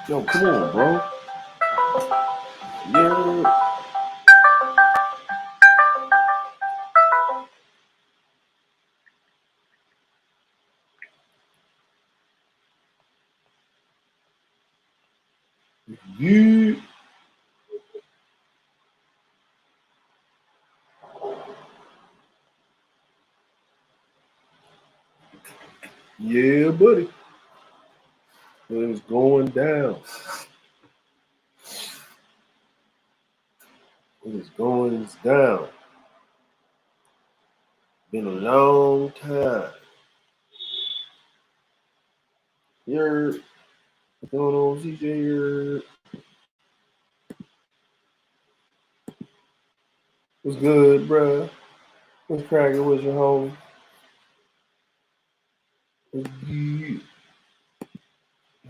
Yo, come on, bro. Yeah, yeah, yeah, buddy. It's going down. It's going down. Been a long time. You're what's going on, CJ? What's good, bruh? What's cracking with your home? What's good?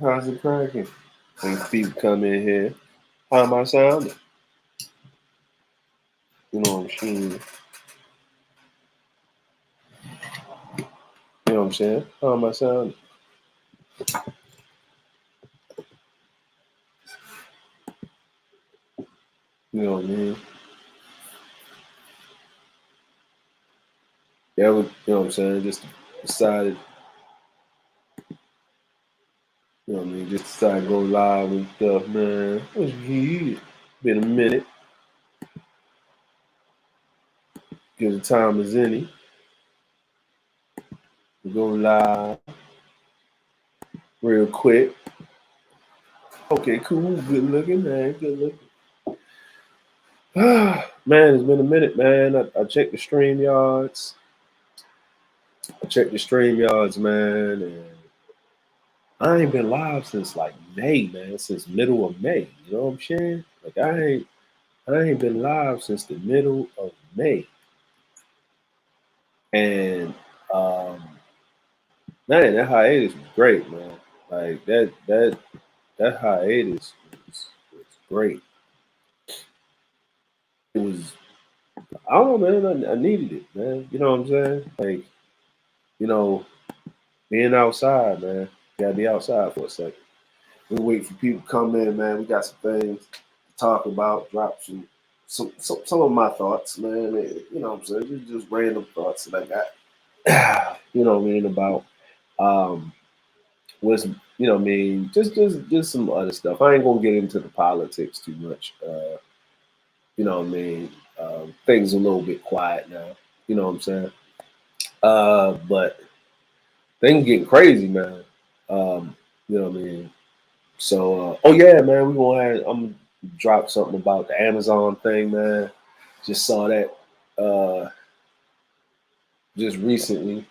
How's it cracking? When people come in here, how am I sounding? You know what I'm saying? You know what I'm saying? How am I sounding? You know what I mean? Yeah, you know what I'm saying? Just decided, you know what I mean? Just decided to go live and stuff, man. What's good? Been a minute. Give the time as any. We go live real quick. Okay, cool. Good looking, man. Good looking. Man, it's been a minute, man. I checked the stream yards. I checked the stream yards, man, and I ain't been live since like May, man. Since middle of May. You know what I'm saying? Like I ain't been live since the middle of May. And um man, that hiatus was great, man. Like that hiatus was great. It was I don't know, man. I needed it, man. You know what I'm saying? Like, you know, being outside, man. Gotta be outside for a second. We wait for people to come in, man. We got some things to talk about, drop some of my thoughts, man. You know what I'm saying? Just random thoughts that I got. You know what I mean, about um was you know what I mean, just some other stuff. I ain't gonna get into the politics too much. You know what I mean? Things a little bit quiet now. You know what I'm saying? But things getting crazy, man. You know what I mean? So, oh yeah, man, we gonna have, I'm gonna drop something about the Amazon thing, man. Just saw that uh, just recently.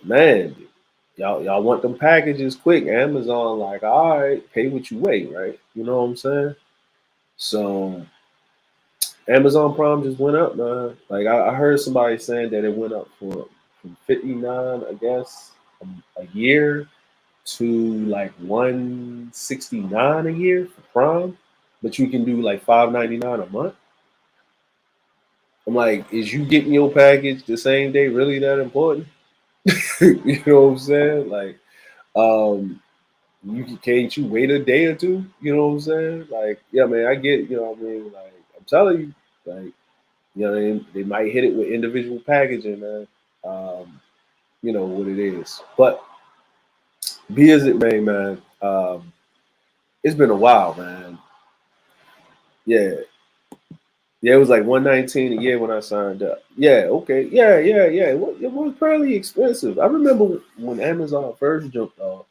Man, y'all want them packages quick? Amazon, like, all right, pay what you weigh, right? You know what I'm saying? So Amazon Prime just went up, man. Like I heard somebody saying that it went up from 59, I guess, a year to like 169 a year for Prime, but you can do like 5.99 a month. I'm like, is you getting your package the same day really that important? You know what I'm saying? Like, um, can't you wait a day or two? You know what I'm saying? Like, yeah, man, I get, you know what I mean? Like, I'm telling you, like, you know, they might hit it with individual packaging, man. Um, you know what it is. But be as it may, man, it's been a while, man. Yeah. Yeah, it was like 119 a year when I signed up. Yeah, okay. Yeah. It was fairly expensive. I remember when Amazon first jumped off,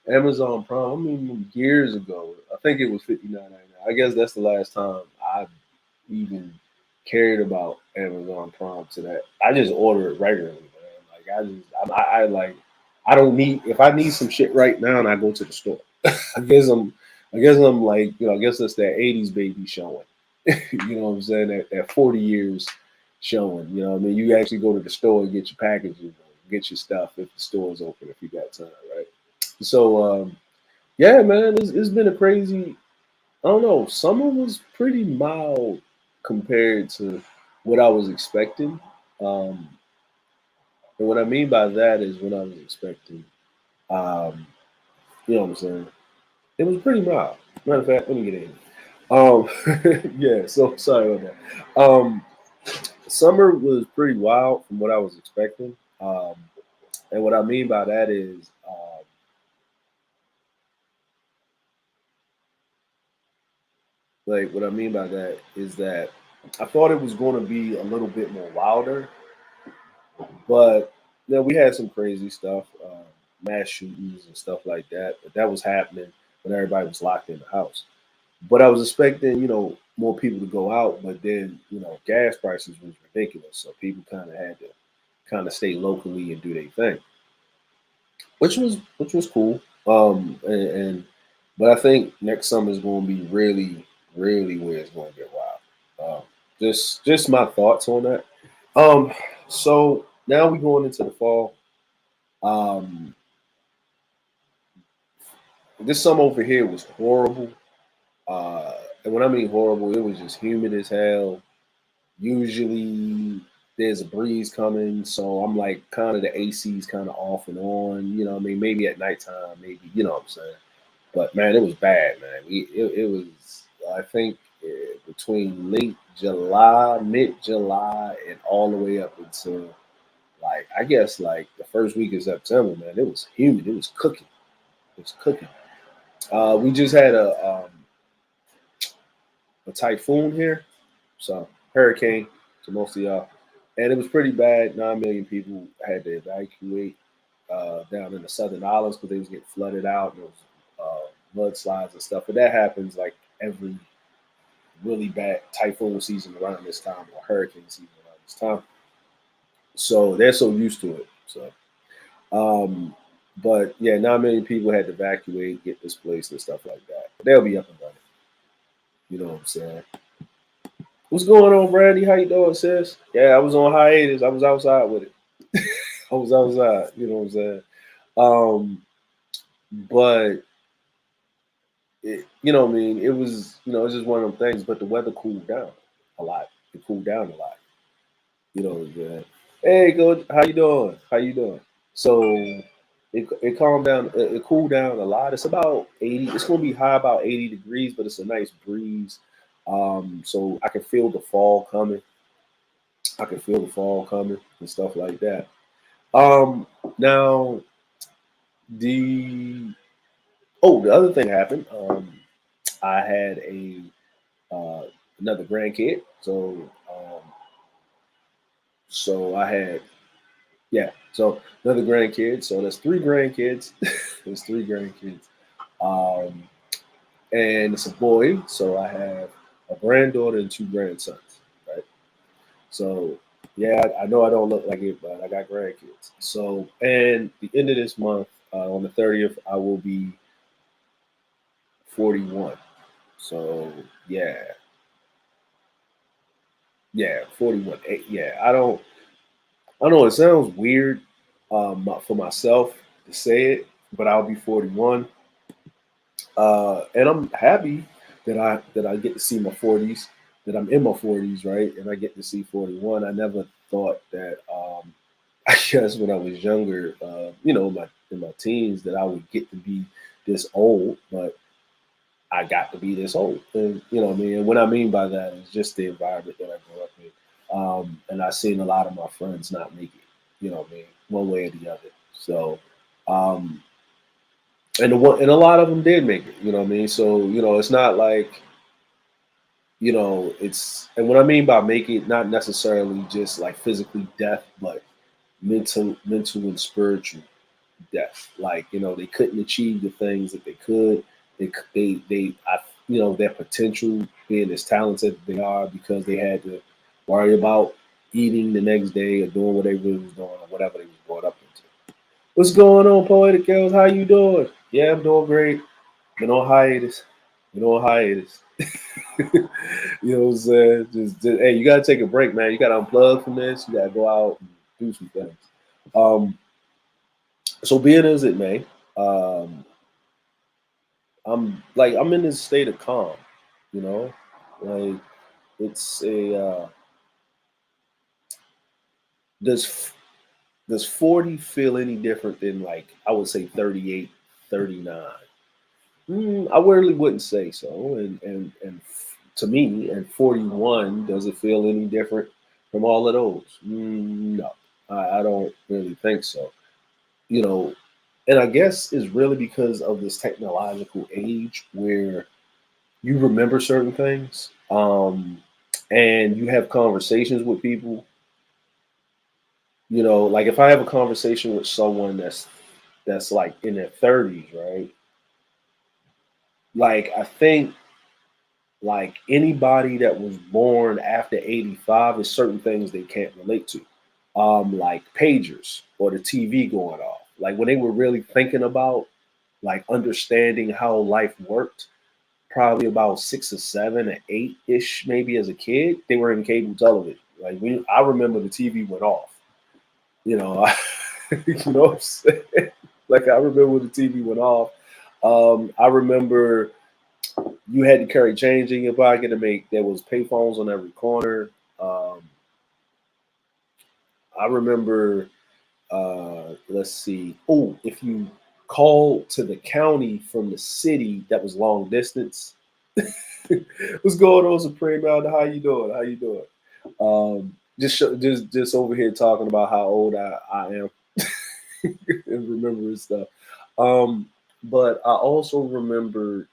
Amazon Prime, I mean years ago. I think it was 59.99. I guess that's the last time I even cared about Amazon Prime to that. I just order it regularly, man. Like I like I don't need if I need some shit right now and I go to the store. I guess I'm I guess I'm like, I guess that's that 80s baby showing. You know what I'm saying? That 40 years showing. You know what I mean? You actually go to the store and get your packages, get your stuff if the store's open if you got time, right? So yeah, man, it's been a crazy. I don't know. Summer was pretty mild compared to what I was expecting. Um, and what I mean by that is what I was expecting. Um, you know what I'm saying? It was pretty mild. Matter of fact, let me get in. Um, yeah. So sorry about that. Summer was pretty wild from what I was expecting. And what I mean by that is, like, what I mean by that is that I thought it was going to be a little bit more wilder, but we had some crazy stuff, mass shootings and stuff like that. But that was happening when everybody was locked in the house. But I was expecting, more people to go out, but then, gas prices was ridiculous, so people kind of had to kind of stay locally and do their thing, which was cool. And but I think next summer is going to be really, really where it's going to get wild. Just my thoughts on that. Um, so now we're going into the fall. Um, this summer over here was horrible. And when I mean horrible, it was just humid as hell. Usually there's a breeze coming, so I'm like kind of the AC's kind of off and on. You know, what I mean, maybe at nighttime, maybe what I'm saying. But man, it was bad, man. It was I think between late July, mid July, and all the way up until like I guess like the first week of September, man. It was humid. It was cooking. It was cooking. We just had a typhoon here, so hurricane to most of y'all, and it was pretty bad. 9 million people had to evacuate down in the Southern Islands because they was getting flooded out. And there was mudslides and stuff, but that happens like every really bad typhoon season around this time or hurricane season around this time. So they're so used to it. So, um, but yeah, 9 million people had to evacuate, get displaced, and stuff like that. But they'll be up and running. You know what I'm saying? What's going on, Brandy? How you doing, sis? Yeah, I was on hiatus. I was outside with it. I was outside. You know what I'm saying? Um, but what I mean, it was, it's just one of them things. But the weather cooled down a lot. It cooled down a lot. You know what I'm saying? Hey, good. How you doing? How you doing? So it calmed down. It cooled down a lot. It's about 80. It's going to be high about 80 degrees, but it's a nice breeze. So I can feel the fall coming. I can feel the fall coming and stuff like that. Now the the other thing happened. I had a uh, another grandkid. So I had so another grandkid. So there's three grandkids. There's three grandkids. Um, and it's a boy. So I have a granddaughter and two grandsons. Right. So yeah, I know I don't look like it, but I got grandkids. So and the end of this month, on the 30th, I will be 41. So yeah, yeah, 41. Yeah, I know it sounds weird for myself to say it, but I'll be 41. And I'm happy that I get to see my 40s, that I'm in my 40s, right? And I get to see 41. I never thought that. I guess when I was younger, in my teens, that I would get to be this old, but I got to be this old. And you know what I mean? And what I mean by that is just the environment that I grew up in. And I've seen a lot of my friends not make it, you know what I mean, one way or the other. So um and a lot of them did make it, you know what I mean? So, it's not like, it's and what I mean by make it, not necessarily just like physically death, but mental and spiritual death. Like, they couldn't achieve the things that they could. Their potential being as talented as they are because they had to worry about eating the next day or doing what they really was doing or whatever they was brought up into. What's going on, Poetic Girls? How you doing? Yeah, I'm doing great. Been on hiatus. Been on hiatus. You know what I'm saying? Hey, you gotta take a break, man. You gotta unplug from this. You gotta go out and do some things. Um, so being as it may, um, I'm in this state of calm, you know, like it's a does does 40 feel any different than like I would say 38, 39? I really wouldn't say so. To me, and 41, does it feel any different from all of those? No, I don't really think so. You know, and I guess it's really because of this technological age where you remember certain things, and you have conversations with people. Like if I have a conversation with someone that's like in their 30s, right? Like I think like anybody that was born after 85 is certain things they can't relate to. Like pagers or the TV going off. Like when they were really thinking about like understanding how life worked, probably about 6 or 7 or 8-ish, maybe as a kid, they were in cable television. Like I remember the TV went off. You know, you know what I'm saying? Like I remember when the TV went off. I remember you had to carry change in your pocket to make. There was payphones on every corner. Um, I remember. Let's see. Oh, if you called to the county from the city, that was long distance. What's going on, Supreme Elder? How you doing? How you doing? Just over here talking about how old I am and remembering stuff. Um, but I also remember.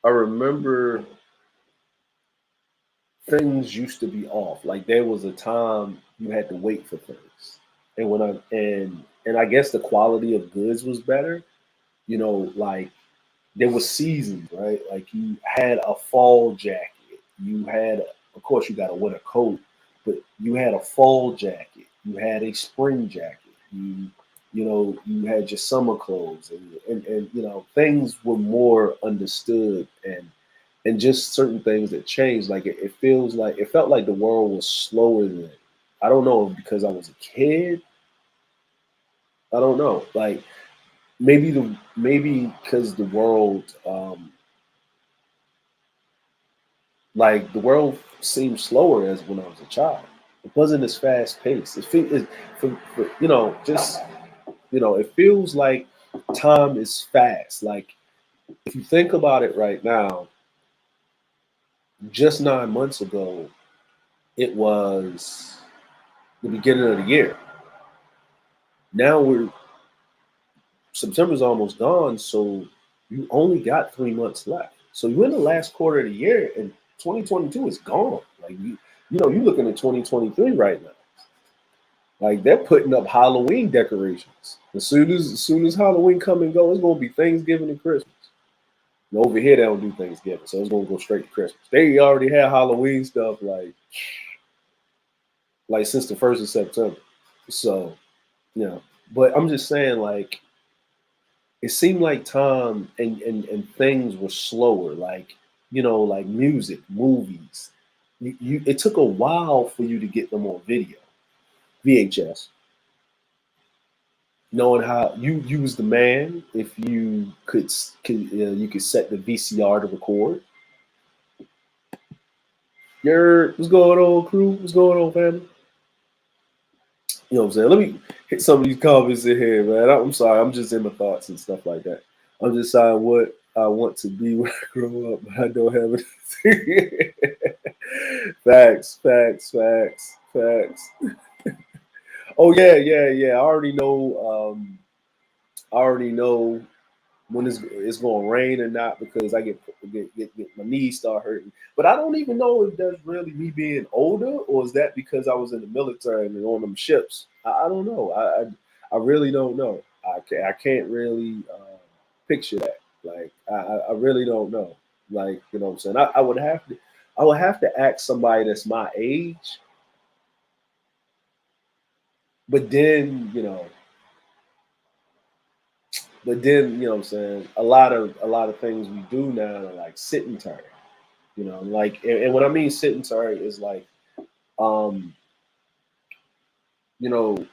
I remember things used to be off. Like there was a time you had to wait for things, and and I guess the quality of goods was better. Like there was seasons, right? Like you had a fall jacket. You had, of course, you got a winter coat, but you had a fall jacket. You had a spring jacket. You had your summer clothes, and things were more understood, and just certain things that changed. Like it felt like the world was slower than. I don't know because I was a kid. I don't know. Like maybe because the world like the world seemed slower as when I was a child. It wasn't as fast paced. Just it feels like time is fast. Like if you think about it right now, just 9 months ago, it was the beginning of the year. Now September's almost gone, so you only got 3 months left. So you're in the last quarter of the year, and 2022 is gone. Like you're looking at 2023 right now. Like they're putting up Halloween decorations. As soon as Halloween come and go, it's gonna be Thanksgiving and Christmas. And over here they don't do Thanksgiving, so it's gonna go straight to Christmas. They already had Halloween stuff like since the 1st of September. So but I'm just saying like it seemed like time and things were slower. Like like music, movies. It took a while for you to get them on video, VHS. Knowing how you was the man if you you could set the VCR to record. What's going on, crew? What's going on, family? You know what I'm saying? Let me hit some of these comments in here, man. I'm sorry, I'm just in my thoughts and stuff like that. I'm just saying what I want to be when I grow up, but I don't have it. Facts. Oh yeah. I already know when it's going to rain or not because I get my knees start hurting. But I don't even know if that's really me being older or is that because I was in the military and on them ships. I don't know. I really don't know. I can't really picture that. Like I really don't know. Like what I'm saying. I would have to ask somebody that's my age. But then what I'm saying, a lot of things we do now are like sedentary. Like and what I mean sedentary is like um, you know,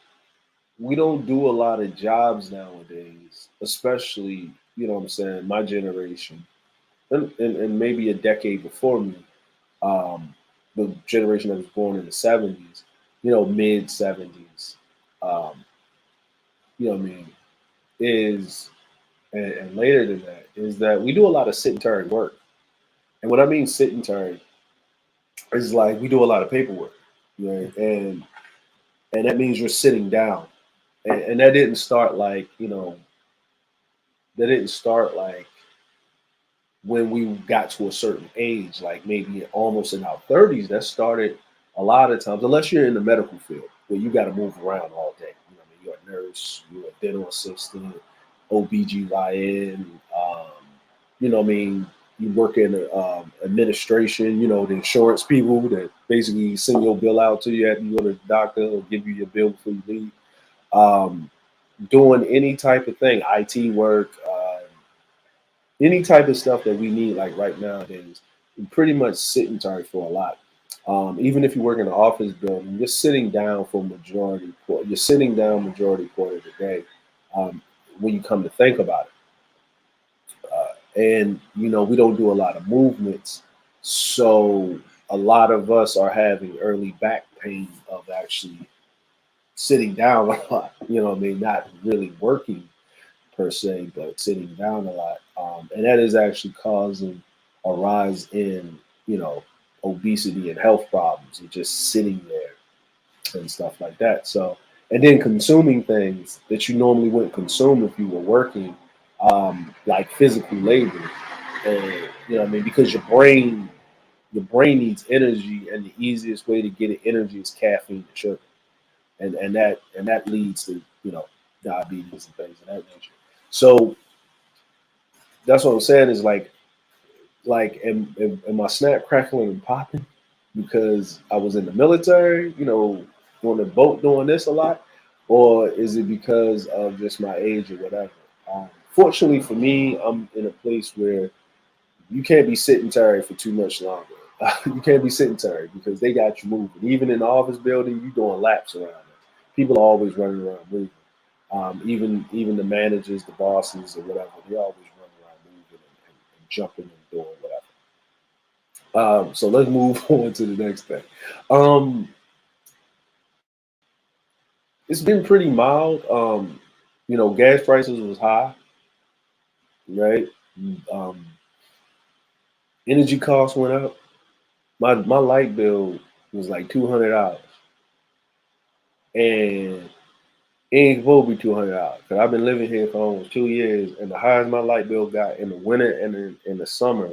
we don't do a lot of jobs nowadays, especially, what I'm saying, my generation. And maybe a decade before me, the generation that was born in the 70s, mid 70s, um, you know what I mean, is and later than that is that we do a lot of sedentary work. And what I mean sedentary is like we do a lot of paperwork, right? And that means you're sitting down. And that didn't start like, that didn't start like when we got to a certain age, like maybe almost in our 30s. That started a lot of times, unless you're in the medical field where you got to move around all day. I mean, you're a nurse, you're a dental assistant, OBGYN, I mean, you work in administration, the insurance people that basically send your bill out to you after you go to the doctor or give you your bill before you leave. Um, Doing any type of thing, IT work, any type of stuff that we need, like right nowadays, we're pretty much sedentary for a lot. Even if you work in an office building, you're sitting down for majority. You're sitting down majority part of the day. Um, when you come to think about it, and we don't do a lot of movements, so a lot of us are having early back pain of actually sitting down a lot. What I mean, not really working per se, but sitting down a lot. And that is actually causing a rise in, obesity and health problems and just sitting there and stuff like that. So, and then consuming things that you normally wouldn't consume if you were working, like physical labor. And, what I mean, because your brain needs energy, and the easiest way to get it energy is caffeine and sugar. And that leads to, diabetes and things of that nature. So that's what I'm saying is like am my snap crackling and popping because I was in the military, on the boat doing this a lot, or is it because of just my age or whatever? Fortunately for me, I'm in a place where you can't be sedentary for too much longer. You can't be sedentary because they got you moving. Even in the office building, you doing laps around it. People are always running around moving. Even the managers, the bosses, or whatever, they always run around moving and jumping and doing whatever. So let's move on to the next thing. Um, it's been pretty mild. Gas prices was high, right? Um, Energy costs went up. My light bill was like $200, and it ain't supposed to be $200 because I've been living here for almost 2 years, and the highest my light bill got in the winter and in the summer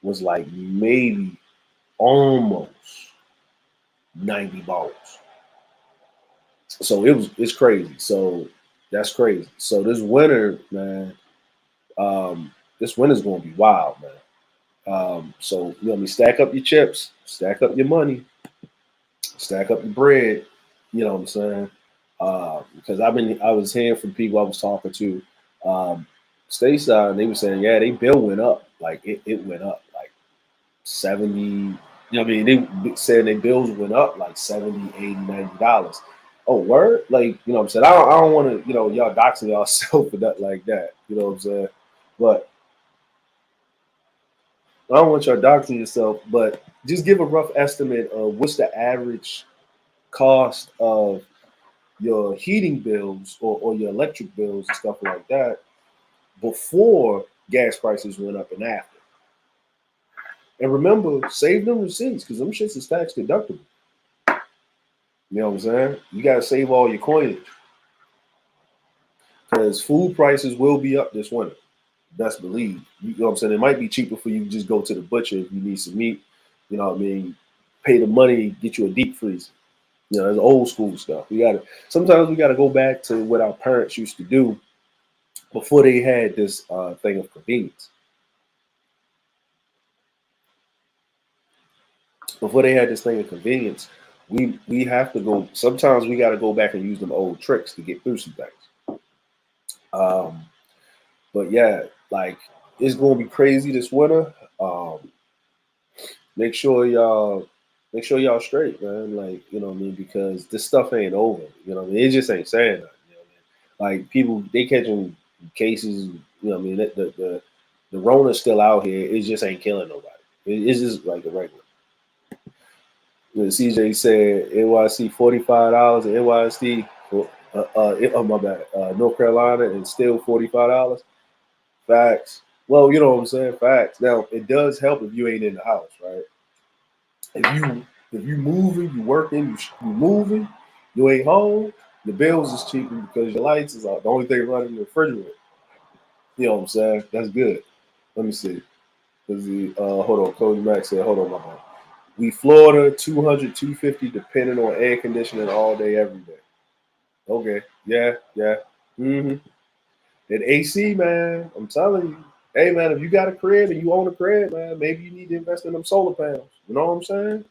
was like maybe almost $90. So it's crazy. So that's crazy. So this winter, man, this winter's gonna be wild, man. So stack up your chips, stack up your money, stack up your bread. You know what I'm saying? Because I was hearing from people I was talking to, stateside, and they were saying, yeah, they bill went up, like it went up like 70. I mean, they saying their bills went up like 70, 80, $90. Oh, word? Like, what I'm saying? I don't want to, y'all doxing yourself for that like that. You know what I'm saying? But I don't want y'all doxing yourself, but just give a rough estimate of what's the average cost of your heating bills or your electric bills and stuff like that before gas prices went up and after. And remember, save them receipts because them shits is tax deductible. You know what I'm saying? You gotta save all your coinage because food prices will be up this winter. Best believe. You know what I'm saying? It might be cheaper for you to just go to the butcher if you need some meat. You know what I mean? Pay the money, get you a deep freezer. It's old school stuff. Sometimes we gotta go back to what our parents used to do before they had this thing of convenience. Before they had this thing of convenience, we have to go. Sometimes we got to go back and use them old tricks to get through some things. Um, but yeah, like it's gonna be crazy this winter. Make sure y'all straight, man. Like what I mean, because this stuff ain't over. What I mean, it just ain't saying that. What I mean? Like people, they catching cases. What I mean, the Rona's still out here. It just ain't killing nobody. It's just like a regular. CJ said NYC $45 and NYC for oh my bad, North Carolina and still $45. Facts. Well, you know what I'm saying. Facts. Now it does help if you ain't in the house, right? If you moving, you working, you moving, you ain't home. The bills is cheaper because your lights is out. The only thing running in the refrigerator. You know what I'm saying? That's good. Let me see. Cause hold on, Cody Mack said, hold on, my man. We Florida 200, 250, depending on air conditioning all day, every day. Okay. Yeah, yeah. Mm-hmm. And AC, man, I'm telling you. Hey man, if you got a crib and you own a crib, man, maybe you need to invest in them solar panels. You know what I'm saying?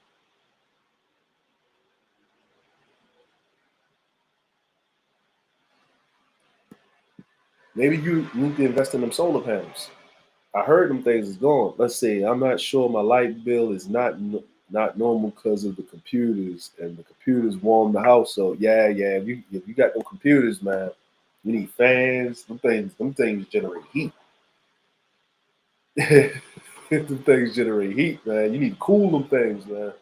Maybe you need to invest in them solar panels. I heard them things is going. Let's see. I'm not sure my light bill is not normal because of the computers, and the computers warm the house. So yeah, yeah. If you got no computers, man, you need fans. Them things generate heat. Them things generate heat, man. You need to cool them things, man.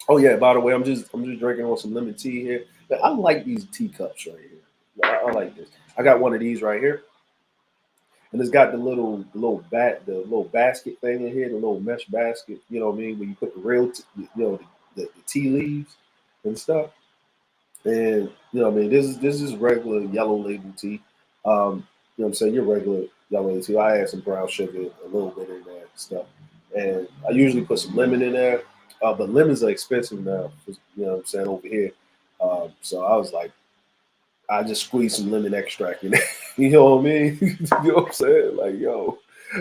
Oh yeah. By the way, I'm just drinking on some lemon tea here. Man, I like these teacups right here. I like this. I got one of these right here. And it's got the little basket thing in here, the little mesh basket. You know what I mean? Where you put the the tea leaves and stuff. And you know what I mean? This is regular yellow label tea. You know what I'm saying? Your regular yellow label tea. I add some brown sugar, a little bit in there and stuff. And I usually put some lemon in there. But lemons are expensive now. You know what I'm saying over here. So I was like, I just squeeze some lemon extract in there. You know what I mean? You know what I'm saying? Like, yo,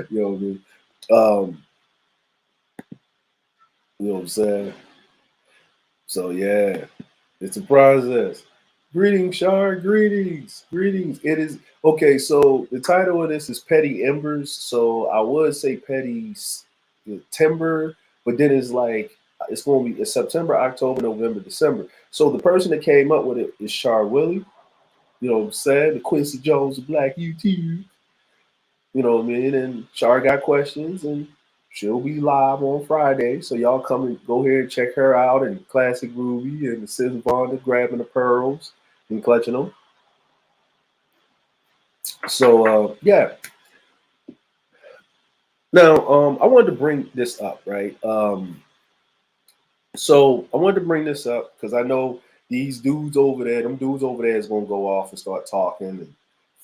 you know what I mean? Um, you know what I'm saying? So yeah, it's a process. Greetings, Shar. Greetings. Greetings. It is okay. So the title of this is Petty Embers. So I would say Petty Timber, but then it's like it's going to be it's September, October, November, December. So the person that came up with it is Shar Willie. You know what I'm saying? The Quincy Jones of Black YouTube. You know what I mean? And Char got questions, and she'll be live on Friday. So y'all come and go here and check her out, and Classic Ruby and the Sis Vonda grabbing the pearls and clutching them. So yeah. Now I wanted to bring this up, right? So I wanted to bring this up because I know these dudes over there, them dudes over there is gonna go off and start talking and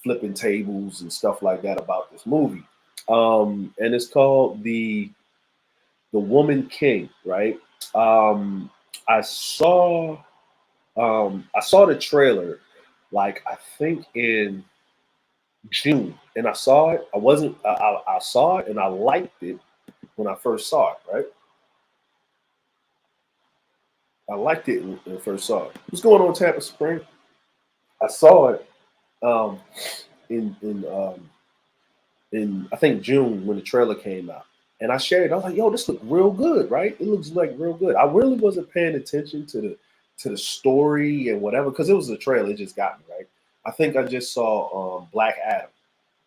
flipping tables and stuff like that about this movie. And it's called the Woman King, right? Um, I saw I saw the trailer like I think in June, and I saw it. I wasn't I saw it and I liked it when I first saw it, right? I liked it when I first saw it. What's going on, Tampa Spring? I saw it um, in in I think June when the trailer came out. And I shared it. I was like, yo, this look real good, right? It looks like real good. I really wasn't paying attention to the story and whatever, because it was a trailer, it just got me, right? I think I just saw Black Adam,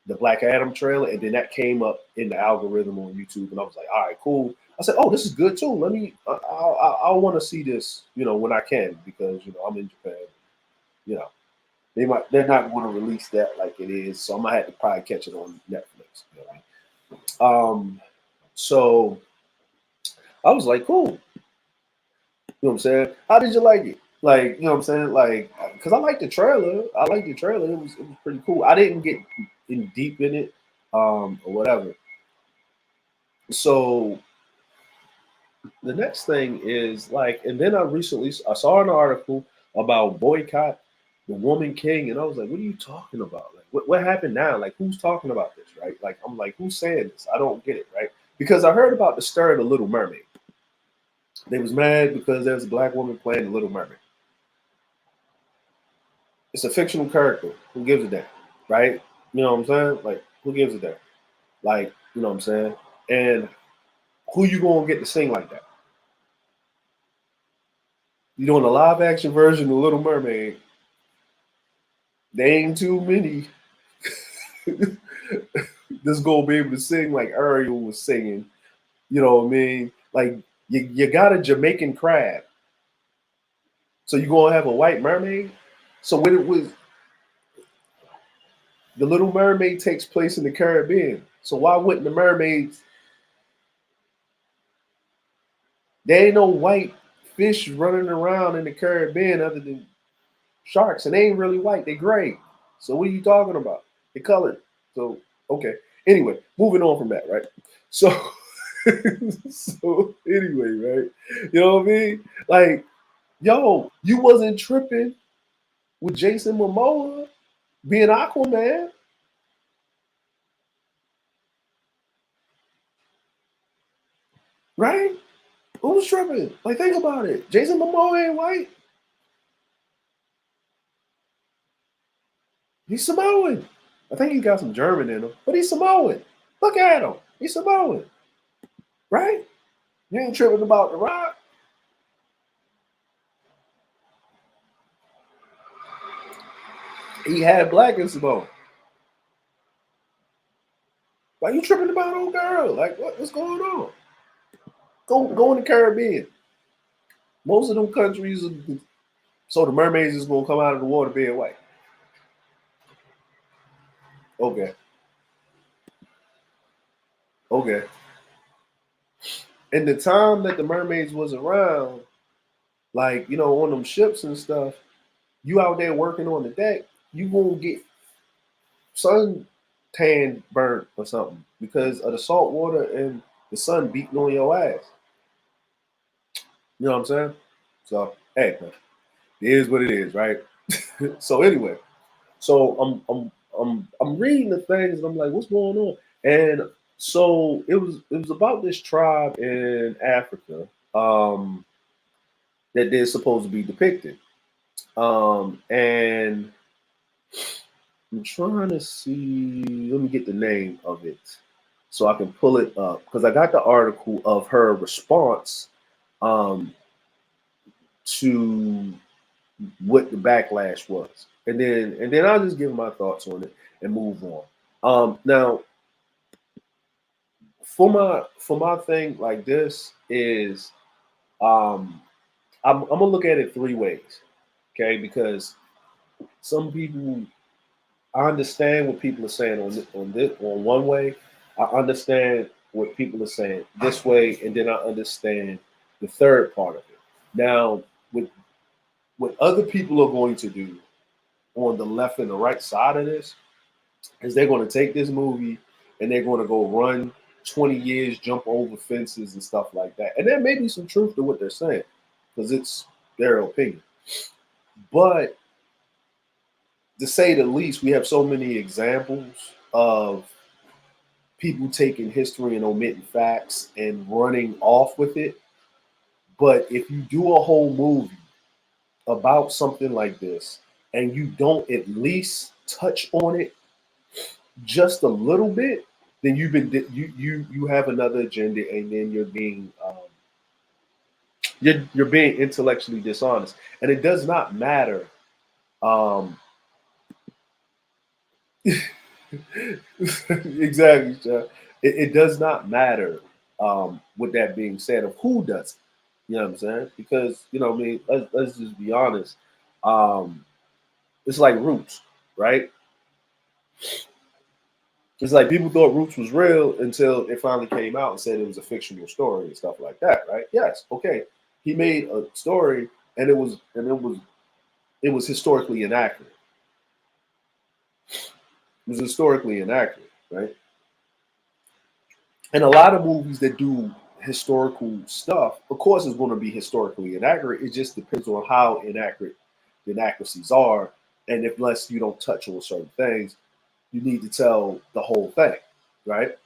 the Black Adam trailer, and then that came up in the algorithm on YouTube, and I was like, all right, cool. I said, oh, this is good too. Let me I want to see this, you know, when I can, because you know I'm in Japan, you know. They're not going to release that like it is, so I might have to probably catch it on Netflix. You know? So I was like, cool. You know what I'm saying? How did you like it? Like, you know what I'm saying? Like, because I liked the trailer. I liked the trailer. It was pretty cool. I didn't get in deep in it, or whatever. So the next thing is like, and then I saw an article about boycott the woman king, and I was like, what are you talking about? Like, what happened now? Like, who's talking about this, right? Like, I'm like, who's saying this? I don't get it, right? Because I heard about the stir of the Little Mermaid. They was mad because there's a black woman playing the Little Mermaid. It's a fictional character. Who gives a damn, right? You know what I'm saying? Like, who gives a damn? Like, you know what I'm saying? And who you gonna get to sing like that? You doing a live action version of Little Mermaid? There ain't too many that's gonna be able to sing like Ariel was singing. You know what I mean? Like you got a Jamaican crab, so you gonna have a white mermaid? So when it was The Little Mermaid takes place in the Caribbean. So why wouldn't the mermaids? There ain't no white fish running around in the Caribbean other than sharks, and they ain't really white. They gray. So what are you talking about? They colored. So okay. Anyway, moving on from that, right? So so anyway, right? You know what I mean? Like, yo, you wasn't tripping with Jason Momoa being Aquaman, right? Who's tripping? Like, think about it. Jason Momoa ain't white. He's Samoan. I think he got some German in him, but he's Samoan. Look at him. He's Samoan, right? You ain't tripping about the Rock. He had black and Samoan. Why you tripping about old girl? Like, what's going on? Go in the Caribbean. Most of them countries, so the mermaids is gonna come out of the water being white. Okay, okay. In the time that the mermaids was around, like, on them ships and stuff, you out there working on the deck, you won't get sun tan burnt or something because of the salt water and the sun beating on your ass. You know what I'm saying? So hey, man, it is what it is, right? So anyway, so I'm reading the things and I'm like, what's going on? And so it was about this tribe in Africa that they're supposed to be depicted. And I'm trying to see. Let me get the name of it so I can pull it up because I got the article of her response um, to what the backlash was, and then I'll just give my thoughts on it and move on. Now, for my thing like this is um, I'm gonna look at it three ways, okay? Because some people I understand what people are saying on one way. I understand what people are saying this way, and then I understand the third part of it. Now, with what other people are going to do on the left and the right side of this is they're going to take this movie and they're going to go run 20 years, jump over fences and stuff like that. And there may be some truth to what they're saying because it's their opinion. But to say the least, we have so many examples of people taking history and omitting facts and running off with it. But if you do a whole movie about something like this and you don't at least touch on it just a little bit, then you have another agenda, and then you're being intellectually dishonest, and it does not matter. Um, exactly, Jeff. It does not matter. With that being said, of who does it, you know what I'm saying? Because I mean, let's just be honest. Um, it's like Roots, right? It's like people thought Roots was real until it finally came out and said it was a fictional story and stuff like that, right? Yes, okay. He made a story and it was historically inaccurate. It was historically inaccurate, right? And a lot of movies that do historical stuff, of course, is going to be historically inaccurate. It just depends on how inaccurate the inaccuracies are, and if unless you don't touch on certain things, you need to tell the whole thing, right?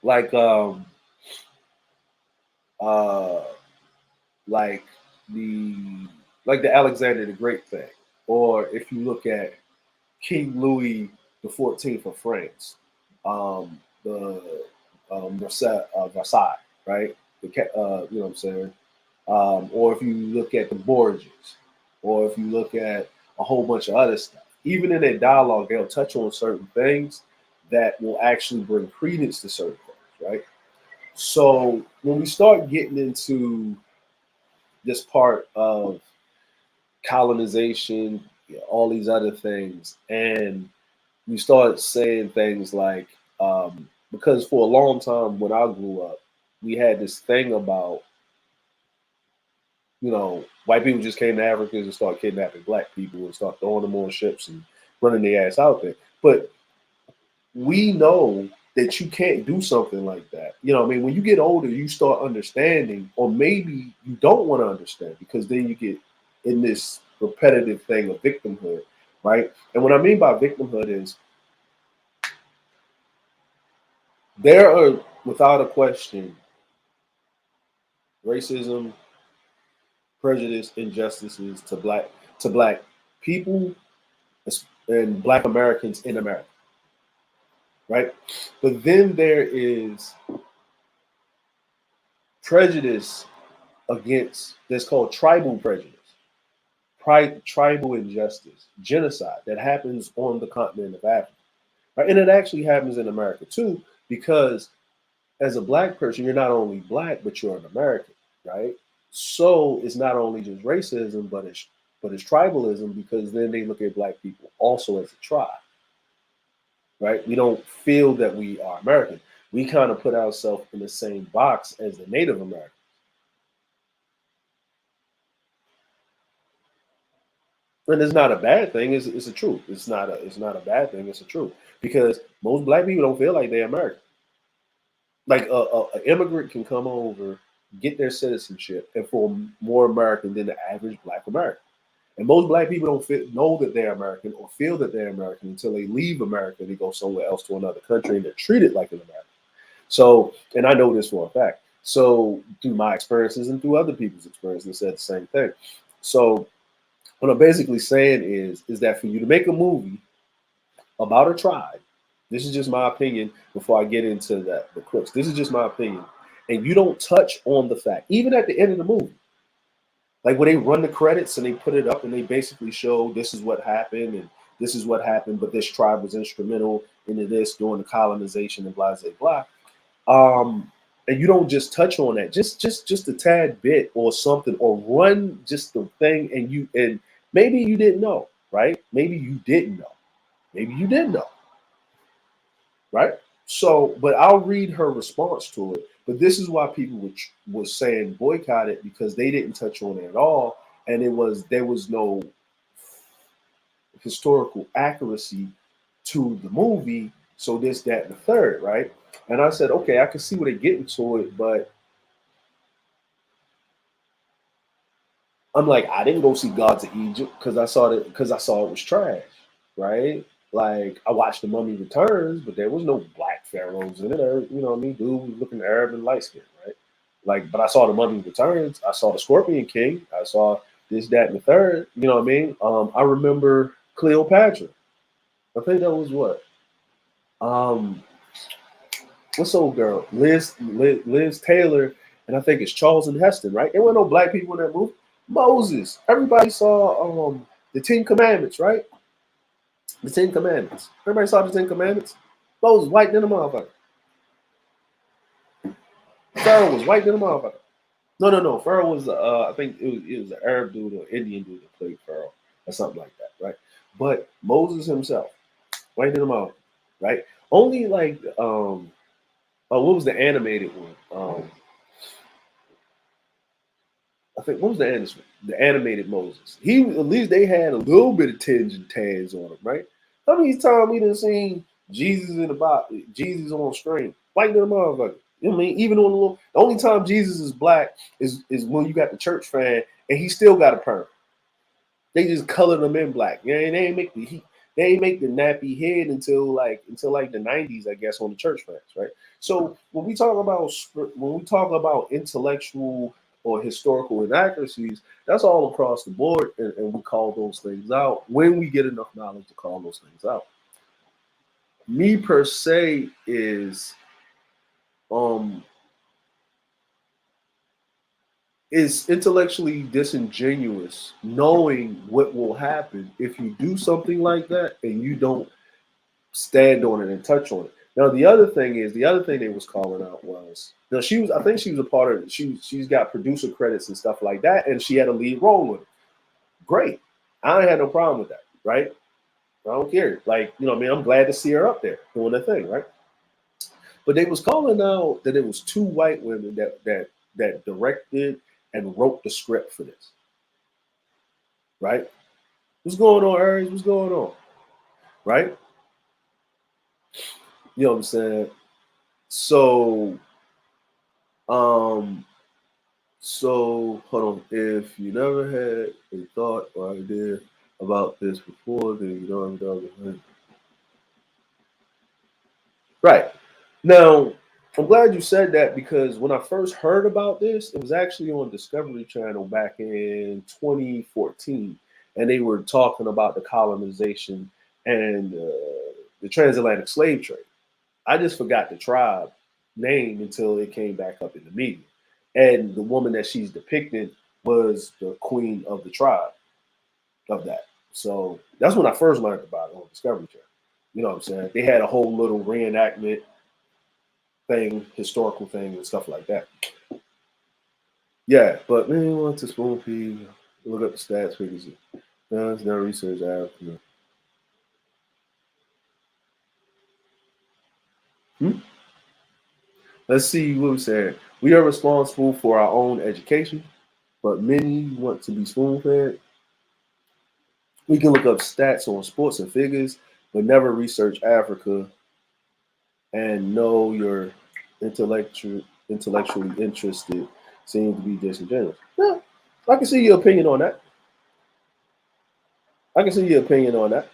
Like uh like the like the Alexander the Great thing, or if you look at King Louis the 14th of France, the Versailles, right? You know what I'm saying? Or if you look at the Borgias, or if you look at a whole bunch of other stuff, even in their dialogue, they'll touch on certain things that will actually bring credence to certain things, right? So when we start getting into this part of colonization, all these other things, and we start saying things like, because for a long time when I grew up, we had this thing about, white people just came to Africa and start kidnapping black people and start throwing them on ships and running their ass out there. But we know that you can't do something like that. I mean, when you get older, you start understanding, or maybe you don't want to understand because then you get in this repetitive thing of victimhood, right? And what I mean by victimhood is there are, without a question, racism, prejudice, injustices to black people and black Americans in America, right? But then there is prejudice against that's called tribal prejudice, tribal injustice, genocide that happens on the continent of Africa, right? And it actually happens in America too, because as a black person, you're not only black, but you're an American, right? So it's not only just racism, but it's tribalism, because then they look at black people also as a tribe, right? We don't feel that we are American. We kind of put ourselves in the same box as the Native Americans. And it's not a bad thing. It's a truth. It's not a bad thing. It's a truth, because most black people don't feel like they're American. Like an immigrant can come over, get their citizenship, and feel more American than the average black American. And most black people don't know that they're American or feel that they're American until they leave America and they go somewhere else to another country and they're treated like an American. So, and I know this for a fact. So, through my experiences and through other people's experiences, they said the same thing. So, what I'm basically saying is that for you to make a movie about a tribe, this is just my opinion before I get into the crooks. This is just my opinion. And you don't touch on the fact, even at the end of the movie, like when they run the credits and they put it up and they basically show this is what happened and this is what happened, but this tribe was instrumental into this during the colonization and blah blah blah. And you don't just touch on that, just a tad bit or something, or run just the thing, and maybe you didn't know, right? Maybe you didn't know. Maybe you didn't know, right? So, but I'll read her response to it. But this is why people was saying boycott it, because they didn't touch on it at all, and there was no historical accuracy to the movie. So this, that, and the third, right? And I said, okay, I can see where they're getting to it, but I'm like, I didn't go see Gods of Egypt because I saw it was trash, right? Like I watched The Mummy Returns, but there was no black pharaohs in it. Or, you know what I mean? Dude was looking Arab and light skinned, right? Like, but I saw The Mummy Returns. I saw The Scorpion King. I saw this, that, and the third. You know what I mean? I remember Cleopatra. I think that was what? Um, what's old girl? Liz Taylor, and I think it's Charlton Heston, right? There were no black people in that movie. Moses. Everybody saw the Ten Commandments, right? The Ten Commandments. Everybody saw the Ten Commandments. Moses white than a motherfucker. Pharaoh was white than a motherfucker. No. Pharaoh was I think it was an Arab dude or Indian dude that played Pharaoh or something like that, right? But Moses himself, white than a motherfucker, right? Only like what was the animated one? I think what was the animated Moses? He at least they had a little bit of tinge and tans on him, right? How many times we done seen Jesus in the box, Jesus on screen, white than a motherfucker? You know what I mean? Even on the only time Jesus is black is when you got the church fan and he still got a perm. They just colored him in black. Yeah, they ain't make the nappy head until like the 90s, I guess, on the church fans, right? So when we talk about intellectual or historical inaccuracies, that's all across the board, and we call those things out when we get enough knowledge to call those things out. Me per se um is intellectually disingenuous knowing what will happen if you do something like that and you don't stand on it and touch on it. Now the other thing they was calling out was, I think she was a part of it. She's got producer credits and stuff like that, and she had a lead role with it. Great. I ain't had no problem with that, right? I don't care. Like, you know what I mean? I'm glad to see her up there doing the thing, right? But they was calling out that it was two white women that directed and wrote the script for this, right? What's going on, Aries? What's going on? Right? You know what I'm saying? So, um, hold on. If you never had a thought or idea about this before, then you don't have. Right. Now, I'm glad you said that because when I first heard about this, it was actually on Discovery Channel back in 2014, and they were talking about the colonization and the transatlantic slave trade. I just forgot the tribe name until it came back up in the media, and the woman that she's depicting was the queen of the tribe of that. So that's when I first learned about it on Discovery Channel. You know what I'm saying? They had a whole little reenactment thing, historical thing, and stuff like that. Yeah, but man, want to spoon feed, look up the stats figures. No, it's not research after. Hmm? Let's see what we said. We are responsible for our own education, but many want to be spoon fed. We can look up stats on sports and figures, but never research Africa and know you're intellectually interested seems to be disingenuous. Yeah, I can see your opinion on that. I can see your opinion on that.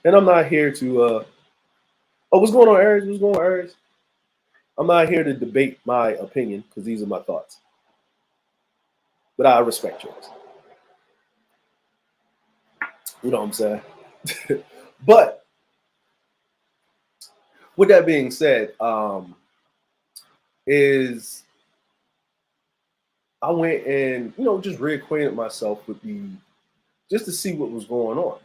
And I'm not here to oh, what's going on, Aries? What's going on, Aries? I'm not here to debate my opinion because these are my thoughts. But I respect yours. You know what I'm saying? But with that being said, is I went and just reacquainted myself with the just to see what was going on.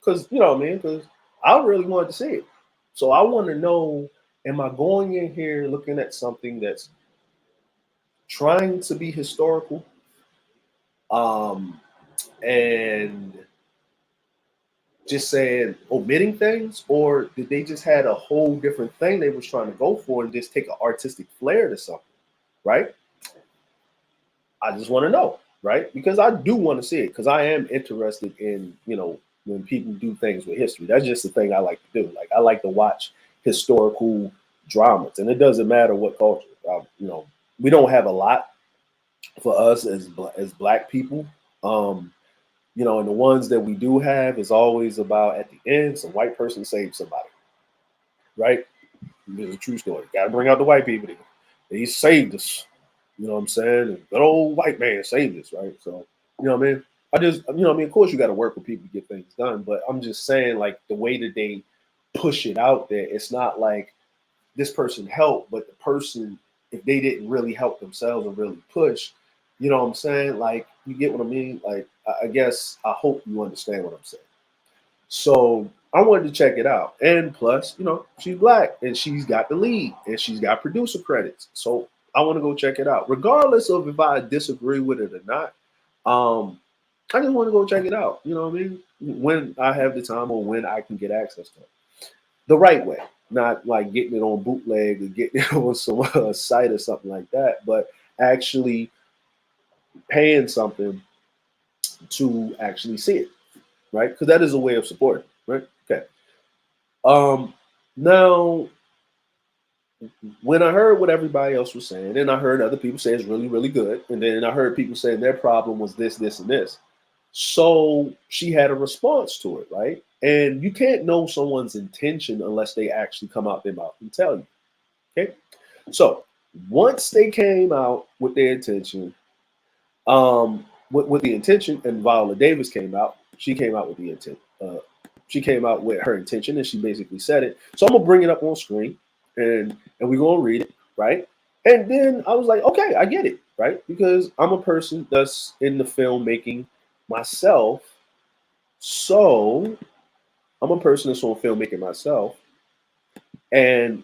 Because you know what I mean? Because I really wanted to see it. So I want to know, am I going in here looking at something that's trying to be historical? Um, and just saying omitting things, or did they just had a whole different thing they was trying to go for and just take an artistic flair to something, right? I just want to know, right? Because I do want to see it because I am interested in when people do things with history. That's just the thing I like to do. Like I like to watch historical dramas, and it doesn't matter what culture. We don't have a lot for us as black people. Um, and the ones that we do have is always about at the end, some white person saved somebody, right? It's a true story. Got to bring out the white people. He saved us. You know what I'm saying? And good old white man saved us, right? So, you know what I mean? Of course you got to work with people to get things done, but I'm just saying, like, the way that they push it out there, it's not like this person helped, but the person, if they didn't really help themselves and really push, you know what I'm saying? Like, you get what I mean? Like, I guess I hope you understand what I'm saying. So I wanted to check it out. And plus, she's black and she's got the lead and she's got producer credits. So I want to go check it out. Regardless of if I disagree with it or not. I just want to go check it out. You know what I mean? When I have the time or when I can get access to it. The right way. Not like getting it on bootleg or getting it on some site or something like that, but actually paying something to actually see it, right? Because that is a way of supporting, right? Okay. Um, Now, when I heard what everybody else was saying, and I heard other people say it's really, really good, and then I heard people saying their problem was this, this, and this. So she had a response to it, right? And you can't know someone's intention unless they actually come out their mouth and tell you. Okay. So once they came out with their intention, with the intention, and Viola Davis came out, she came out with the intent. She came out with her intention, and she basically said it. So I'm gonna bring it up on screen, and we're gonna read it, right? And then I was like, okay, I get it, right? Because I'm a person that's in the filmmaking myself, so I'm a person that's on filmmaking myself, and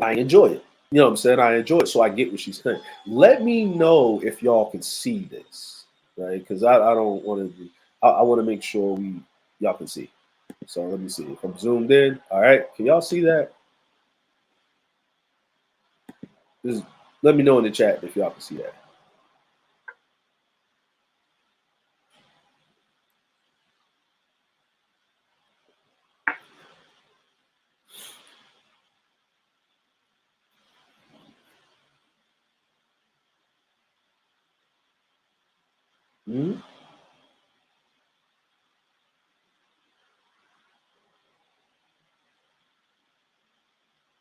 I enjoy it. You know what I'm saying? I enjoy it, so I get what she's saying. Let me know if y'all can see this, right? Because I don't want to. I want to make sure y'all can see. So let me see if I'm zoomed in. All right, can y'all see that? Just let me know in the chat if y'all can see that. Mhm.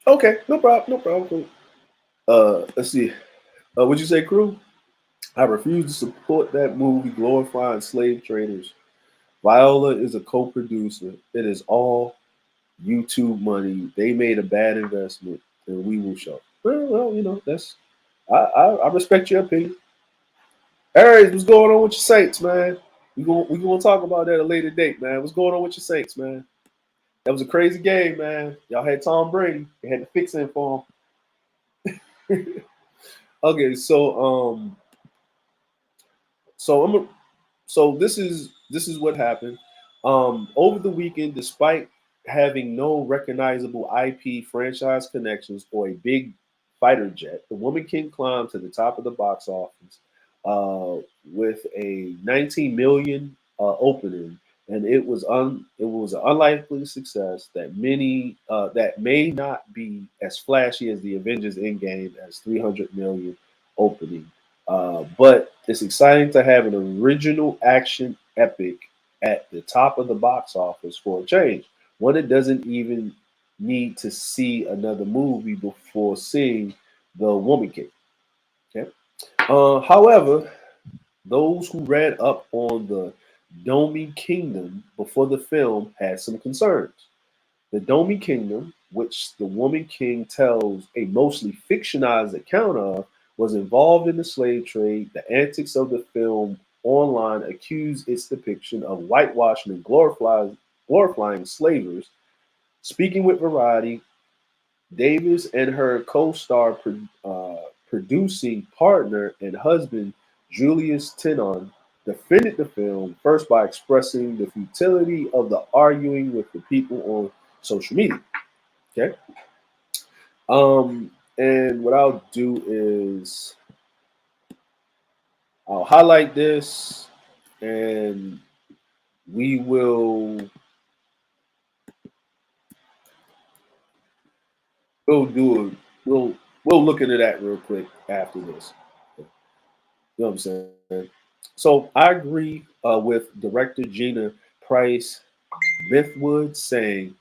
Okay, no problem, no problem. Let's see. What'd you say, crew? I refuse to support that movie glorifying slave traders. Viola is a co-producer. It is all YouTube money. They made a bad investment, and we will show. Well, that's I respect your opinion. Aries, what's going on with your Saints, man? We gonna talk about that at a later date, man. What's going on with your Saints, man? That was a crazy game, man. Y'all had Tom Brady. You had to fix him for him. Okay, so this is what happened. Over the weekend, despite having no recognizable IP franchise connections or a big fighter jet, the Woman King climbed to the top of the box office with a 19 million opening, and it was an unlikely success that may not be as flashy as the Avengers Endgame as 300 million opening. But it's exciting to have an original action epic at the top of the box office for a change. One that doesn't even need to see another movie before seeing The Woman King. Okay. However, those who read up on the Domi Kingdom before the film had some concerns. The Domi Kingdom, which the Woman King tells a mostly fictionalized account of, was involved in the slave trade. The antics of the film online accuse its depiction of whitewashing and glorifying slavers. Speaking with Variety, Davis and her co-star producing partner and husband Julius Tenon defended the film first by expressing the futility of the arguing with the people on social media. Okay. And what I'll do is I'll highlight this, and we will we'll do a we'll look into that real quick after this. You know what I'm saying? So I agree with director Gina Price Mythwood saying,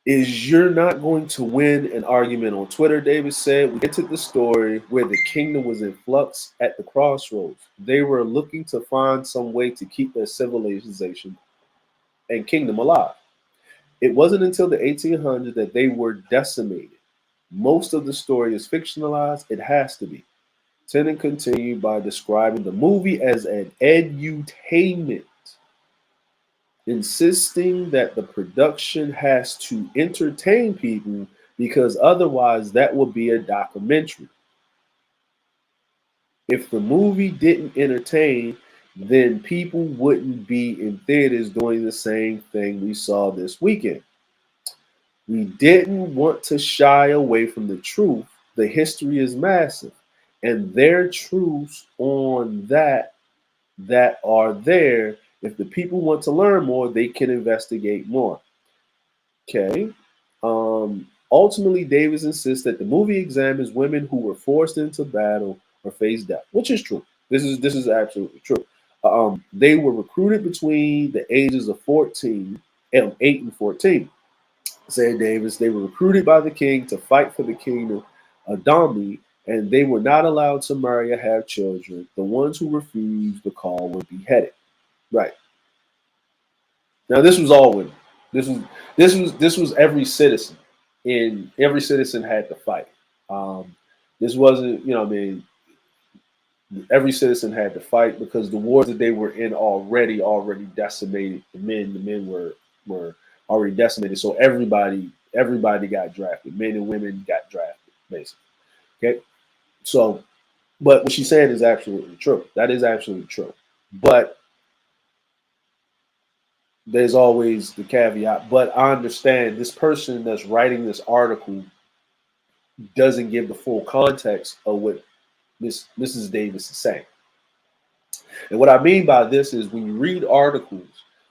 "Is you're not going to win an argument on Twitter," Davis said. "We entered the story where the kingdom was in flux at the crossroads. They were looking to find some way to keep their civilization and kingdom alive. It wasn't until the 1800s that they were decimated. Most of the story is fictionalized. It has to be." Tennant continued by describing the movie as an edutainment, insisting that the production has to entertain people because otherwise that would be a documentary. If the movie didn't entertain, then people wouldn't be in theaters doing the same thing we saw this weekend. We didn't want to shy away from the truth. The history is massive, and there are truths on that are there. If the people want to learn more, they can investigate more. Okay. Ultimately, Davis insists that the movie examines women who were forced into battle or faced death, which is true. This is absolutely true. They were recruited between the ages of 8 and 14. Said Davis, they were recruited by the king to fight for the kingdom of Dami, and they were not allowed to marry or have children. The ones who refused the call were beheaded. Right. Now this was all women. This was every citizen, and every citizen had to fight. Um, this wasn't, I mean, every citizen had to fight because the wars that they were in already decimated the men were already decimated. So everybody got drafted. Men and women got drafted, basically. Okay. So, but what she's saying is absolutely true. That is absolutely true. But there's always the caveat. But I understand this person that's writing this article doesn't give the full context of what Mrs. Davis is saying. And what I mean by this is when you read articles,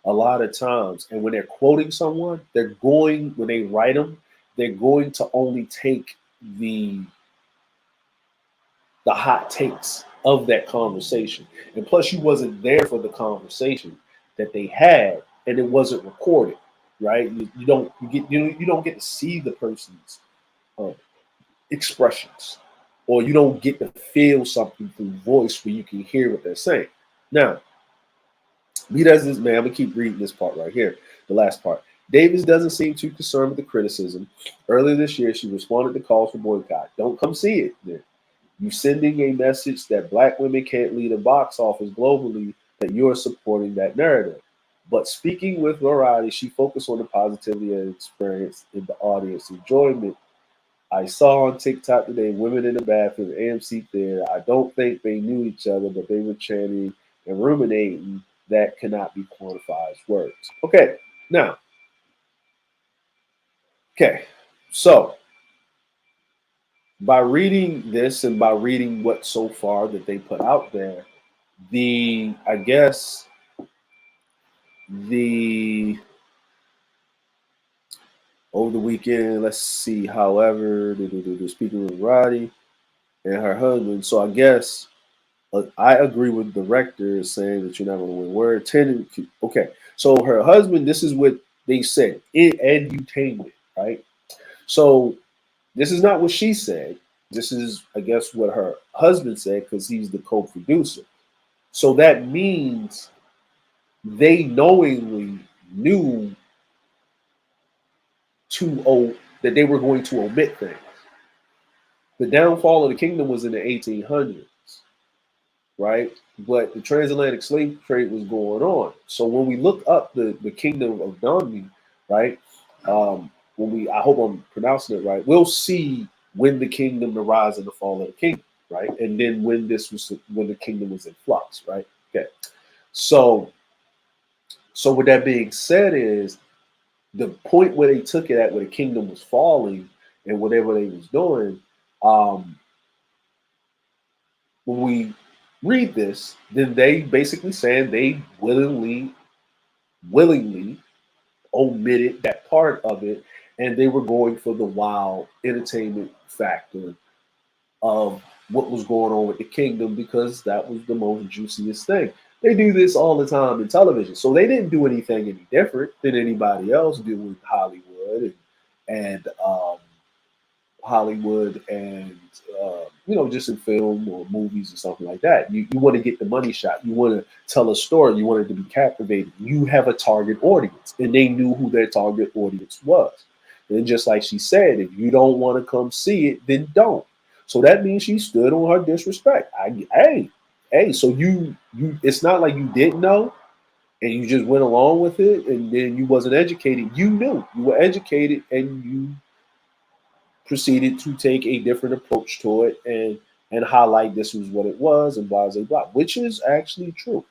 a lot of times, and when they're quoting someone, when they write them, they're going to only take the the hot takes of that conversation. And plus, you wasn't there for the conversation that they had, and it wasn't recorded, right? You don't get to see the person's uh, expressions, or you don't get to feel something through voice where you can hear what they're saying. Now, be that as this, man, I'm gonna keep reading this part right here, the last part. Davis doesn't seem too concerned with the criticism. Earlier this year, she responded to calls for boycott. Don't come see it. Then you sending a message that black women can't lead a box office globally, that you're supporting that narrative. But speaking with Variety, she focused on the positivity and experience in the audience enjoyment. I saw on TikTok today women in the bathroom, AMC theater. I don't think they knew each other, but they were chanting and ruminating. That cannot be quantified as words. Okay, now, okay, so by reading this and by reading what so far that they put out there, I guess the over the weekend, let's see, however, the speaker was Roddy and her husband. So I guess I agree with the director saying that you're not going to win. We're attending. Okay, so her husband, this is what they said in edutainment, right? So this is not what she said. This is, I guess, what her husband said because he's the co-producer. So that means they knowingly knew that they were going to omit things. The downfall of the kingdom was in the 1800s, right? But the transatlantic slave trade was going on. So when we look up the kingdom of Dongni, right? I hope I'm pronouncing it right, we'll see when the kingdom, the rise and the fall of the kingdom, right? And then when the kingdom was in flux, right? Okay. So with that being said, is the point where they took it at where the kingdom was falling and whatever they was doing, when we read this, then they basically saying they willingly omitted that part of it, and they were going for the wild entertainment factor of what was going on with the kingdom because that was the most juiciest thing. They do this all the time in television, so they didn't do anything any different than anybody else do with Hollywood and Hollywood and just in film or movies or something like that. You want to get the money shot. You want to tell a story. You want it to be captivating. You have a target audience, and they knew who their target audience was. And just like she said, if you don't want to come see it, then don't. So that means she stood on her disrespect. Hey. So you it's not like you didn't know and you just went along with it, and then you wasn't educated. You knew. You were educated, and you proceeded to take a different approach to it and highlight this was what it was and blah blah blah, which is actually true.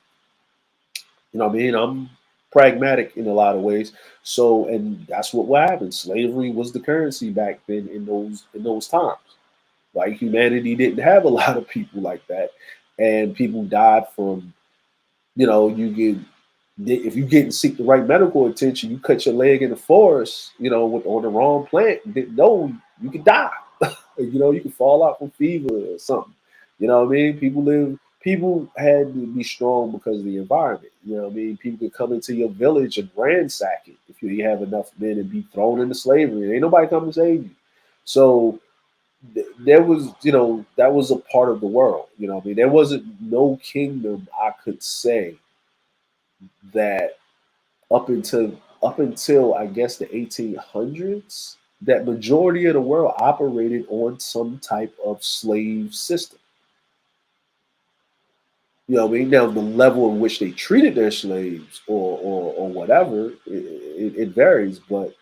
You know what I mean? I'm pragmatic in a lot of ways. So, and that's what happened. Slavery was the currency back then in those times. Like humanity didn't have a lot of people like that, and people died from you get if you didn't seek the right medical attention, you cut your leg in the forest, on the wrong plant, and didn't know you could die. You could fall out from fever or something. You know what I mean? People had to be strong because of the environment. You know what I mean? People could come into your village and ransack it if you have enough men and be thrown into slavery. Ain't nobody come to save you. So there was, that was a part of the world. You know what I mean? There wasn't no kingdom I could say that up until I guess the 1800s, that majority of the world operated on some type of slave system. You know what I mean? Now the level in which they treated their slaves or whatever, it varies, but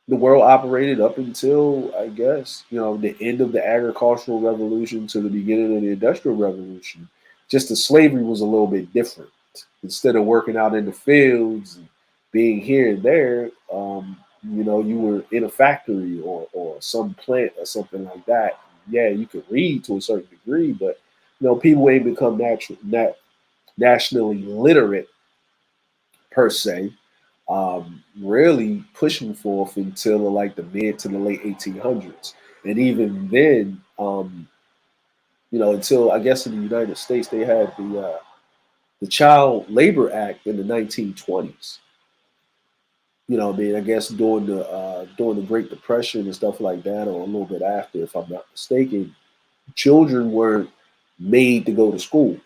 the world operated up until I guess, the end of the agricultural revolution to the beginning of the industrial revolution. Just the slavery was a little bit different. Instead of working out in the fields being here and there, you were in a factory or some plant or something like that. Yeah, you could read to a certain degree, but people ain't become nationally literate per se, really pushing forth until like the mid to the late 1800s. And even then, until I guess in the United States, they had the Child Labor Act in the 1920s. I guess during the Great Depression and stuff like that, or a little bit after, if I'm not mistaken, children weren't made to go to school.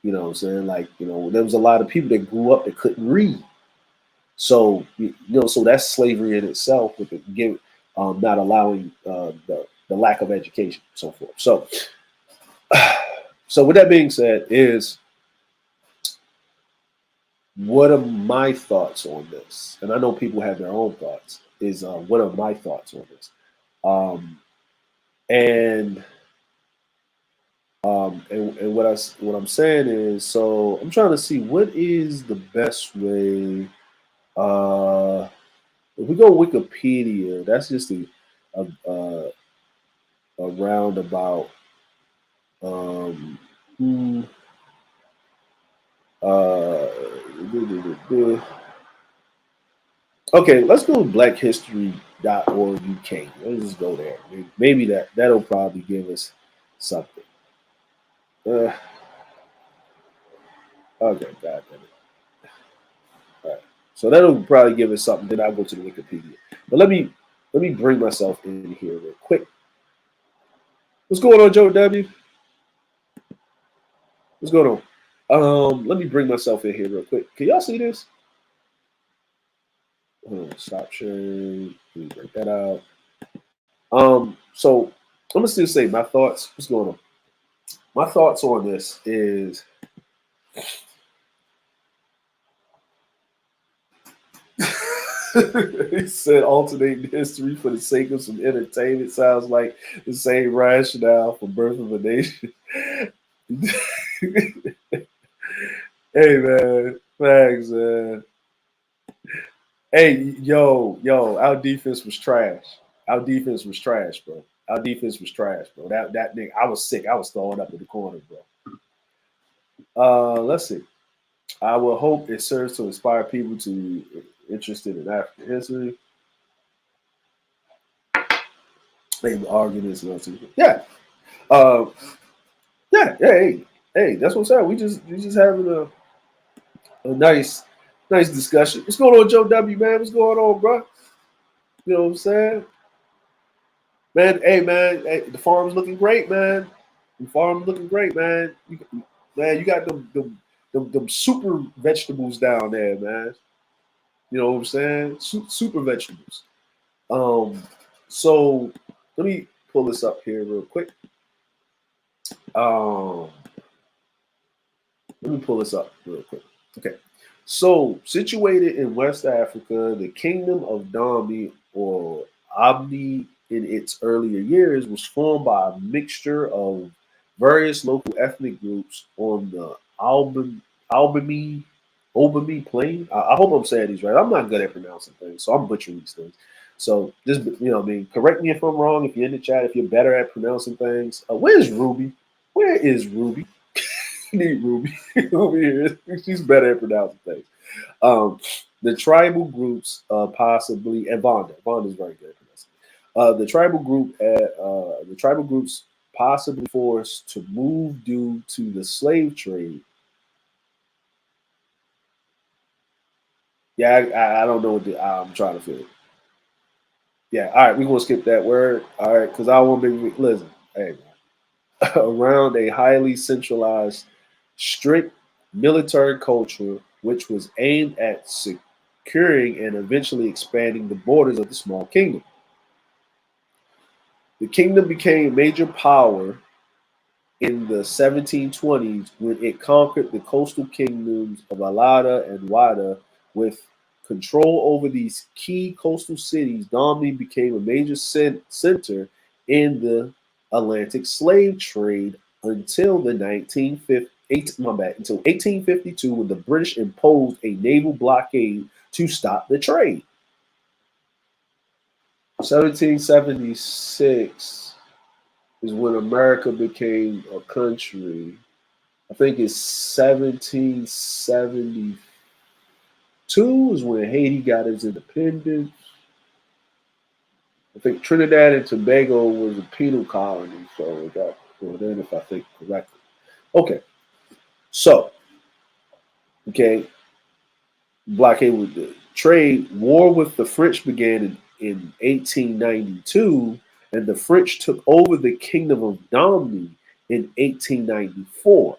You know what I'm saying? Like, there was a lot of people that grew up that couldn't read. So so that's slavery in itself with not allowing the lack of education, and so forth. So with that being said, is what are my thoughts on this? And I know people have their own thoughts. Is what are my thoughts on this? Um, and and what I'm saying is, so I'm trying to see what is the best way. Uh, if we go Wikipedia, that's just a, a, a roundabout. Um, hmm, uh, okay, let's go to blackhistory.org UK. Let's just go there. Maybe that'll probably give us something. Uh, okay, God damn it. All right. So that'll probably give us something. Then I'll go to the Wikipedia. But let me bring myself in here real quick. What's going on, Joe W? What's going on? Let me bring myself in here real quick. Can y'all see this? Stop sharing. Let me break that out. So I'm gonna still say my thoughts. What's going on? My thoughts on this is he said alternating history for the sake of some entertainment sounds like the same rationale for Birth of a Nation. Hey man, thanks man. Hey, yo, our defense was trash. Our defense was trash, bro. Our defense was trash, bro. That nigga, I was sick. I was throwing up in the corner, bro. Let's see. I will hope it serves to inspire people to be interested in African history. Maybe arguments and all. Yeah. Uh, yeah, hey, that's what I'm saying. We just having a nice discussion. What's going on, Joe W, man? What's going on, bro? You know what I'm saying? Man, hey, the farm's looking great, man. The farm's looking great, man. You got them super vegetables down there, man. You know what I'm saying? Super vegetables. Um, so let me pull this up here real quick. Um, Let me pull this up real quick. Okay. So, situated in West Africa, the Kingdom of Dahomey or Abdi in its earlier years was formed by a mixture of various local ethnic groups on the Albany, Obami plain. I hope I'm saying these right. I'm not good at pronouncing things, so I'm butchering these things. So, just, what I mean, correct me if I'm wrong. If you're in the chat, if you're better at pronouncing things. Where's Ruby? Where is Ruby? Need Ruby over here. She's better at pronouncing things. The tribal groups, possibly, and Vonda's very good at pronouncing. The tribal groups possibly forced to move due to the slave trade. Yeah, I don't know what I'm trying to figure. Yeah, all right, we're gonna skip that word. All right, because I want to be listen. Hey, around a highly centralized, strict military culture, which was aimed at securing and eventually expanding the borders of the small kingdom. The kingdom became a major power in the 1720s when it conquered the coastal kingdoms of Alada and Wada. With control over these key coastal cities, Dahomey became a major center in the Atlantic slave trade until the 1950s. My bad, until 1852, when the British imposed a naval blockade to stop the trade. 1776 is when America became a country. I think it's 1772 is when Haiti got its independence. I think Trinidad and Tobago was a penal colony, so it got well then if I think correctly. Okay, so okay, blockade with the trade war with the French began in 1892, and the French took over the kingdom of Domini in 1894.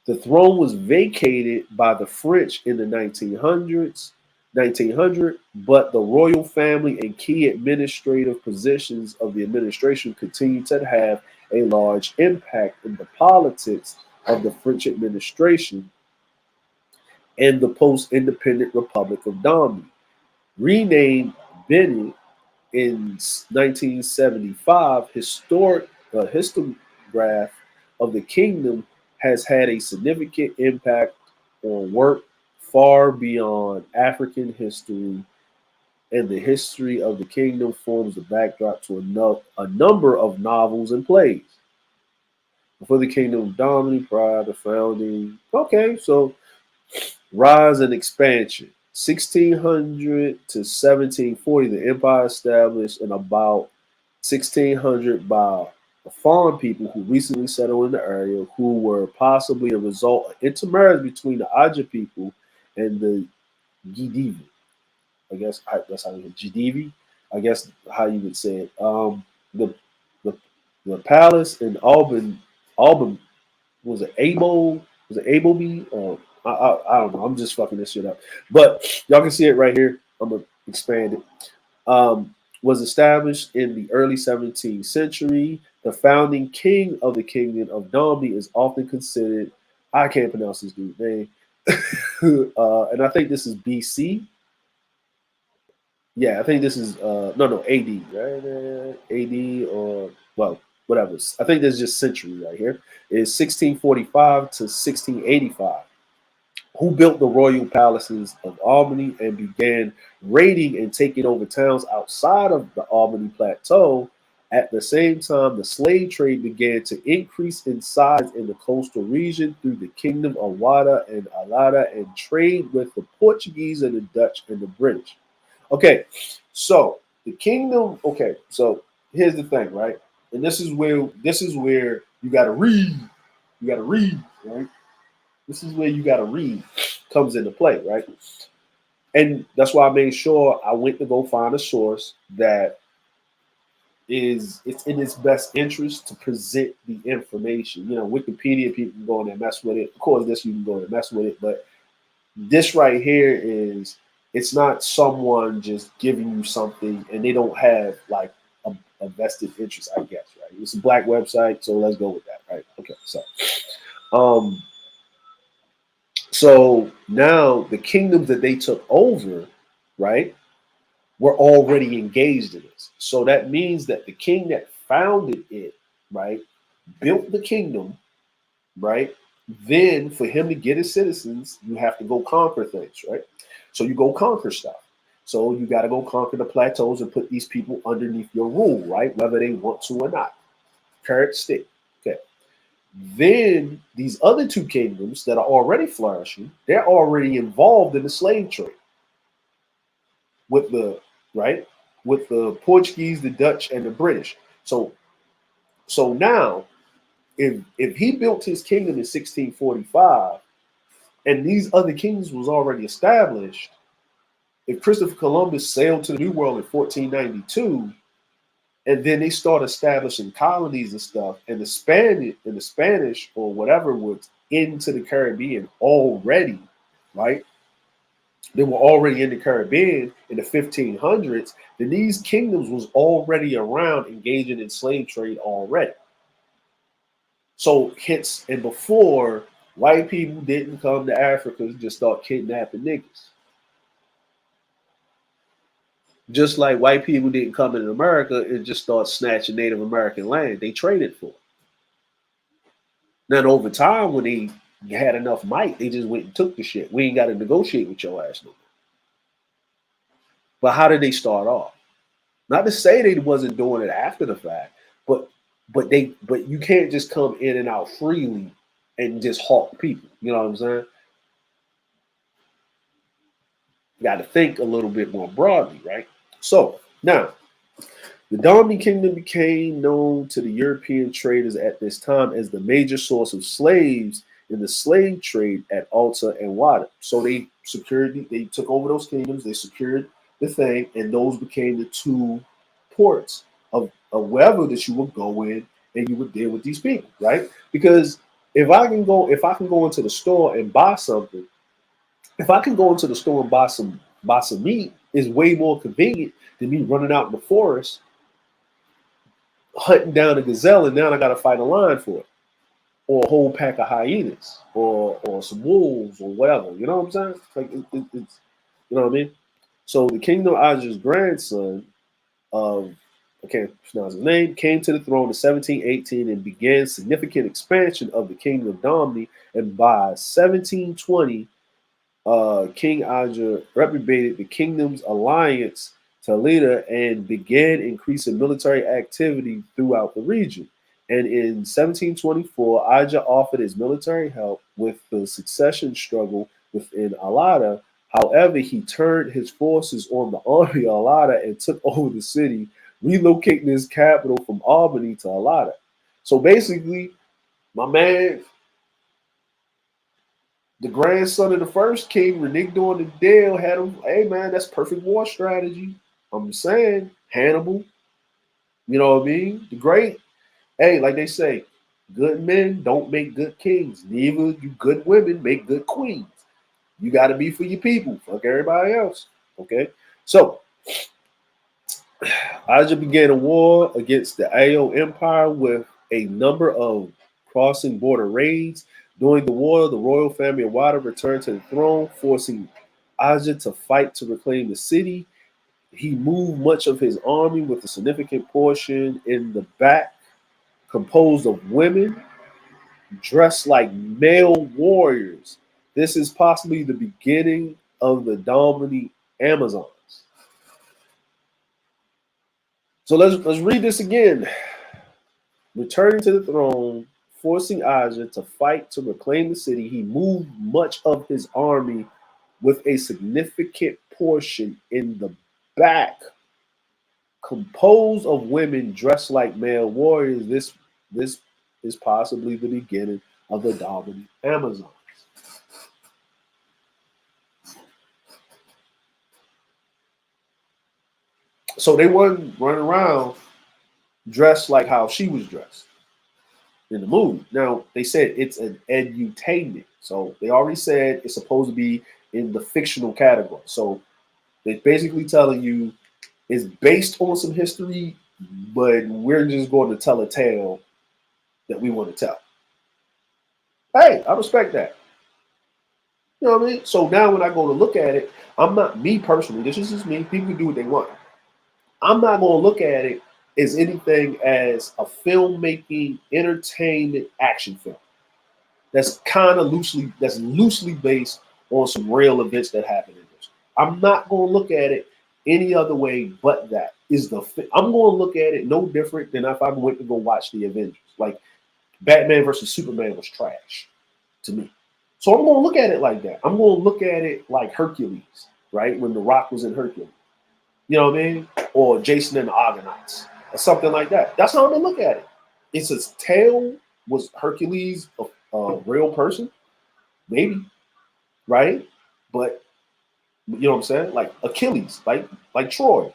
The throne was vacated by the French in the 1900, but the royal family and key administrative positions of the administration continued to have a large impact in the politics of the French administration and the post-independent Republic of Domini. Renamed Benin in 1975, histograph of the kingdom has had a significant impact on work far beyond African history, and the history of the kingdom forms the backdrop to a number of novels and plays. Before the kingdom of Domini, prior to founding. Okay, so rise and expansion. 1600 to 1740, the empire established in about 1600 by the foreign people who recently settled in the area, who were possibly a result of intermarriage between the Aja people and the Gidivi. I guess that's how you Gidivi. I guess how you would say it. The the the palace in Alban was it Abo? Was it Abo? I don't know. I'm just fucking this shit up. But y'all can see it right here. I'm gonna expand it. Was established in the early 17th century. The founding king of the kingdom of Dombi is often considered. I can't pronounce this dude's name, and I think this is BC. Yeah, I think this is no AD, right? AD or well, whatever. I think this is just century right here. Is 1645 to 1685. Who built the royal palaces of Albany and began raiding and taking over towns outside of the Albany Plateau. At the same time, the slave trade began to increase in size in the coastal region through the kingdom of Wada and Alada and trade with the Portuguese and the Dutch and the British. Okay, so the kingdom. Okay, so here's the thing, right? And this is where you got to read. You got to read, right? This is where you got to read comes into play, right? And that's why I made sure I went to go find a source that it's in its best interest to present the information. You know, Wikipedia people can go in and mess with it. Of course, this you can go in and mess with it, but this right here is it's not someone just giving you something and they don't have like a vested interest, I guess, right? It's a black website, so let's go with that, right? Okay, um so now the kingdoms that they took over, right, were already engaged in this. So that means that the king that founded it, right, built the kingdom, right? Then for him to get his citizens, you have to go conquer things, right? So you go conquer stuff. So you got to go conquer the plateaus and put these people underneath your rule, right? Whether they want to or not. Carrot stick. Okay. Then these other two kingdoms that are already flourishing, they're already involved in the slave trade with the right with the Portuguese, the Dutch, and the British. So now, if he built his kingdom in 1645, and these other kingdoms was already established, if Christopher Columbus sailed to the New World in 1492, and then they start establishing colonies and stuff, and the Spanish or whatever was into the Caribbean already, right? They were already in the Caribbean in the 1500s. Then these kingdoms was already around, engaging in slave trade already. So hence and before, white people didn't come to Africa and just start kidnapping niggas. Just like white people didn't come in America and just start snatching Native American land. They traded for it. Then over time, when they had enough might, they just went and took the shit. We ain't got to negotiate with your ass no more. But how did they start off? Not to say they wasn't doing it after the fact, but but you can't just come in and out freely and just hawk people. You know what I'm saying? You got to think a little bit more broadly, right? So now the Dominican Kingdom became known to the European traders at this time as the major source of slaves in the slave trade at Alta and Wada. So they took over those kingdoms, they secured the thing, and those became the two ports of wherever that you would go in and you would deal with these people, right? Because if I can go into the store and buy something, if I can go into the store and buy some meat, is way more convenient than me running out in the forest hunting down a gazelle, and now I got to fight a lion for it, or a whole pack of hyenas, or some wolves, or whatever. You know what I'm saying? Like it's you know what I mean. So the kingdom Aja's grandson of I can't pronounce his name came to the throne in 1718 and began significant expansion of the kingdom of Domini. And by 1720, King Aja repudiated the kingdom's alliance to Leda and began increasing military activity throughout the region. And in 1724, Aja offered his military help with the succession struggle within Alada. However, he turned his forces on the army of Alada and took over the city, relocating his capital from Albany to Alada. So basically, my man, the grandson of the first king, reneged on the deal, had him, hey man, that's perfect war strategy. I'm saying, Hannibal, you know what I mean? The great, hey, like they say, good men don't make good kings. Neither you good women make good queens. You got to be for your people. Fuck everybody else. Okay? So, Aja began a war against the Ayo Empire with a number of crossing border raids. During the war, the royal family of Wada returned to the throne, forcing Aja to fight to reclaim the city. He moved much of his army with a significant portion in the back, composed of women dressed like male warriors. This is possibly the beginning of the Domini Amazons. So let's read this again. Returning to the throne, forcing Aja to fight to reclaim the city, he moved much of his army with a significant portion in the back, composed of women dressed like male warriors. This is possibly the beginning of the Domini Amazons. So they weren't running around dressed like how she was dressed in the movie. Now they said it's an edutainment, so they already said it's supposed to be in the fictional category. So they're basically telling you it's based on some history, but we're just going to tell a tale that we want to tell. Hey, I respect that. You know what I mean? So now when I go to look at it, I'm not me personally. This is just me. People can do what they want. I'm not going to look at it as anything as a filmmaking, entertainment action film. That's loosely based on some real events that happened in this. I'm not going to look at it any other way but that. I'm going to look at it no different than if I went to go watch the Avengers. Like Batman versus Superman was trash to me. So I'm going to look at it like that. I'm going to look at it like Hercules, right? When The Rock was in Hercules. You know what I mean? Or Jason and the Argonauts, or something like that. That's how I'm going to look at it. It's a tale. Was Hercules a real person? Maybe, right? But you know what I'm saying? Like Achilles, like Troy,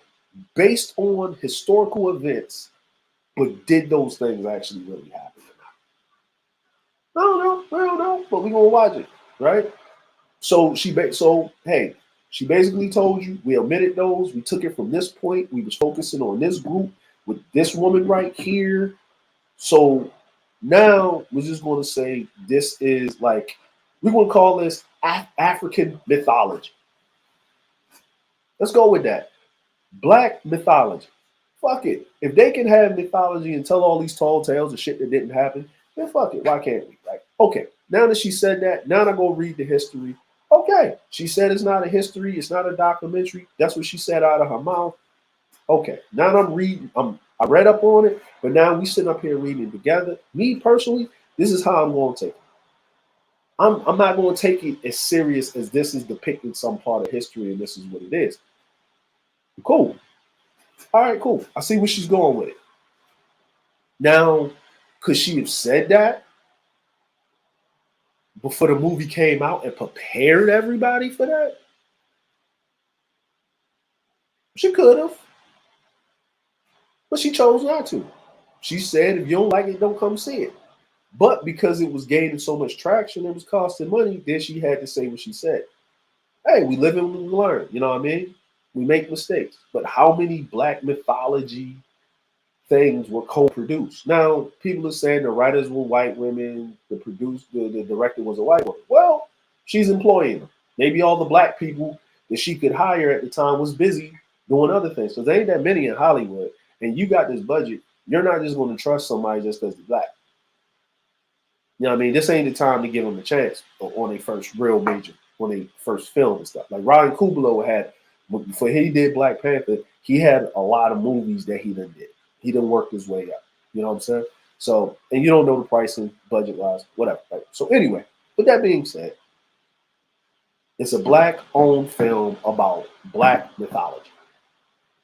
based on historical events, but did those things actually really happen? I don't know. I don't know. But we're gonna watch it, right? Hey, she basically told you we omitted those. We took it from this point. We was focusing on this group with this woman right here. So now we're just going to say this is like we're going to call this African mythology. Let's go with that. Black mythology. Fuck it. If they can have mythology and tell all these tall tales of shit that didn't happen, then fuck it. Why can't we? Like, okay. Now that she said that, now I go read the history. Okay, Okay, she said it's not a history, it's not a documentary. That's what she said out of her mouth. Okay, now I'm reading. I read up on it, but now we sitting up here reading together. Me personally, this is how I'm going to take it. I'm not going to take it as serious as this is depicting some part of history and this is what it is. Cool. All right, cool. I see where she's going with it. Now, could she have said that before the movie came out and prepared everybody for that? She could have, but she chose not to. She said, if you don't like it, don't come see it. But because it was gaining so much traction, it was costing money, then she had to say what she said. Hey, we live and we learn. You know what I mean? We make mistakes. But how many black mythology things were co-produced? Now, people are saying the writers were white women, the director was a white woman. Well, she's employing them. Maybe all the black people that she could hire at the time was busy doing other things. Because there ain't that many in Hollywood. And you got this budget. You're not just going to trust somebody just because they're black. You know what I mean? This ain't the time to give them a chance on a first real major, on a first film and stuff. Like Ryan Coogler had, before he did Black Panther, he had a lot of movies that he done did. He done worked his way up. You know what I'm saying? So, and you don't know the pricing, budget wise, whatever. Right? So anyway, with that being said, it's a black owned film about black mythology.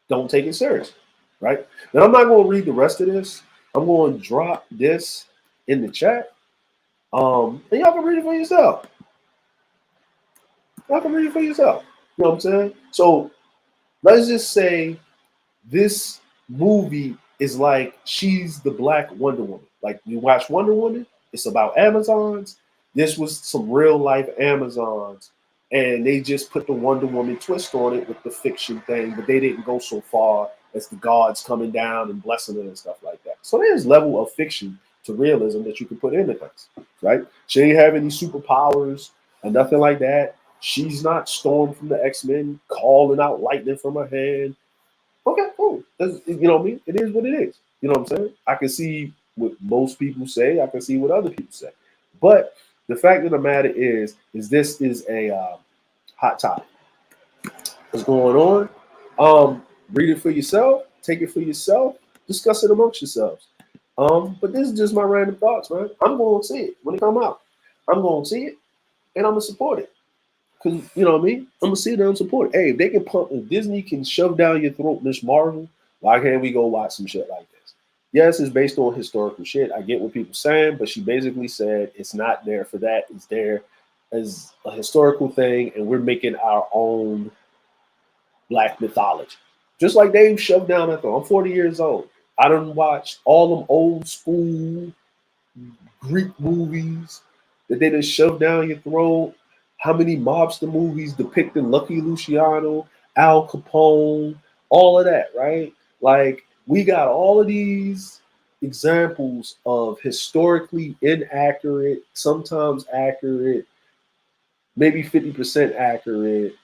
Don't take it serious, right? Now I'm not going to read the rest of this. I'm going to drop this in the chat. And y'all can read it for yourself. Y'all can read it for yourself. You know what I'm saying? So let's just say this movie is like she's the black Wonder Woman. Like you watch Wonder Woman, it's about Amazons. This was some real life Amazons, and they just put the Wonder Woman twist on it with the fiction thing, but they didn't go so far as the gods coming down and blessing it and stuff like that. So there's level of fiction to realism that you can put into things, right? She ain't have any superpowers or nothing like that. She's not Storm from the X-Men calling out lightning from her hand. Okay, cool. You know what I mean? It is what it is. You know what I'm saying? I can see what most people say. I can see what other people say. But the fact of the matter is this is a hot topic. What's going on? Read it for yourself. Take it for yourself. Discuss it amongst yourselves. But this is just my random thoughts, man. I'm going to see it when it come out. I'm going to see it, and I'm going to support it. Because, you know what I mean? I'm going to sit down and support it. Hey, if they can pump, if Disney can shove down your throat Miss Marvel, why can't we go watch some shit like this? Yes, it's based on historical shit. I get what people saying, but she basically said it's not there for that. It's there as a historical thing, and we're making our own black mythology. Just like they've shoved down that throat. I'm 40 years old. I done watched all them old school Greek movies that they just shove down your throat. How many mobster movies depicting Lucky Luciano, Al Capone, all of that, right? Like we got all of these examples of historically inaccurate, sometimes accurate, maybe 50% accurate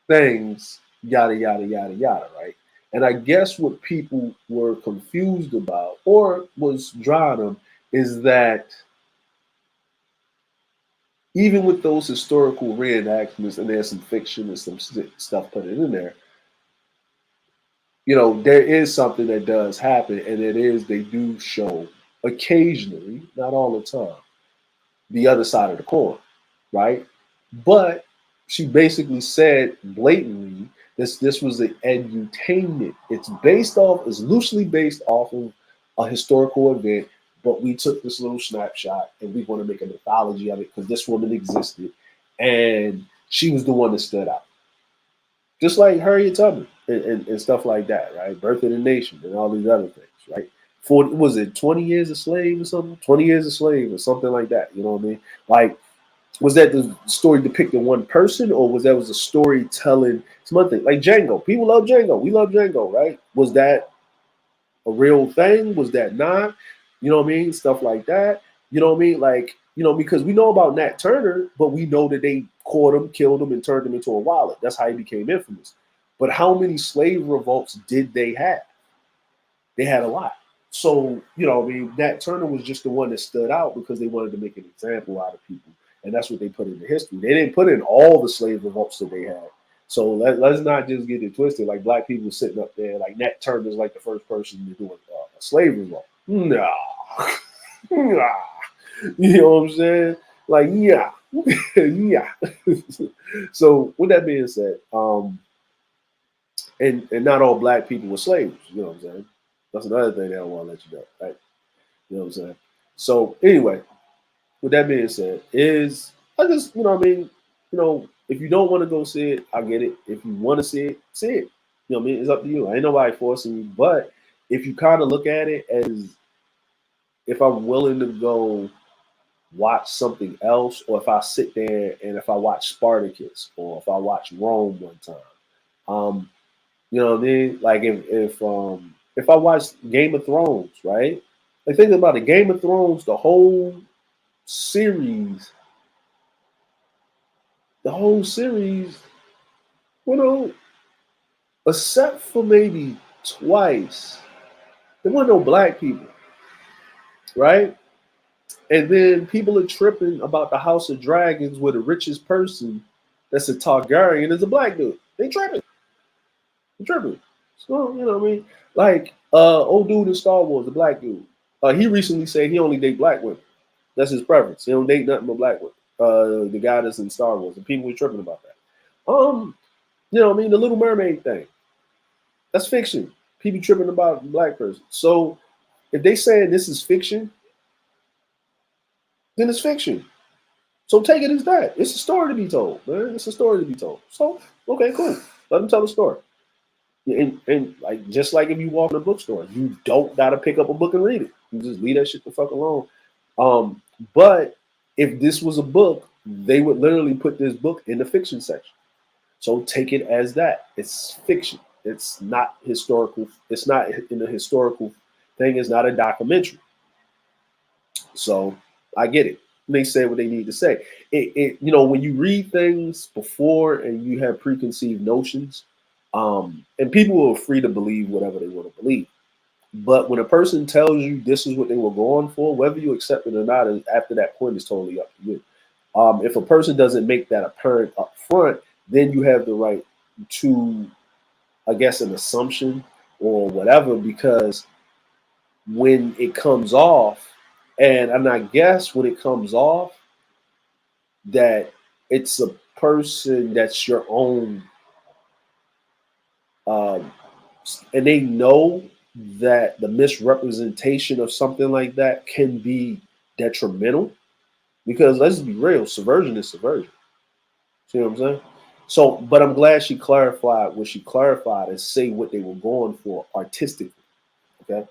things, yada, yada, yada, yada, right? And I guess what people were confused about or was drawing them is that even with those historical reenactments, and there's some fiction and some stuff put in there, you know, there is something that does happen, and it is they do show occasionally, not all the time, the other side of the coin, right? But she basically said blatantly this was an edutainment. It's loosely based off of a historical event, but we took this little snapshot and we want to make a mythology of it because this woman existed and she was the one that stood out. Just like Harriet Tubman and stuff like that, right? Birth of the Nation and all these other things, right? Was it 20 years a slave or something? 20 years a slave or something like that. You know what I mean? Like, was that the story depicting one person, or was a story telling some other thing? Like Django. People love Django. We love Django, right? Was that a real thing? Was that not? You know what I mean? Stuff like that. You know what I mean? Like, you know, because we know about Nat Turner, but we know that they caught him, killed him, and turned him into a wallet. That's how he became infamous. But how many slave revolts did they have? They had a lot. So, you know, I mean, Nat Turner was just the one that stood out because they wanted to make an example out of people. and that's what they put into history. They didn't put in all the slave revolts that they had. So let's not just get it twisted. Like black people sitting up there, like Nat Turner's like the first person to do a slave revolt. Nah, nah. You know what I'm saying? Like yeah, yeah. So with that being said, and not all black people were slaves. You know what I'm saying? That's another thing that I want to let you know, right? You know what I'm saying? So anyway, with that being said, is I just you know what I mean, if you don't want to go see it, I get it. If you want to see it, see it. You know what I mean? It's up to you. I ain't nobody forcing you. But if you kind of look at it as if I'm willing to go watch something else, or if I sit there and if I watch Spartacus or if I watch Rome one time, you know what I mean? Like if I watch Game of Thrones, right? Like think about it, Game of Thrones, series, the whole series, you know, except for maybe twice, there weren't no black people, right? And then people are tripping about the House of Dragons where the richest person that's a Targaryen is a black dude. They tripping. They tripping. So, you know what I mean? Like, old dude in Star Wars, the black dude. He recently said he only date black women. That's his preference. He don't date nothing but black women. The guy that's in Star Wars. And people were tripping about that. You know what I mean? The Little Mermaid thing. That's fiction. People tripping about the black person. So if they saying this is fiction, then it's fiction. So take it as that. It's a story to be told, man. It's a story to be told. So, okay, cool. Let them tell a story. And like just like if you walk in a bookstore, you don't gotta pick up a book and read it. You just leave that shit the fuck alone. But if this was a book, they would literally put this book in the fiction section. So take it as that. It's fiction. It's not historical. It's not in the historical thing. It's not a documentary. So I get it. They say what they need to say. When you read things before and you have preconceived notions, and people are free to believe whatever they want to believe. But when a person tells you this is what they were going for, whether you accept it or not, after that point is totally up to you. If a person doesn't make that apparent up front, then you have the right to, I guess, an assumption or whatever, because when it comes off, and I guess when it comes off, that it's a person that's your own, um, and they know that the misrepresentation of something like that can be detrimental. Because let's be real, subversion is subversion. See what I'm saying? So, but I'm glad she clarified what she clarified and say what they were going for artistically. Okay.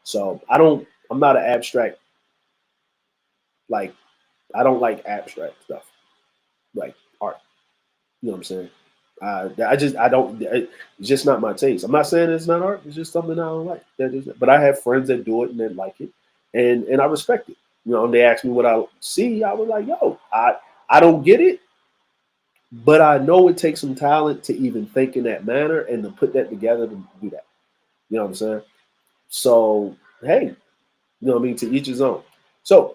So I'm not an abstract, like, I don't like abstract stuff, like art. You know what I'm saying? I don't, it's just not my taste. I'm not saying it's not art. It's just something I don't like. But I have friends that do it and that like it. And I respect it. And they asked me what I see. I was like, yo, I don't get it, but I know it takes some talent to even think in that manner and to put that together to do that. You know what I'm saying? So, hey, you know what I mean? To each his own. So,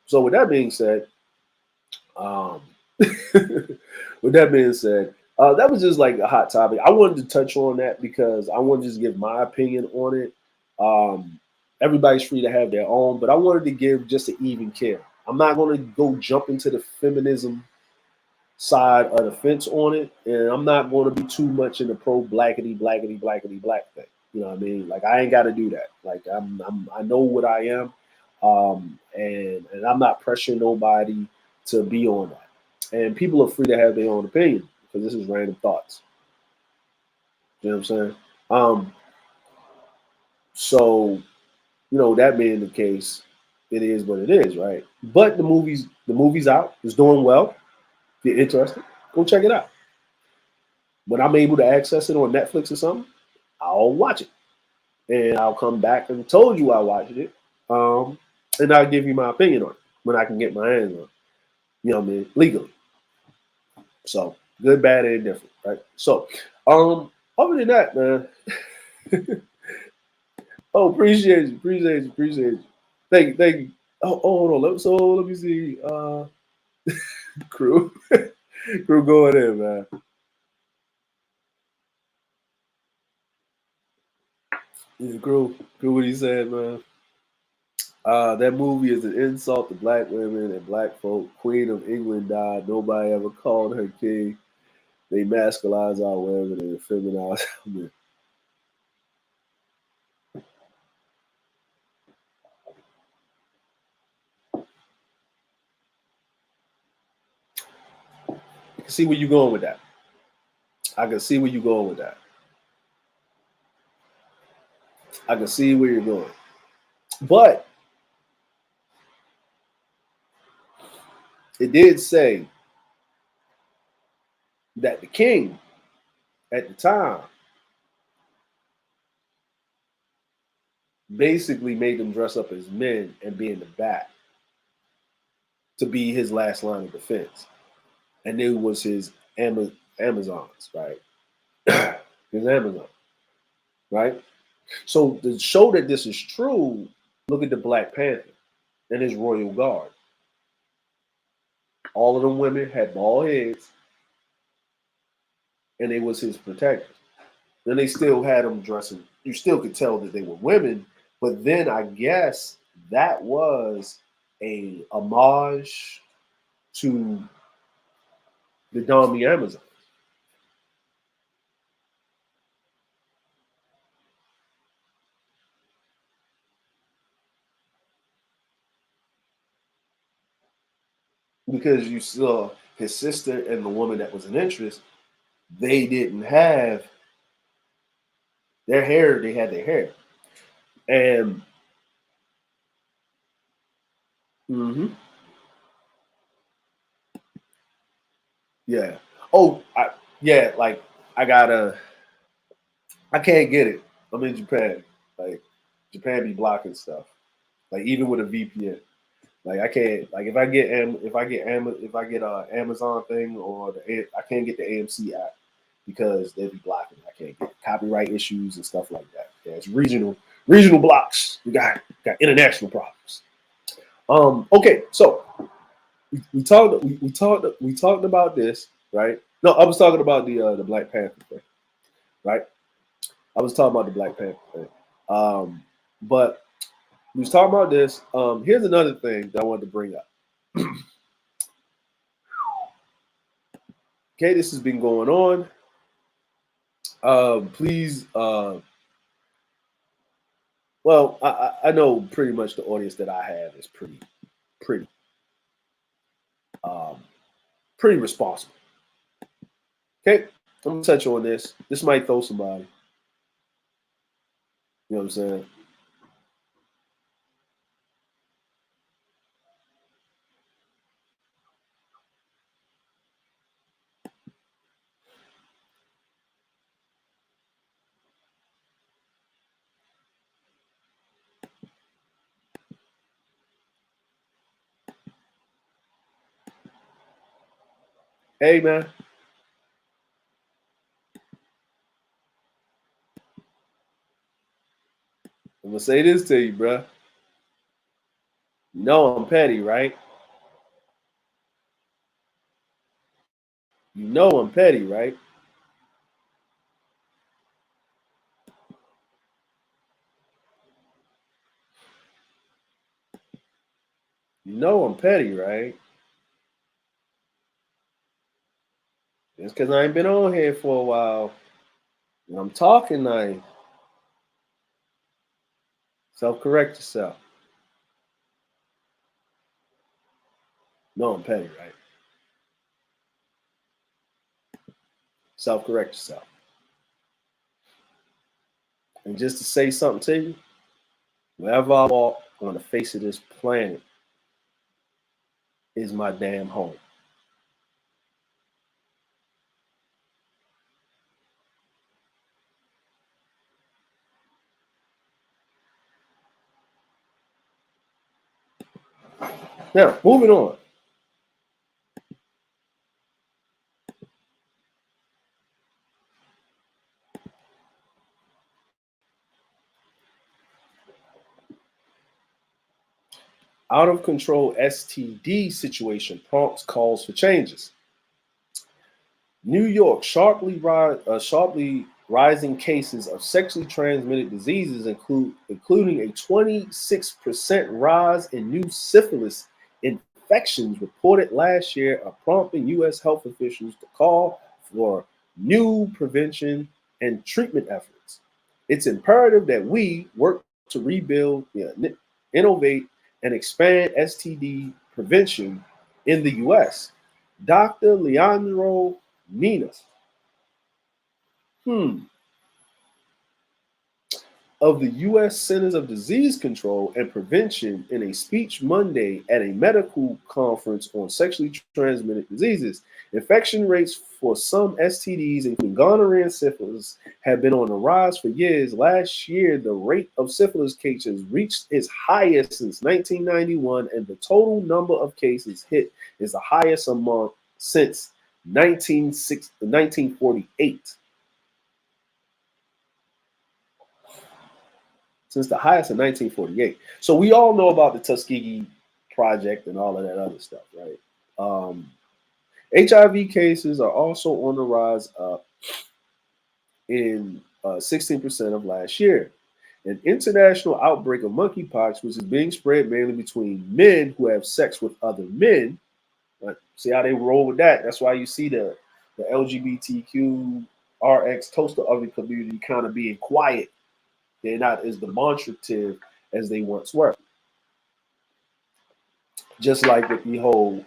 so with that being said, um, with that being said, that was just like a hot topic. I wanted to touch on that because I want to just give my opinion on it. Everybody's free to have their own, but I wanted to give just an even care. I'm not going to go jump into the feminism side of the fence on it, and I'm not going to be too much in the pro blackety blackety blackety black thing. You know what I mean? Like I ain't got to do that. Like I know what I am, and I'm not pressuring nobody to be on that. And people are free to have their own opinion because this is random thoughts. You know what I'm saying? Um, so that being the case, it is what it is, right? But the movie's out. It's doing well. If you're interested, go check it out. When I'm able to access it on Netflix or something, I'll watch it. And I'll come back and told you I watched it. And I'll give you my opinion on it when I can get my hands on it. You know what I mean? Legally. So good, bad, and indifferent, right? So, other than that, man. Oh, appreciate you. Thank you. Oh, hold on. Let me see. Crew, crew, going in, man. Yeah, crew. What he said, man. That movie is an insult to black women and black folk. Queen of England died. Nobody ever called her king. They masculinize our women and feminize our men. I can see where you're going with that. I can see where you're going with that. I can see where you're going. But it did say that the king at the time basically made them dress up as men and be in the back to be his last line of defense. And it was his Amazons, right? His Amazon, right? So to show that this is true, look at the Black Panther and his royal guard. All of them women had bald heads, and they was his protectors. Then they still had them dressing. You still could tell that they were women, but then I guess that was a homage to the Dami Amazon because you saw his sister and the woman that was an interest. They didn't have their hair; they had their hair, and mm-hmm, yeah. Oh, yeah. Like I gotta. I can't get it. I'm in Japan. Like Japan be blocking stuff. Like even with a VPN. Like I can't. Like if I get Amazon thing or I can't get the AMC app because they be blocking. I can't get copyright issues and stuff like that. Yeah, it's regional blocks. We got international problems. Okay, so we talked about this, right? No, I was talking about the Black Panther thing, right? I was talking about the Black Panther thing. But we was talking about this. Here's another thing that I wanted to bring up. Okay, this has been going on. Please, well, I know pretty much the audience that I have is pretty, um, pretty responsible. Okay, I'm gonna touch on this. This might throw somebody. You know what I'm saying? Hey, man, I'm gonna say this to you, bro. You know I'm petty, right? You know I'm petty, right? You know I'm petty, right? It's because I ain't been on here for a while. And I'm talking nice. Self correct yourself. No, I'm petty, right? Self correct yourself. And just to say something to you, wherever I walk on the face of this planet is my damn home. Now, moving on. Out of control STD situation prompts calls for changes. New York sharply rising cases of sexually transmitted diseases, including a 26% rise in new syphilis infections reported last year, are prompting U.S. health officials to call for new prevention and treatment efforts. It's imperative that we work to rebuild, innovate, and expand STD prevention in the U.S. Dr. Leandro Minas, hmm, of the U.S. Centers of Disease Control and Prevention in a speech Monday at a medical conference on sexually transmitted diseases. Infection rates for some STDs, including gonorrhea and syphilis, have been on the rise for years. Last year, the rate of syphilis cases reached its highest since 1991, and the total number of cases hit is the highest among since 1948. Since the highest in 1948. So we all know about the Tuskegee Project and all of that other stuff, right? HIV cases are also on the rise up in 16% of last year. An international outbreak of monkeypox, which is being spread mainly between men who have sex with other men. Right? See how they roll with that? That's why you see the LGBTQ RX toaster oven community kind of being quiet. They're not as demonstrative as they once were. Just like with the whole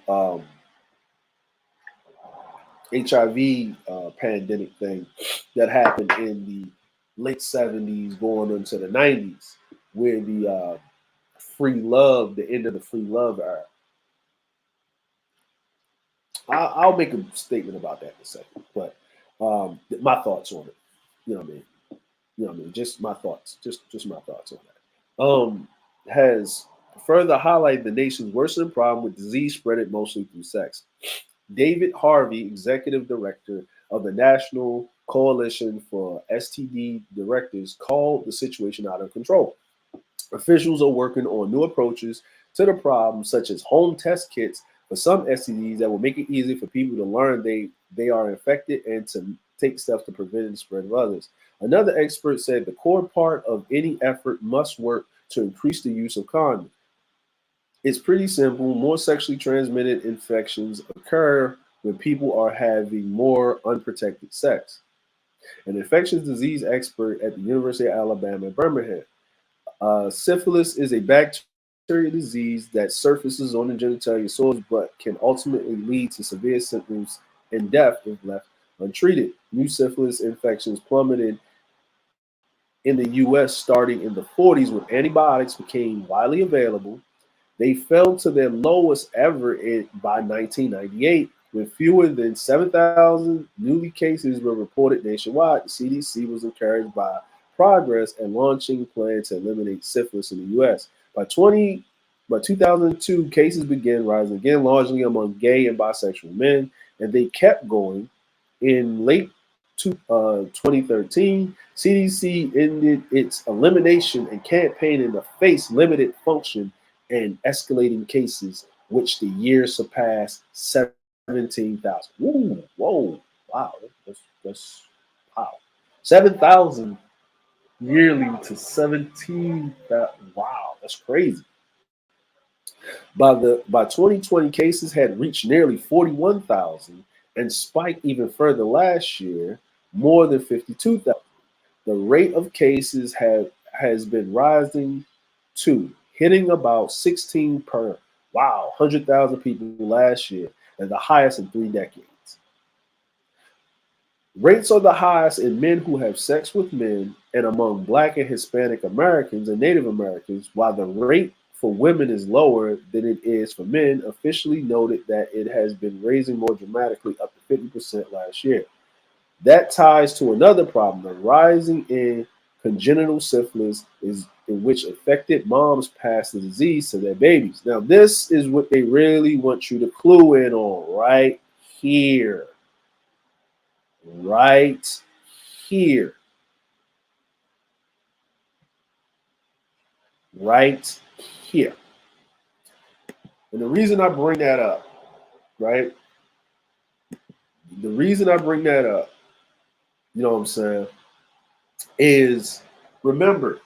HIV pandemic thing that happened in the late 70s going into the 90s, where the free love, the end of the free love era. I'll make a statement about that in a second, but my thoughts on it. You know what I mean? You know what I mean? Just my thoughts. Just my thoughts on that. Has further highlighted the nation's worsening problem with disease spread mostly through sex. David Harvey, executive director of the National Coalition for STD Directors, called the situation out of control. Officials are working on new approaches to the problem, such as home test kits for some STDs that will make it easy for people to learn they are infected and to take steps to prevent the spread of others. Another expert said the core part of any effort must work to increase the use of condoms. It's pretty simple. More sexually transmitted infections occur when people are having more unprotected sex. An infectious disease expert at the University of Alabama at Birmingham. Syphilis is a bacterial disease that surfaces on the genitalia source but can ultimately lead to severe symptoms and death if left untreated. New syphilis infections plummeted in the U.S. starting in the 40s when antibiotics became widely available. They fell to their lowest ever by 1998, when fewer than 7,000 newly cases were reported nationwide. The CDC was encouraged by progress and launching plans to eliminate syphilis in the U.S. By 2002, cases began rising again, largely among gay and bisexual men, and they kept going. In late 2013, CDC ended its elimination and campaign in the face limited function and escalating cases, which the year surpassed 17,000. Ooh, whoa, wow, that's wow, 7,000 yearly to 17,000. Wow, that's crazy. By 2020, cases had reached nearly 41,000 and spiked even further last year, more than 52,000. The rate of cases has been rising too, hitting about 16 per 100,000 people last year, and the highest in 3 decades. Rates are the highest in men who have sex with men and among Black and Hispanic Americans and Native Americans, while the rate for women is lower than it is for men. Officially noted that it has been raising more dramatically, up to 50% last year. That ties to another problem, the rising in congenital syphilis, is in which affected moms pass the disease to their babies. Now, this is what they really want you to clue in on right here. Right here. Right here. And the reason I bring that up, right? The reason I bring that up, you know what I'm saying, is remember,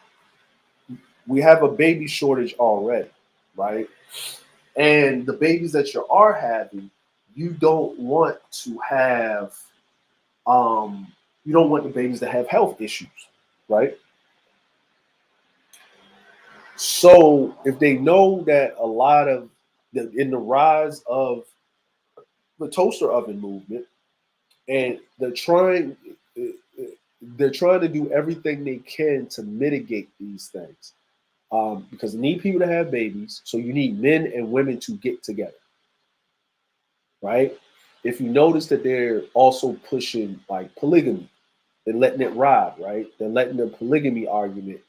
we have a baby shortage already, right? And the babies that you are having, you don't want to have, you don't want the babies to have health issues, right? So if they know that a lot of in the rise of the toaster oven movement, and they're trying to do everything they can to mitigate these things, because you need people to have babies, so you need men and women to get together, right? If you notice that they're also pushing like polygamy, they're letting it ride, right? They're letting the polygamy argument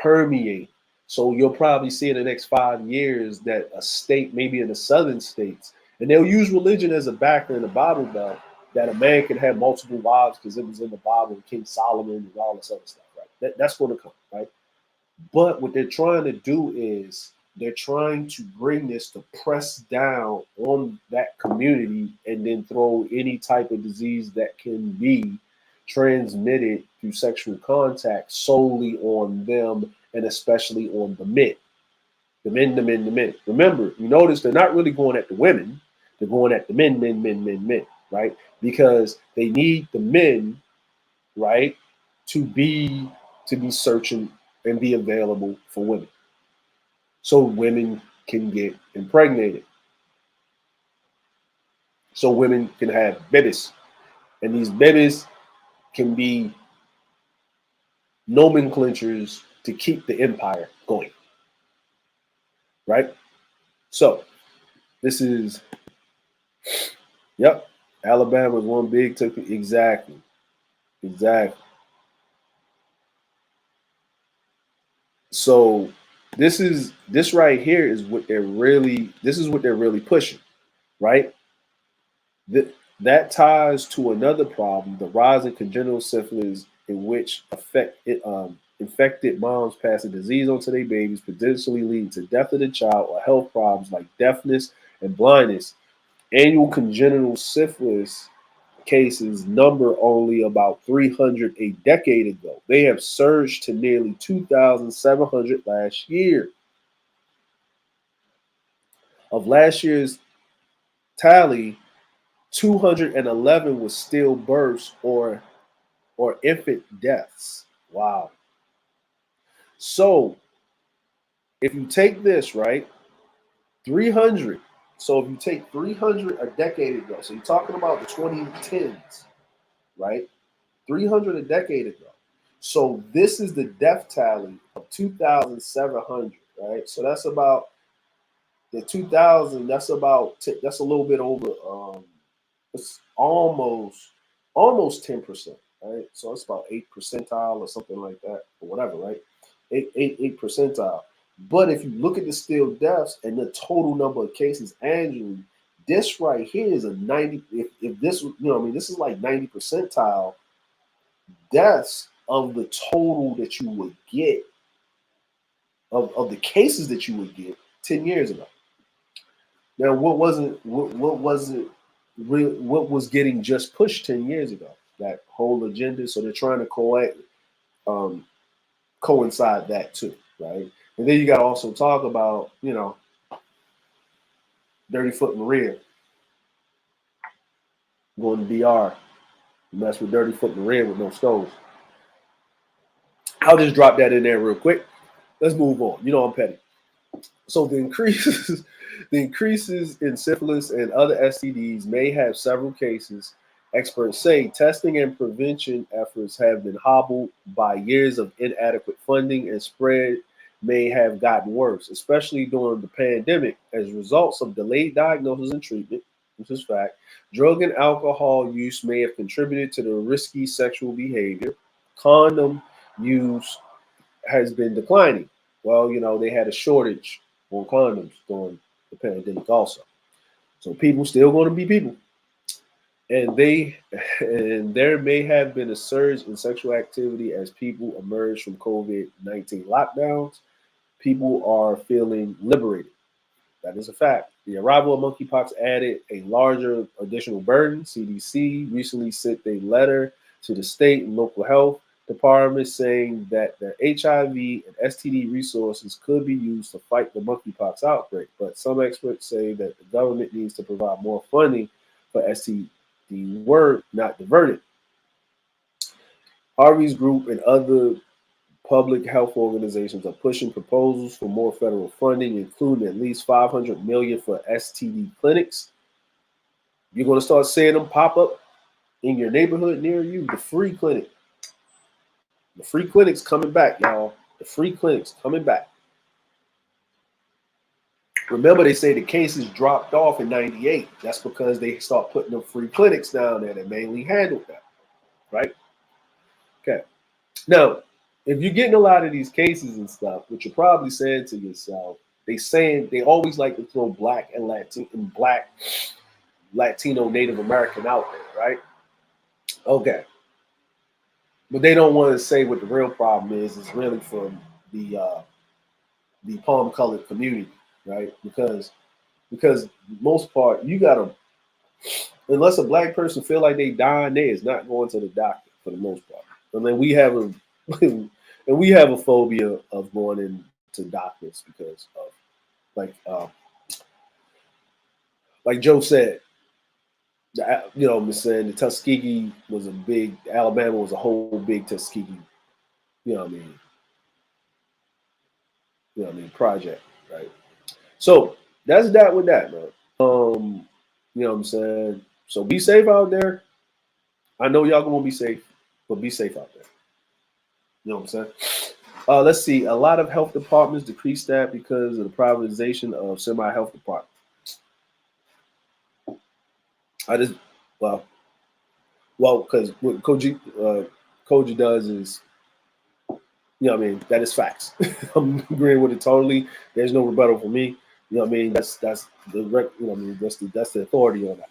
permeate. So you'll probably see in the next 5 years that a state, maybe in the southern states, and they'll use religion as a backer in the Bible Belt, that a man can have multiple wives because it was in the Bible, King Solomon and all this other stuff, right? That's going to come, right? But what they're trying to do is they're trying to bring this to press down on that community and then throw any type of disease that can be transmitted through sexual contact solely on them, and especially on the men. The men, the men, the men. Remember, you notice they're not really going at the women, they're going at the men, men, men, men, men, right? Because they need the men, right, to be searching and be available for women, so women can get impregnated, so women can have babies, and these babies can be nomenclatures to keep the empire going, right? So this is, yep, Alabama is one big took exactly, exactly. So this right here is what they're really, this is what they're really pushing, right? That ties to another problem: the rise in congenital syphilis, in which infected moms pass a disease onto their babies, potentially leading to death of the child or health problems like deafness and blindness. Annual congenital syphilis cases number only about 300 a decade ago. They have surged to nearly 2,700 last year. Of last year's tally, 211 was stillbirths or infant deaths. Wow. So if you take this, right, 300. So if you take 300 a decade ago, so you're talking about the 2010s, right? 300 a decade ago. So this is the death tally of 2,700, right? So that's about the 2,000. That's a little bit over. It's almost 10%, right? So it's about 8 percentile or something like that, or whatever, right? Eight percentile. But if you look at the still deaths and the total number of cases annually, this right here is a 90. If this, this is like 90 percentile deaths of the total that you would get of the cases that you would get 10 years ago. Now, what wasn't real, what was getting just pushed 10 years ago? That whole agenda. So they're trying to um, coincide that too, right? And then you got to also talk about, Dirty Foot Maria going to DR, mess with Dirty Foot Maria with no stoves. I'll just drop that in there real quick. Let's move on. I'm petty. So the increases, the increases in syphilis and other STDs may have several cases. Experts say testing and prevention efforts have been hobbled by years of inadequate funding, and spread may have gotten worse, especially during the pandemic, as results of delayed diagnosis and treatment. This is fact. Drug and alcohol use may have contributed to the risky sexual behavior. Condom use has been declining. Well, they had a shortage on condoms during the pandemic also. So people still going to be people. And there may have been a surge in sexual activity as people emerge from COVID-19 lockdowns. People are feeling liberated. That is a fact. The arrival of monkeypox added a larger additional burden. CDC recently sent a letter to the state and local health departments saying that the HIV and STD resources could be used to fight the monkeypox outbreak. But some experts say that the government needs to provide more funding for STD work, not divert it. Harvey's group and other public health organizations are pushing proposals for more federal funding, including at least $500 million for STD clinics. You're going to start seeing them pop up in your neighborhood near you. The free clinic. The free clinic's coming back, y'all. The free clinic's coming back. Remember, they say the cases dropped off in '98. That's because they start putting them free clinics down there that mainly handled that, right? Okay. Now, if you're getting a lot of these cases and stuff, what you're probably saying to yourself, they always like to throw black and Latino Native American out there, right? Okay. But they don't want to say what the real problem is. It's really from the palm colored community, right? Because most part you gotta, unless a black person feel like they dying, they is not going to the doctor for the most part. I mean, we have a and we have a phobia of going into doctors because of like like Joe said, you know, I'm saying the Tuskegee was a big Alabama was a whole big Tuskegee, you know what I mean, project, right? So that's that with that, man. You know what I'm saying? So be safe out there. I know y'all gonna be safe, but be safe out there. You know what I'm saying? Let's see. A lot of health departments decreased staff because of the privatization of semi-health departments. I just because what Koji does is, you know what I mean, that is facts. I'm agreeing with it totally. There's no rebuttal for me. You know what I mean? That's the you know what I mean, that's the authority on that.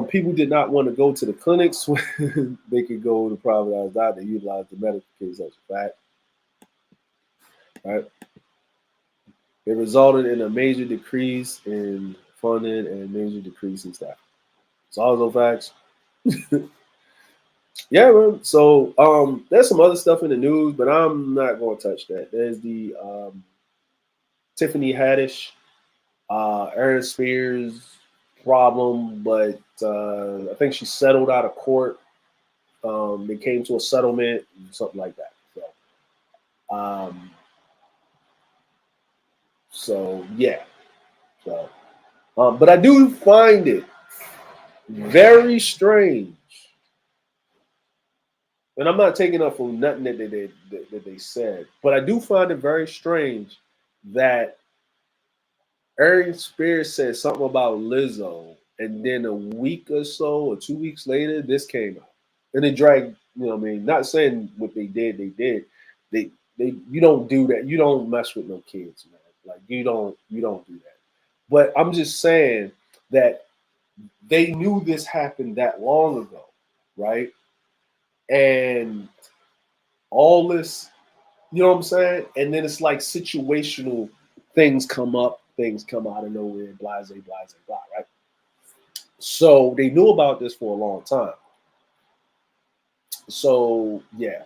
People did not want to go to the clinics when they could go to privatized doctor, utilize the medical case as a fact. Right? It resulted in a major decrease in funding and a major decrease in staff. It's all those facts. Yeah, man. So there's some other stuff in the news, but I'm not going to touch that. There's the Tiffany Haddish, Aaron Spears problem, but I think she settled out of court. They came to a settlement, something like that. So yeah. So, but I do find it very strange, and I'm not taking up from nothing that they said, but I do find it very strange that Aaron Spears said something about Lizzo, and then a week or so, or 2 weeks later, this came out, and it dragged. You know what I mean? Not saying what they did. They you don't do that. You don't mess with no kids, man. Like you don't do that. But I'm just saying that they knew this happened that long ago, right? And all this, you know what I'm saying? And then it's like situational things come up, things come out of nowhere, blase, blase, blah, right? So they knew about this for a long time. So yeah,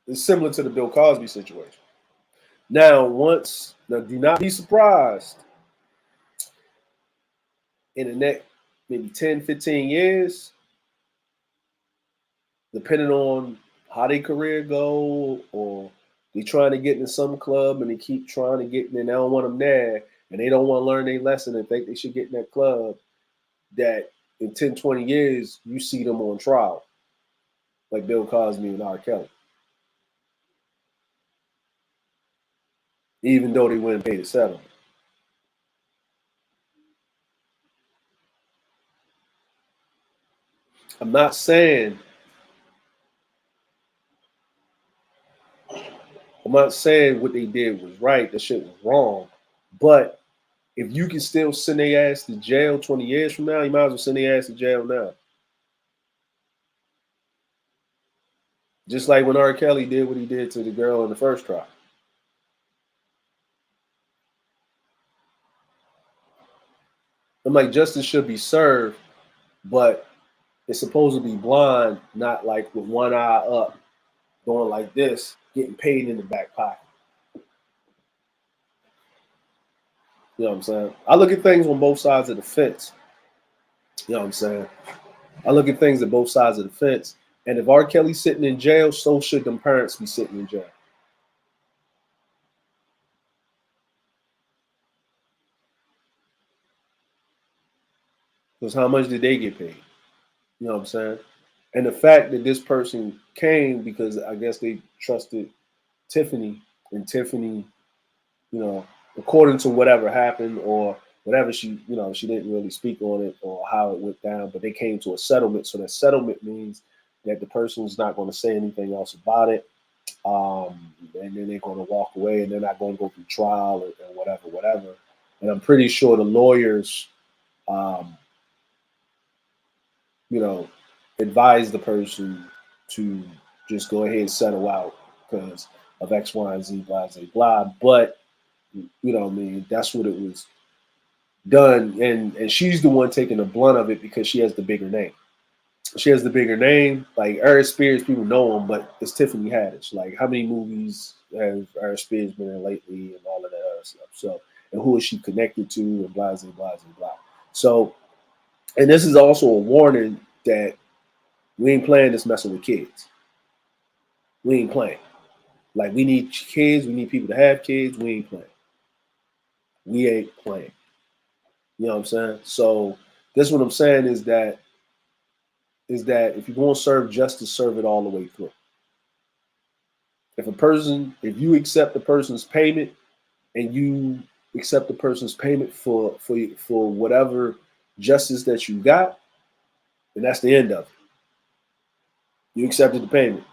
it's similar to the Bill Cosby situation. Now, do not be surprised in the next maybe 10, 15 years, depending on how their career go, or they trying to get into some club and they keep trying to get in and they don't want them there, and they don't want to learn their lesson and think they should get in that club, that in 10, 20 years, you see them on trial, like Bill Cosby and R. Kelly, even though they wouldn't pay the settlement. I'm not saying what they did was right. The shit was wrong. But if you can still send their ass to jail 20 years from now, you might as well send their ass to jail now. Just like when R. Kelly did what he did to the girl in the first trial. I'm like, justice should be served, but it's supposed to be blind, not like with one eye up, going like this, getting paid in the back pocket. You know what I'm saying? I look at things on both sides of the fence. You know what I'm saying? I look at things at both sides of the fence. And if R. Kelly's sitting in jail, so should them parents be sitting in jail. Because how much did they get paid? You know what I'm saying? And the fact that this person came because I guess they trusted Tiffany, and Tiffany, you know, according to whatever happened or whatever she didn't really speak on it or how it went down, but they came to a settlement. So that settlement means that the person's not going to say anything else about it. And then they're going to walk away and they're not going to go through trial and whatever. And I'm pretty sure the lawyers, um, you know, advise the person to just go ahead and settle out because of X, Y, and Z, blah, blah, blah. But you know what I mean? That's what it was done. And she's the one taking the blunt of it because she has the bigger name. She has the bigger name. Like Eric Spears, people know him, but it's Tiffany Haddish. Like how many movies has Eric Spears been in lately and all of that other stuff. So and who is she connected to and blah blah blah blah. So and this is also a warning that we ain't playing this messing with kids. We ain't playing. Like we need kids, we need people to have kids, we ain't playing. We ain't playing. You know what I'm saying? So this what I'm saying is that if you're going to serve justice, serve it all the way through. If you accept the person's payment and you accept the person's payment for whatever justice that you got, then that's the end of it. You accepted the payment.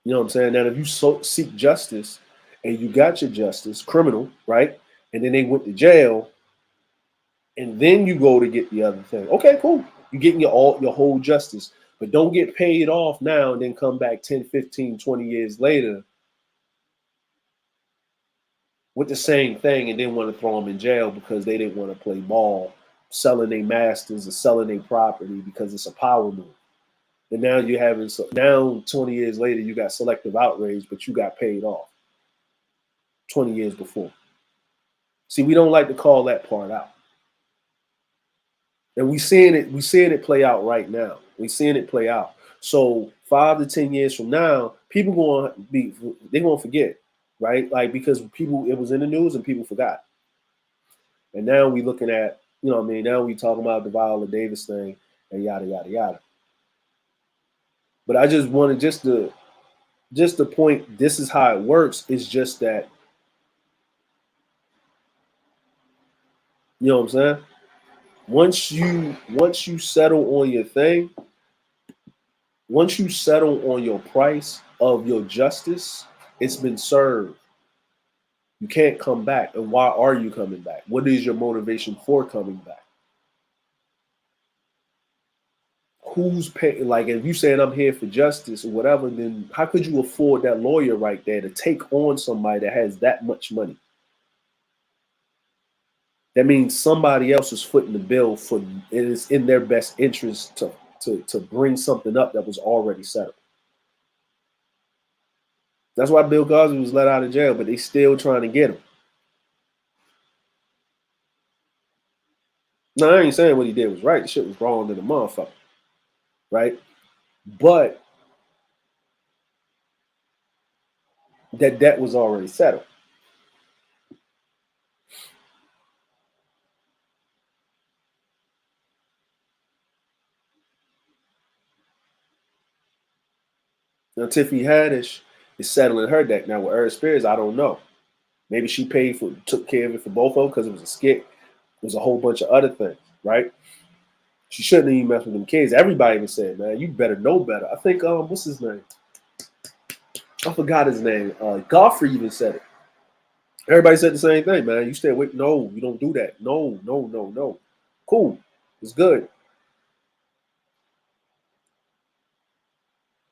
You know what I'm saying? Now, if you seek justice and you got your justice, criminal, right? And then they went to jail, and then you go to get the other thing. Okay, cool. You're getting your whole justice, but don't get paid off now and then come back 10, 15, 20 years later with the same thing and then want to throw them in jail because they didn't want to play ball, selling their masters or selling their property because it's a power move. And now you're having now 20 years later you got selective outrage, but you got paid off 20 years before. See, we don't like to call that part out. And we seeing it play out right now. We seeing it play out. So 5 to 10 years from now, people they're gonna forget, right? Like because people it was in the news and people forgot. And now we looking at, you know what I mean, now we talking about the Viola Davis thing and yada yada yada. But I just wanted just to point this is how it works. It's just that, you know what I'm saying? Once you settle on your thing, once you settle on your price of your justice, it's been served. You can't come back. And why are you coming back? What is your motivation for coming back? Who's paying? Like, if you saying I'm here for justice or whatever, then how could you afford that lawyer right there to take on somebody that has that much money? That means somebody else is footing the bill for it is in their best interest to bring something up that was already settled. That's why Bill Cosby was let out of jail, but they still trying to get him. No, I ain't saying what he did was right. The shit was wrong to the motherfucker, right? But that debt was already settled. Now Tiffany Haddish is settling her debt now with Eric Spears. I don't know. Maybe she took care of it for both of them because it was a skit. It was a whole bunch of other things, right? She shouldn't even mess with them kids. Everybody even said, man, you better know better. I think what's his name? I forgot his name. Godfrey even said it. Everybody said the same thing, man. You stay away. No, you don't do that. No, no, no, no. Cool. It's good.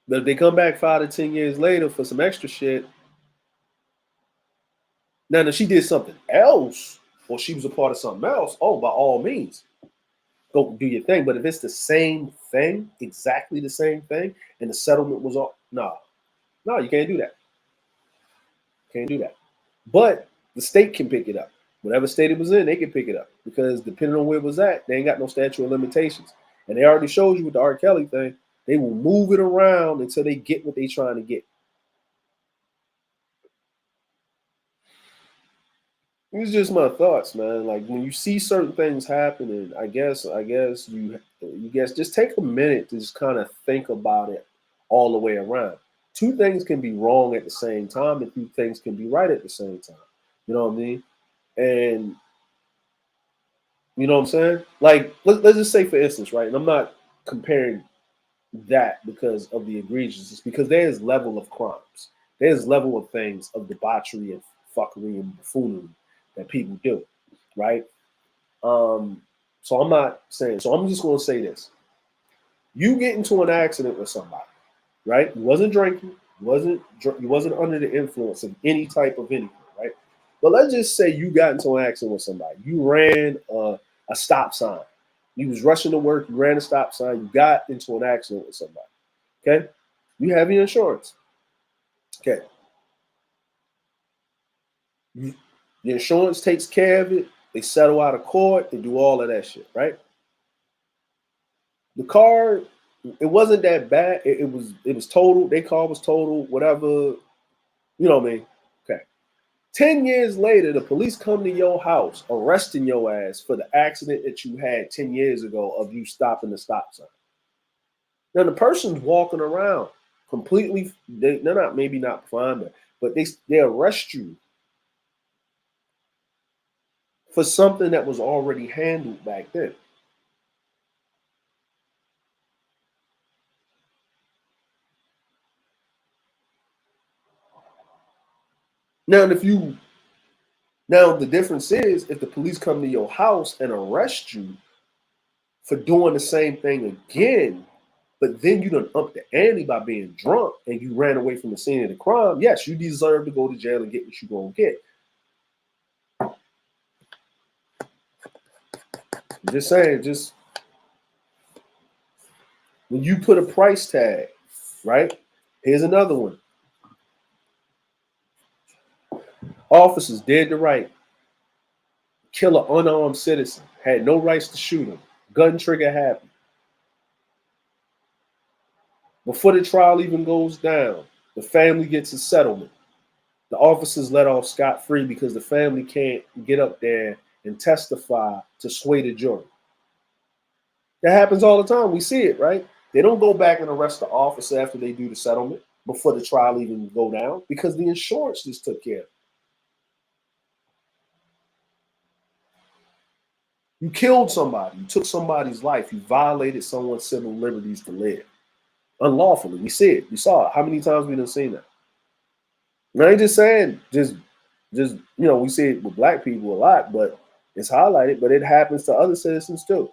But if they come back 5 to 10 years later for some extra shit, now she did something else. or she was a part of something else, oh, by all means, go do your thing. But if it's the same thing, exactly the same thing, and the settlement was all, no, you can't do that. Can't do that. But the state can pick it up. Whatever state it was in, they can pick it up because depending on where it was at, they ain't got no statute of limitations. And they already showed you with the R. Kelly thing, they will move it around until they get what they're trying to get. It's just my thoughts, man. Like when you see certain things happening, I guess just take a minute to just kind of think about it all the way around. Two things can be wrong at the same time, and two things can be right at the same time. You know what I mean? And you know what I'm saying? Like let's just say, for instance, right? And I'm not comparing that because of the egregious. It's because there's level of crimes. There's level of things of debauchery and fuckery and buffoonery that people do, right? So I'm not saying. So I'm just going to say this: you get into an accident with somebody, right? You wasn't drinking, you wasn't under the influence of any type of anything, right? But let's just say you got into an accident with somebody. You ran a stop sign. You was rushing to work. You ran a stop sign. You got into an accident with somebody. Okay, you have your insurance. Okay, you, your insurance takes care of it. They settle out of court. They do all of that shit, right? The car, it wasn't that bad. It was total. Their car was total. Whatever, what I mean. Okay. 10 years later, the police come to your house, arresting your ass for the accident that you had 10 years ago of you stopping the stop sign. Now the person's walking around completely. They're not maybe not fine, but they arrest you for something that was already handled back then. Now, if you now the difference is if the police come to your house and arrest you for doing the same thing again, but then you done up the ante by being drunk and you ran away from the scene of the crime. Yes, you deserve to go to jail and get what you gonna get. I'm just saying, just when you put a price tag, right? Here's another one. Officers dead to right. Kill an unarmed citizen. Had no rights to shoot him. Gun trigger happy. Before the trial even goes down, the family gets a settlement. The officers let off scot free because the family can't get up there and testify to sway the jury. That happens all the time. We see it, right? They don't go back and arrest the officer after they do the settlement before the trial even go down because the insurance just took care of it. You killed somebody. You took somebody's life. You violated someone's civil liberties to live unlawfully. We see it. We saw it. How many times we done seen that? And I ain't just saying just we see it with black people a lot, but it's highlighted. But it happens to other citizens too.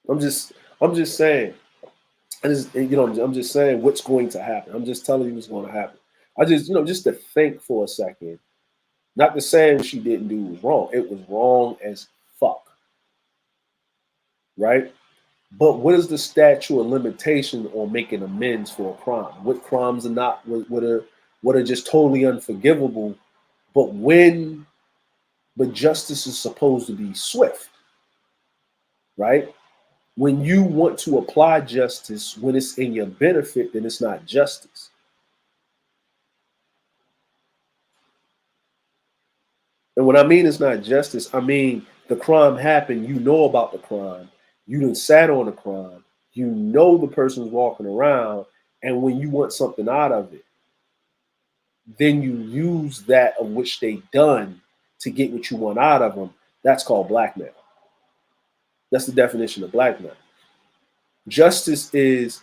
I'm just I'm just saying. I'm just saying what's going to happen. I'm just telling you what's going to happen. I just just to think for a second. Not to say what she didn't do was wrong. It was wrong as fuck, right? But what is the statute of limitation on making amends for a crime? What crimes are not what are just totally unforgivable? But but justice is supposed to be swift, right? When you want to apply justice when it's in your benefit, then it's not justice. And what I mean is not justice. I mean the crime happened. You know about the crime. You done sat on the crime. You know the person's walking around, and when you want something out of it, then you use that of which they done to get what you want out of them. That's called blackmail. That's the definition of blackmail. Justice is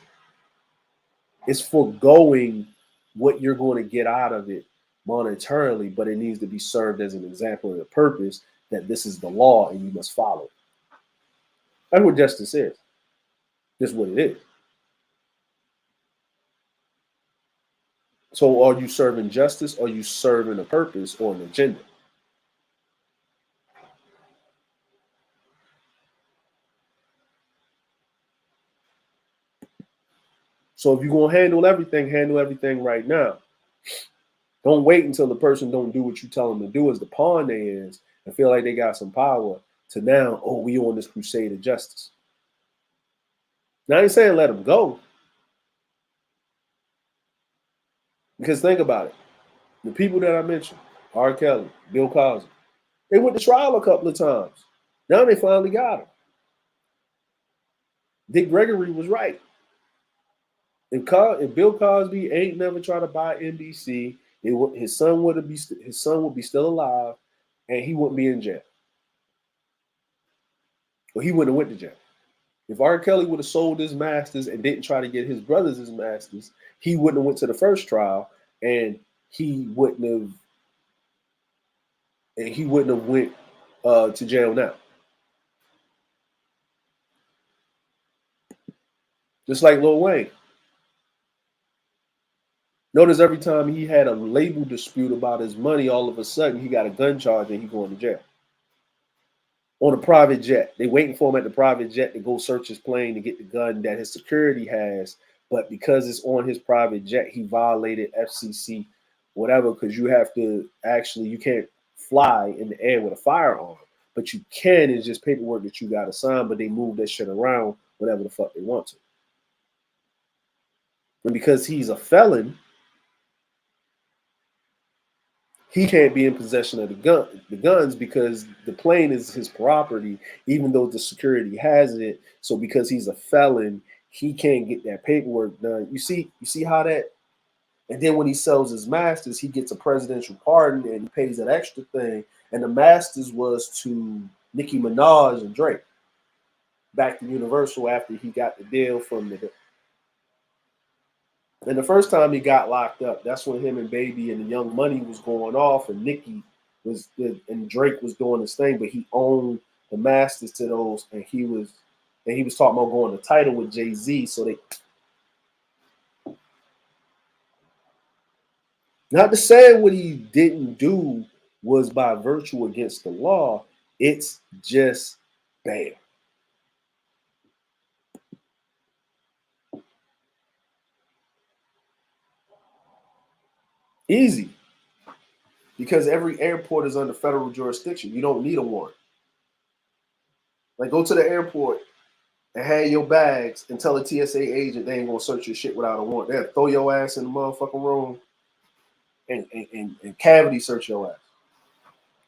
foregoing what you're going to get out of it monetarily, but it needs to be served as an example and a purpose that this is the law and you must follow it. That's what justice is. Just what it is. So are you serving justice or are you serving a purpose or an agenda? So if you're gonna handle everything right now. Don't wait until the person don't do what you tell them to do as the pawn they is and feel like they got some power to now, oh, we on this crusade of justice. Now I ain't saying let them go. Because think about it. The people that I mentioned, R. Kelly, Bill Cosby, they went to trial a couple of times. Now they finally got him. Dick Gregory was right. If Bill Cosby ain't never tried to buy NBC, his son would be still alive, and he wouldn't be in jail. Well, he wouldn't have went to jail. If R. Kelly would have sold his masters and didn't try to get his brothers his masters, he wouldn't have went to the first trial, and he wouldn't have went to jail now. Just like Lil Wayne. Notice every time he had a label dispute about his money, all of a sudden he got a gun charge and he going to jail. On a private jet. They waiting for him at the private jet to go search his plane to get the gun that his security has. But because it's on his private jet, he violated FCC, whatever, because you can't fly in the air with a firearm. But you can, it's just paperwork that you got to sign, but they move that shit around whatever the fuck they want to. And because he's a felon, he can't be in possession of the guns because the plane is his property, even though the security has it. So because he's a felon, he can't get that paperwork done. You see how that. And then when he sells his masters, he gets a presidential pardon and he pays that extra thing. And the masters was to Nicki Minaj and Drake back to Universal after he got the deal from the. And the first time he got locked up, that's when him and Baby and the Young Money was going off, and Nicki and Drake was doing his thing, but he owned the masters to those, and he was talking about going to title with Jay-Z. So they, not to say what he didn't do was by virtue against the law. It's just bad. Easy. Because every airport is under federal jurisdiction. You don't need a warrant. Like, go to the airport and have your bags and tell a TSA agent they ain't gonna search your shit without a warrant. They'll throw your ass in the motherfucking room and cavity search your ass.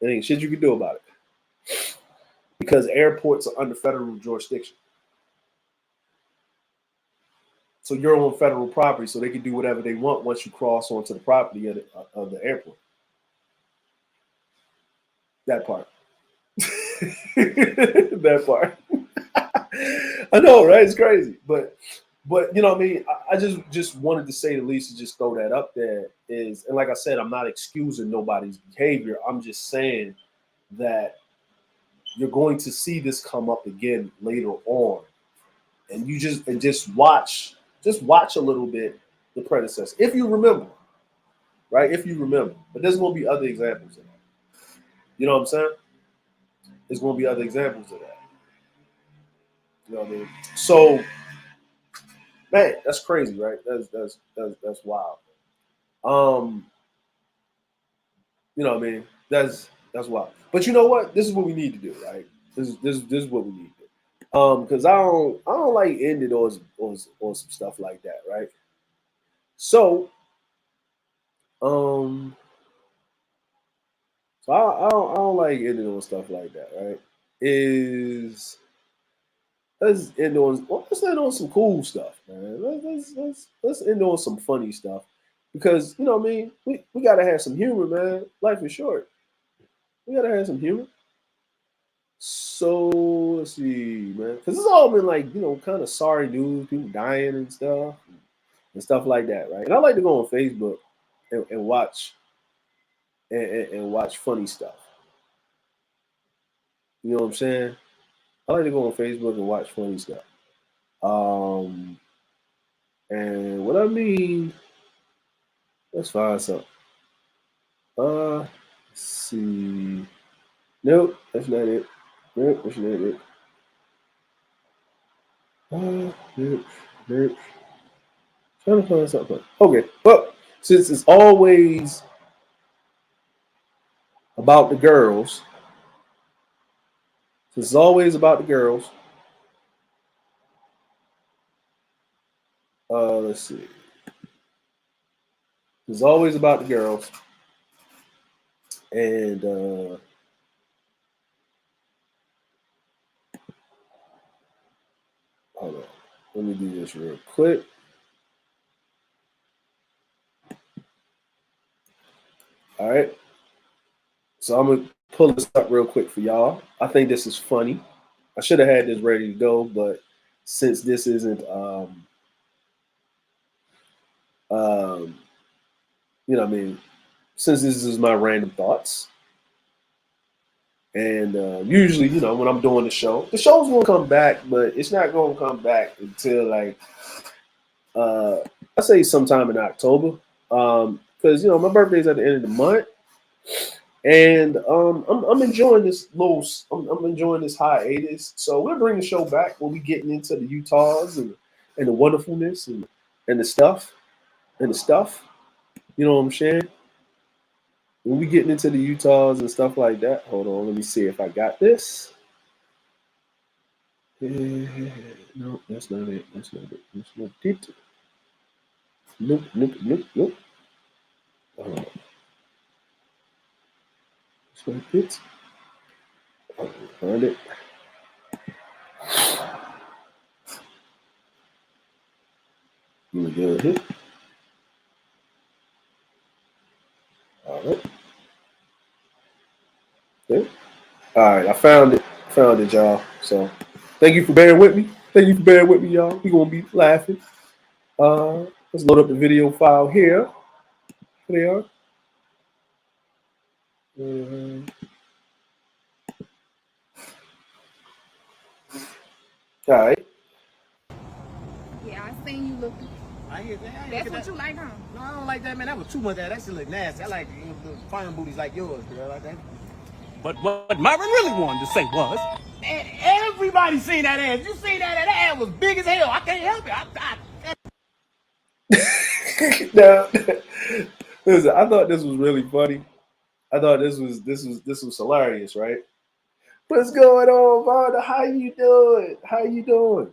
There ain't shit you can do about it. Because airports are under federal jurisdiction. So you're on federal property, so they can do whatever they want once you cross onto the property of the airport. That part. That part. I know, right? It's crazy, but you know what I mean. I just wanted to say the least to just throw that up there is, and like I said, I'm not excusing nobody's behavior. I'm just saying that you're going to see this come up again later on, and just watch a little bit the predecessor if you remember, right? If you remember, but there's going to be other examples of that. You know what I'm saying? There's going to be other examples of that. You know what I mean? So, man, that's crazy, right? That's wild. Um, you know what I mean? That's wild. But you know what? This is what we need to do, right? This is what we need to do. Because I don't like ending on some stuff like that, right? So, um, so I don't like ending on stuff like that, right? Is let's end on some cool stuff, man. Let's end on some funny stuff. Because you know what I mean, we gotta have some humor, man. Life is short. We gotta have some humor. So let's see, man, because it's all been like kind of sorry news, people dying and stuff like that, right? And I like to go on Facebook and watch and watch funny stuff. You know what I'm saying? I like to go on Facebook and watch funny stuff. Um, and what I mean, Let's find something. Let's see. Nope, that's not it. Nope, that's not it. Nope, nope. Trying to find something. Okay, well, since it's always about the girls, since it's always about the girls, let's see. It's always about the girls, and hold on. Let me do this real quick. All right. So I'm gonna pull this up real quick for y'all. I think this is funny. I should have had this ready to go, but since this isn't, um, you know, what I mean, since this is my random thoughts, and usually, you know, when I'm doing the show's gonna come back, but it's not gonna come back until like uh, I say sometime in October, because you know my birthday's at the end of the month, and I'm enjoying this I'm enjoying this hiatus. So we'll bring the show back when we getting into the Utahs and the wonderfulness and the stuff and the stuff. You know what I'm saying? When we getting into the Utahs and stuff like that. Hold on, let me see if I got this. No, that's not it. That's not it. That's not it. Nope, nope, nope, nope. That's not it. Find it. Let me go ahead. All right. Okay. All right, I found it. Found it, y'all. So thank you for bearing with me. Thank you for bearing with me, y'all. We're gonna be laughing. Let's load up the video file here. Here they are. All right. Yeah, I seen you looking. I hear that. That's what you like, huh? No, I don't like that, man. That was too much. That shit look nasty. I like fine booties like yours, girl. Like that. But what Myron really wanted to say was, and everybody seen that ass. You seen that ass was big as hell. I can't help it. Now, listen, I thought this was really funny. I thought this was hilarious, right? What's going on, Vonda? How you doing? How you doing?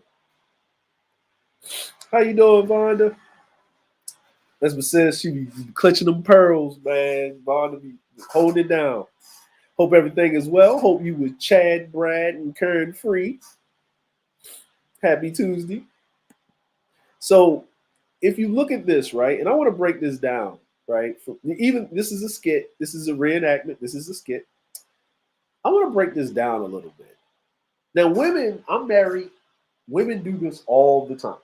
How you doing, Vonda? That's what says she be clutching them pearls, man. Vonda be holding it down. Hope everything is well. Hope you with Chad, Brad, and Kern free. Happy Tuesday. So if you look at this, right, and I want to break this down, right? Even this is a skit, this is a reenactment, this is a skit. I want to break this down a little bit. Now, women, I'm married. Women do this all the time.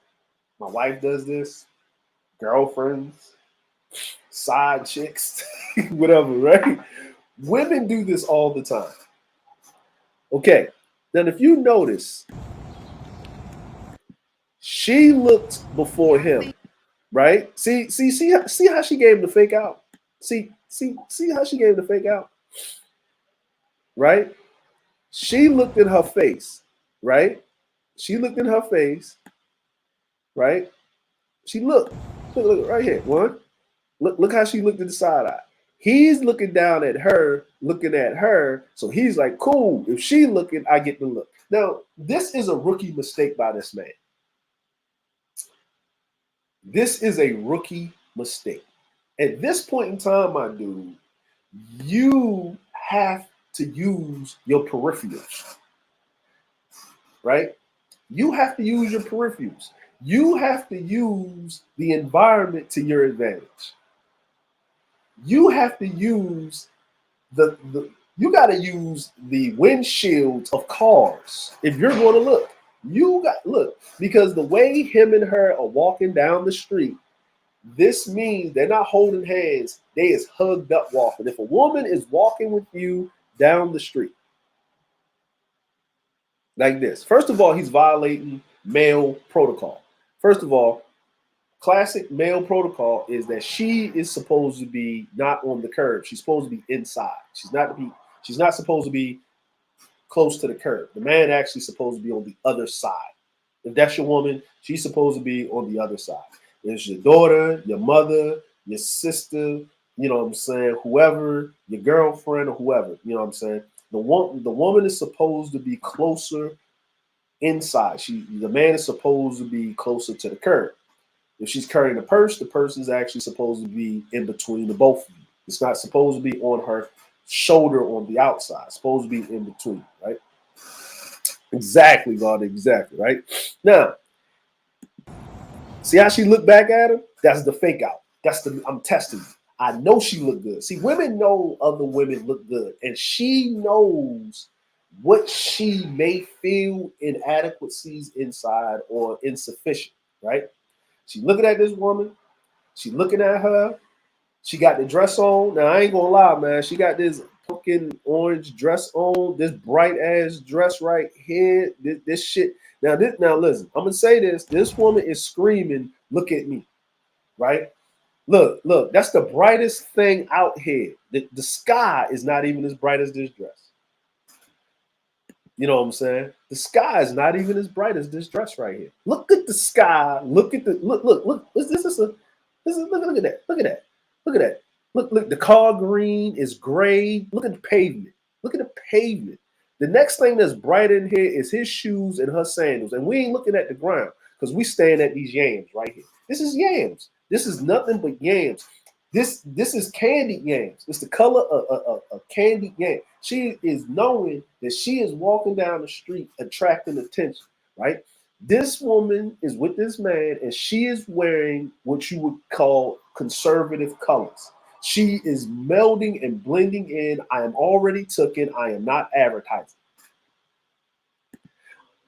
My wife does this, girlfriends, side chicks, whatever, right? Women do this all the time. Okay. Then if you notice, she looked before him, right? See how she gave him the fake out. See how she gave him the fake out, right? She looked in her face, right? She looked in her face, right? She look right here. One, look how she looked at the side eye. He's looking down at her, looking at her. So he's like, cool. If she looking, I get the look. Now, this is a rookie mistake by this man. This is a rookie mistake. At this point in time, my dude, you have to use your peripherals, right? You have to use your peripherals. You have to use the environment to your advantage. You have to use the you got to use the windshields of cars if you're going to look. You got look because the way him and her are walking down the street, this means they're not holding hands. They is hugged up walking. If a woman is walking with you down the street like this, first of all, he's violating male protocol. First of all, classic male protocol is that she is supposed to be not on the curb. She's supposed to be inside. She's not supposed to be close to the curb. The man actually supposed to be on the other side. If that's your woman, she's supposed to be on the other side. It's your daughter, your mother, your sister, you know what I'm saying, whoever, your girlfriend or whoever, you know what I'm saying. The woman is supposed to be closer inside. The man is supposed to be closer to the curb. If she's carrying the purse is actually supposed to be in between the both of you. It's not supposed to be on her shoulder on the outside. It's supposed to be in between, right? Exactly, God, exactly, right? Now, see how she looked back at him? That's the fake out. I'm testing you. I know she looked good. See, women know other women look good, and she knows what she may feel inadequacies inside or insufficient, right? She looking at this woman. She looking at her. She got the dress on. Now, I ain't gonna lie, man. She got this pumpkin orange dress on. This bright ass dress right here. This shit. Now, listen. I'm gonna say this. This woman is screaming, "Look at me!" Right? Look. That's the brightest thing out here. The sky is not even as bright as this dress. You know what I'm saying? The sky is not even as bright as this dress right here. Look at the sky. Look at the look. Look at that. Look at that. Look at that. Look. The car green is gray. Look at the pavement. Look at the pavement. The next thing that's bright in here is his shoes and her sandals, and we ain't looking at the ground because we staying at these yams right here. This is yams. This is nothing but yams. This is candied yams. It's the color of candied yam. She is knowing that she is walking down the street attracting attention, right? This woman is with this man and she is wearing what you would call conservative colors. She is melding and blending in. I am already taken. I am not advertising.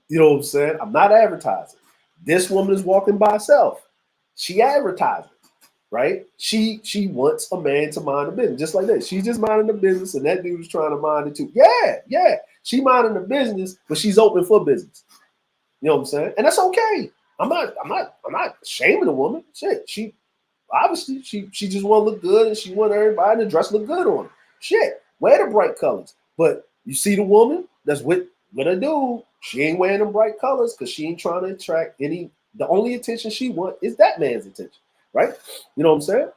You know what I'm saying? I'm not advertising. This woman is walking by herself. She advertising. Right? She wants a man to mind the business, just like that. She's just minding the business, and that dude is trying to mind it too. Yeah. She minding the business, but she's open for business. You know what I'm saying? And that's okay. I'm not shaming the woman. Shit, she obviously she just want to look good, and she want everybody to dress look good on her. Shit, wear the bright colors. But you see the woman that's with a dude, she ain't wearing them bright colors because she ain't trying to attract any. The only attention she want is that man's attention. Right? You know what I'm saying?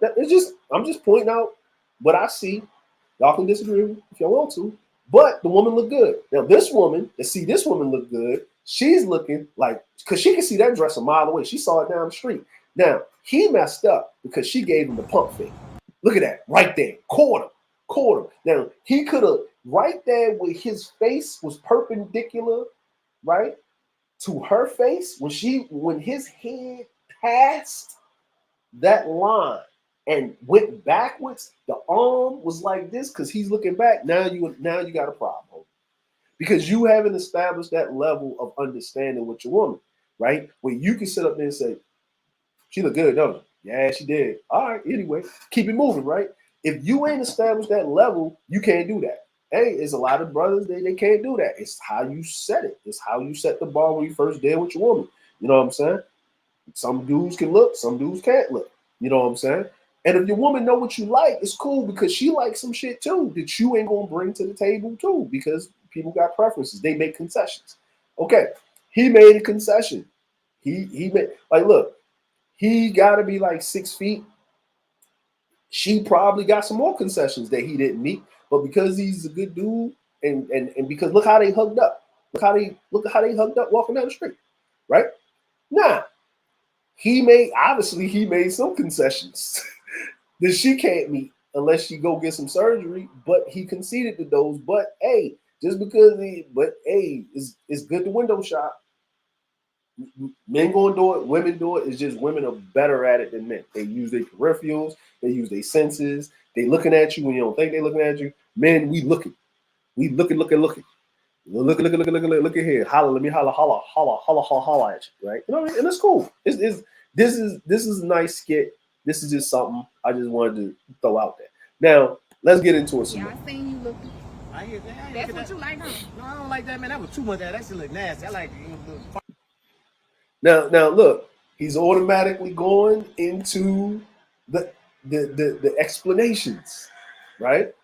I'm just pointing out what I see. Y'all can disagree if y'all want to, but the woman looked good. Now, this woman look good. She's looking like, because she can see that dress a mile away. She saw it down the street. Now, he messed up because she gave him the pump fake. Look at that, right there. Quarter. Now, he could have, right there where his face was perpendicular, right, to her face, when his head passed that line and went backwards, the arm was like this because he's looking back. Now you got a problem because you haven't established that level of understanding with your woman, right? Where you can sit up there and say, "She look good, don't she?" "Yeah, she did." "All right, anyway, keep it moving," right? If you ain't established that level, you can't do that. Hey, there's a lot of brothers they can't do that. It's how you set it. It's how you set the bar when you first deal with your woman. You know what I'm saying? Some dudes can look, some dudes can't look. You know what I'm saying? And if your woman know what you like, it's cool because she likes some shit too that you ain't gonna bring to the table too because people got preferences. They make concessions. Okay, he made a concession. He made, like, look, he got to be like 6 feet. She probably got some more concessions that he didn't meet, but because he's a good dude and because look how they hugged up. Look how they hugged up walking down the street, right? Now, he made some concessions that she can't meet unless she go get some surgery, but he conceded to those. But hey, it's good to window shop. Men gonna do it, women do it. It's just women are better at it than men. They use their peripherals, they use their senses. They looking at you when you don't think they're looking at you. Men, we looking. Look at here. Holla, let me holla at you, right? You know what I mean? And it's cool. This is a nice skit. This is just something I just wanted to throw out there. Now, let's get into it. Yeah, I seen you look. That's what you like, huh? No, I don't like that, man. That was too much. That shit look nasty. I like Now look. He's automatically going into the the explanations, right?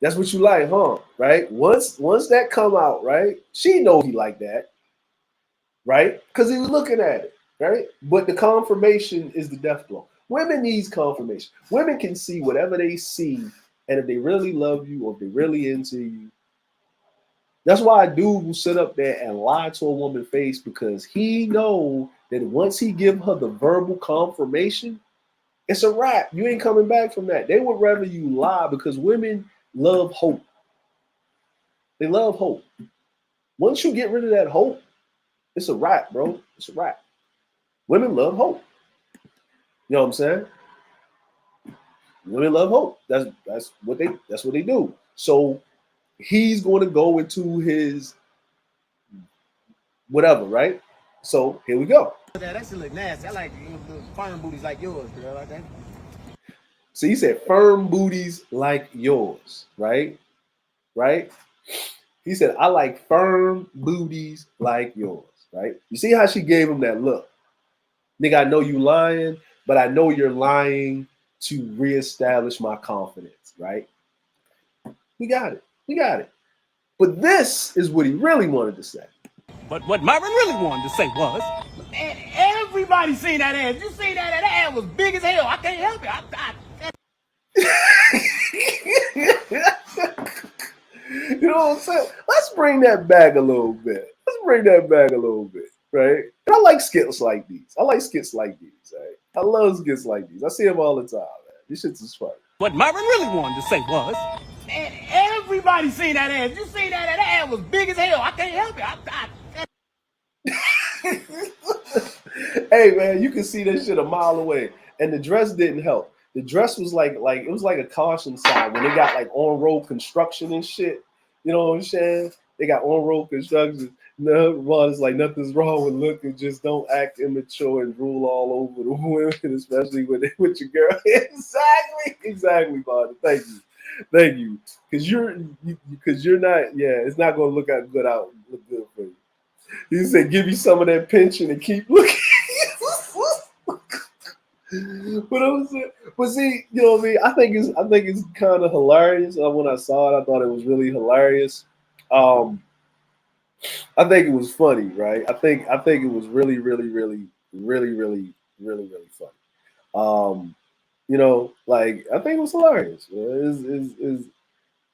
That's what you like, huh? Right? Once that come out, right? She know he like that, right? Because he was looking at it, right? But the confirmation is the death blow. Women needs confirmation. Women can see whatever they see, and if they really love you or if they really into you, that's why a dude will sit up there and lie to a woman's face because he know that once he give her the verbal confirmation, it's a wrap. You ain't coming back from that. They would rather you lie because women love hope. They love hope. Once you get rid of that hope, it's a wrap, bro. It's a wrap. Women love hope. You know what I'm saying? Women love hope. That's what they do. So he's going to go into his whatever, right? So here we go. That shit look nasty. I like fine booties like yours, girl. Like that. So he said firm booties like yours, right? Right? He said, I like firm booties like yours, right? You see how she gave him that look? Nigga, I know you lying, but I know you're lying to reestablish my confidence, right? We got it. We got it. But this is what he really wanted to say. But what Myron really wanted to say was, man, everybody seen that ass. You seen that? That ass was big as hell. I can't help it. You know what I'm saying? Let's bring that back a little bit. Right? And I like skits like these. Right? I love skits like these. I see them all the time, man. These shits is fun. What Myron really wanted to say was, man, everybody seen that ass. You seen that? That ass was big as hell. I can't help it. Hey, man, you can see that shit a mile away. And the dress didn't help. The dress was like it was like a caution sign when they got like on-road construction and shit. You know what I'm saying? They got on-road construction. No, well, it's like nothing's wrong with looking. Just don't act immature and rule all over the women, especially with your girl. Exactly, Bonnie. Thank you. Because you're not. Yeah, it's not going to look good for you. He said, "Give you some of that pension and keep looking." But see, you know what I mean. I think it's kind of hilarious. When I saw it, I thought it was really hilarious. I think it was funny, right? I think it was really funny. You know, like I think it was hilarious.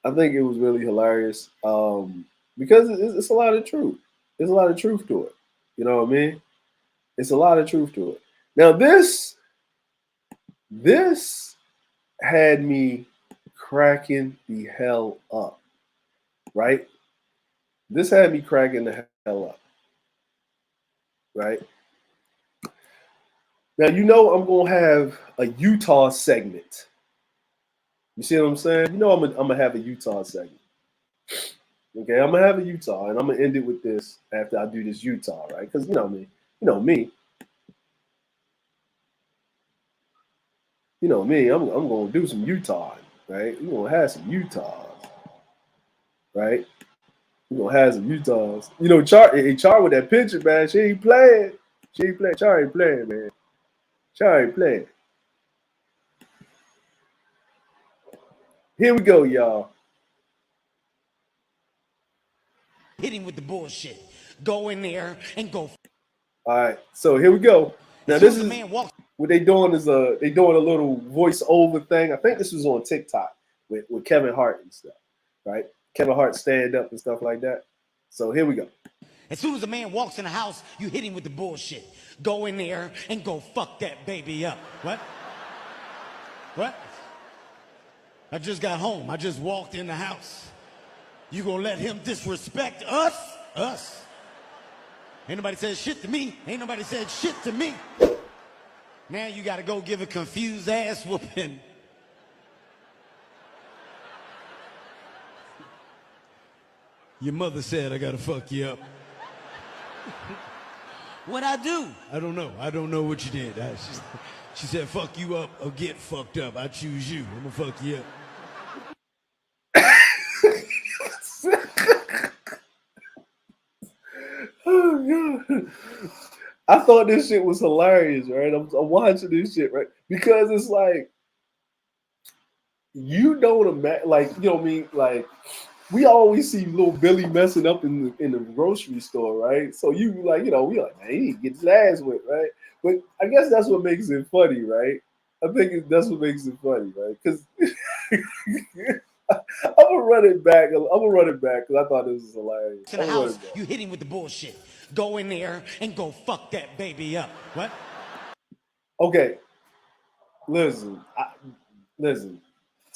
I think it was really hilarious because it's a lot of truth. There's a lot of truth to it. You know what I mean? It's a lot of truth to it. Now this had me cracking the hell up, right? This had me cracking the hell up, right? Now, you know I'm going to have a Utah segment. You see what I'm saying? You know I'm gonna have a Utah segment. Okay, I'm going to have a Utah, and I'm going to end it with this after I do this Utah, right? Because you know me. I'm going to do some Utah, right? We're going to have some Utahs, right? We're going to have some Utahs. You know, Char with that picture, man, she ain't playing. Char ain't playing, man. Char ain't playing. Here we go, y'all. Hit him with the bullshit. Go in there and go. All right, so here we go. Now this is what they doing is they doing a little voiceover thing. I think this was on TikTok with Kevin Hart and stuff, right? Kevin Hart stand up and stuff like that. So here we go. As soon as a man walks in the house, you hit him with the bullshit. Go in there and go fuck that baby up. What? I just got home. I just walked in the house. You gonna let him disrespect us? Ain't nobody said shit to me. Now you gotta go give a confused ass whooping. Your mother said I gotta fuck you up. What'd I do? I don't know. I don't know what you did. She said fuck you up or get fucked up. I choose you. I'm gonna fuck you up. Oh, God. I thought this shit was hilarious, right? I'm watching this shit, right? Because it's like you don't imagine, like, you know what I mean? Like, we always see little Billy messing up in the grocery store, right? So you like, you know, we like, man, he need to get his ass whipped, right? But I guess that's what makes it funny, right? I think that's what makes it funny, right? Because I'm gonna run it back. I'm gonna run it back because I thought this was hilarious. In the house, you hit him with the bullshit. Go in there and go fuck that baby up. What? Okay, listen, listen.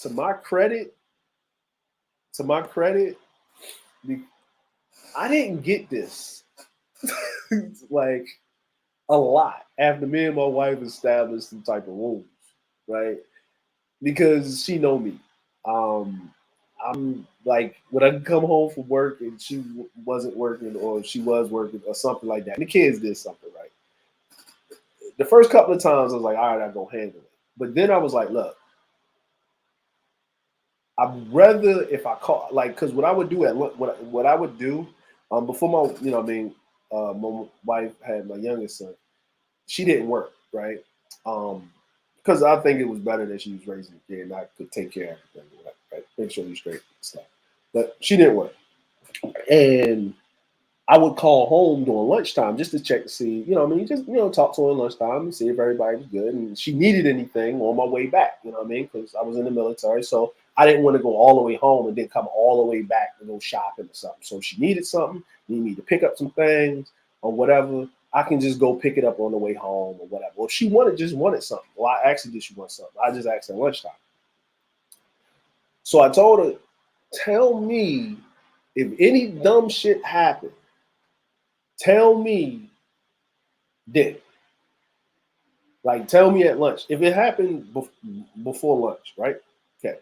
To my credit, I didn't get this like a lot after me and my wife established some type of rules, right? Because she know me. I'm like when I come home from work and she wasn't working, or she was working, or something like that. And the kids did something right. The first couple of times I was like, all right, I'm gonna handle it. But then I was like, look, I'd rather if I call like because what I would do what I would do before my my wife had my youngest son, she didn't work, right? Because I think it was better that she was raising a kid and I could take care of everything, right? Make sure he's straight and stuff. But she didn't work. And I would call home during lunchtime just to check to see, you know what I mean? Just, you know, talk to her at lunchtime and see if everybody was good. And she needed anything on my way back, you know what I mean? Because I was in the military. So I didn't want to go all the way home and then come all the way back to go shopping or something. So if she needed something, need me to pick up some things or whatever, I can just go pick it up on the way home or whatever. Or if she just wanted something. Well, I actually did she want something. I just asked her at lunchtime. So I told her, tell me if any dumb shit happened. Tell me then. Like, tell me at lunch. If it happened before lunch, right? Okay.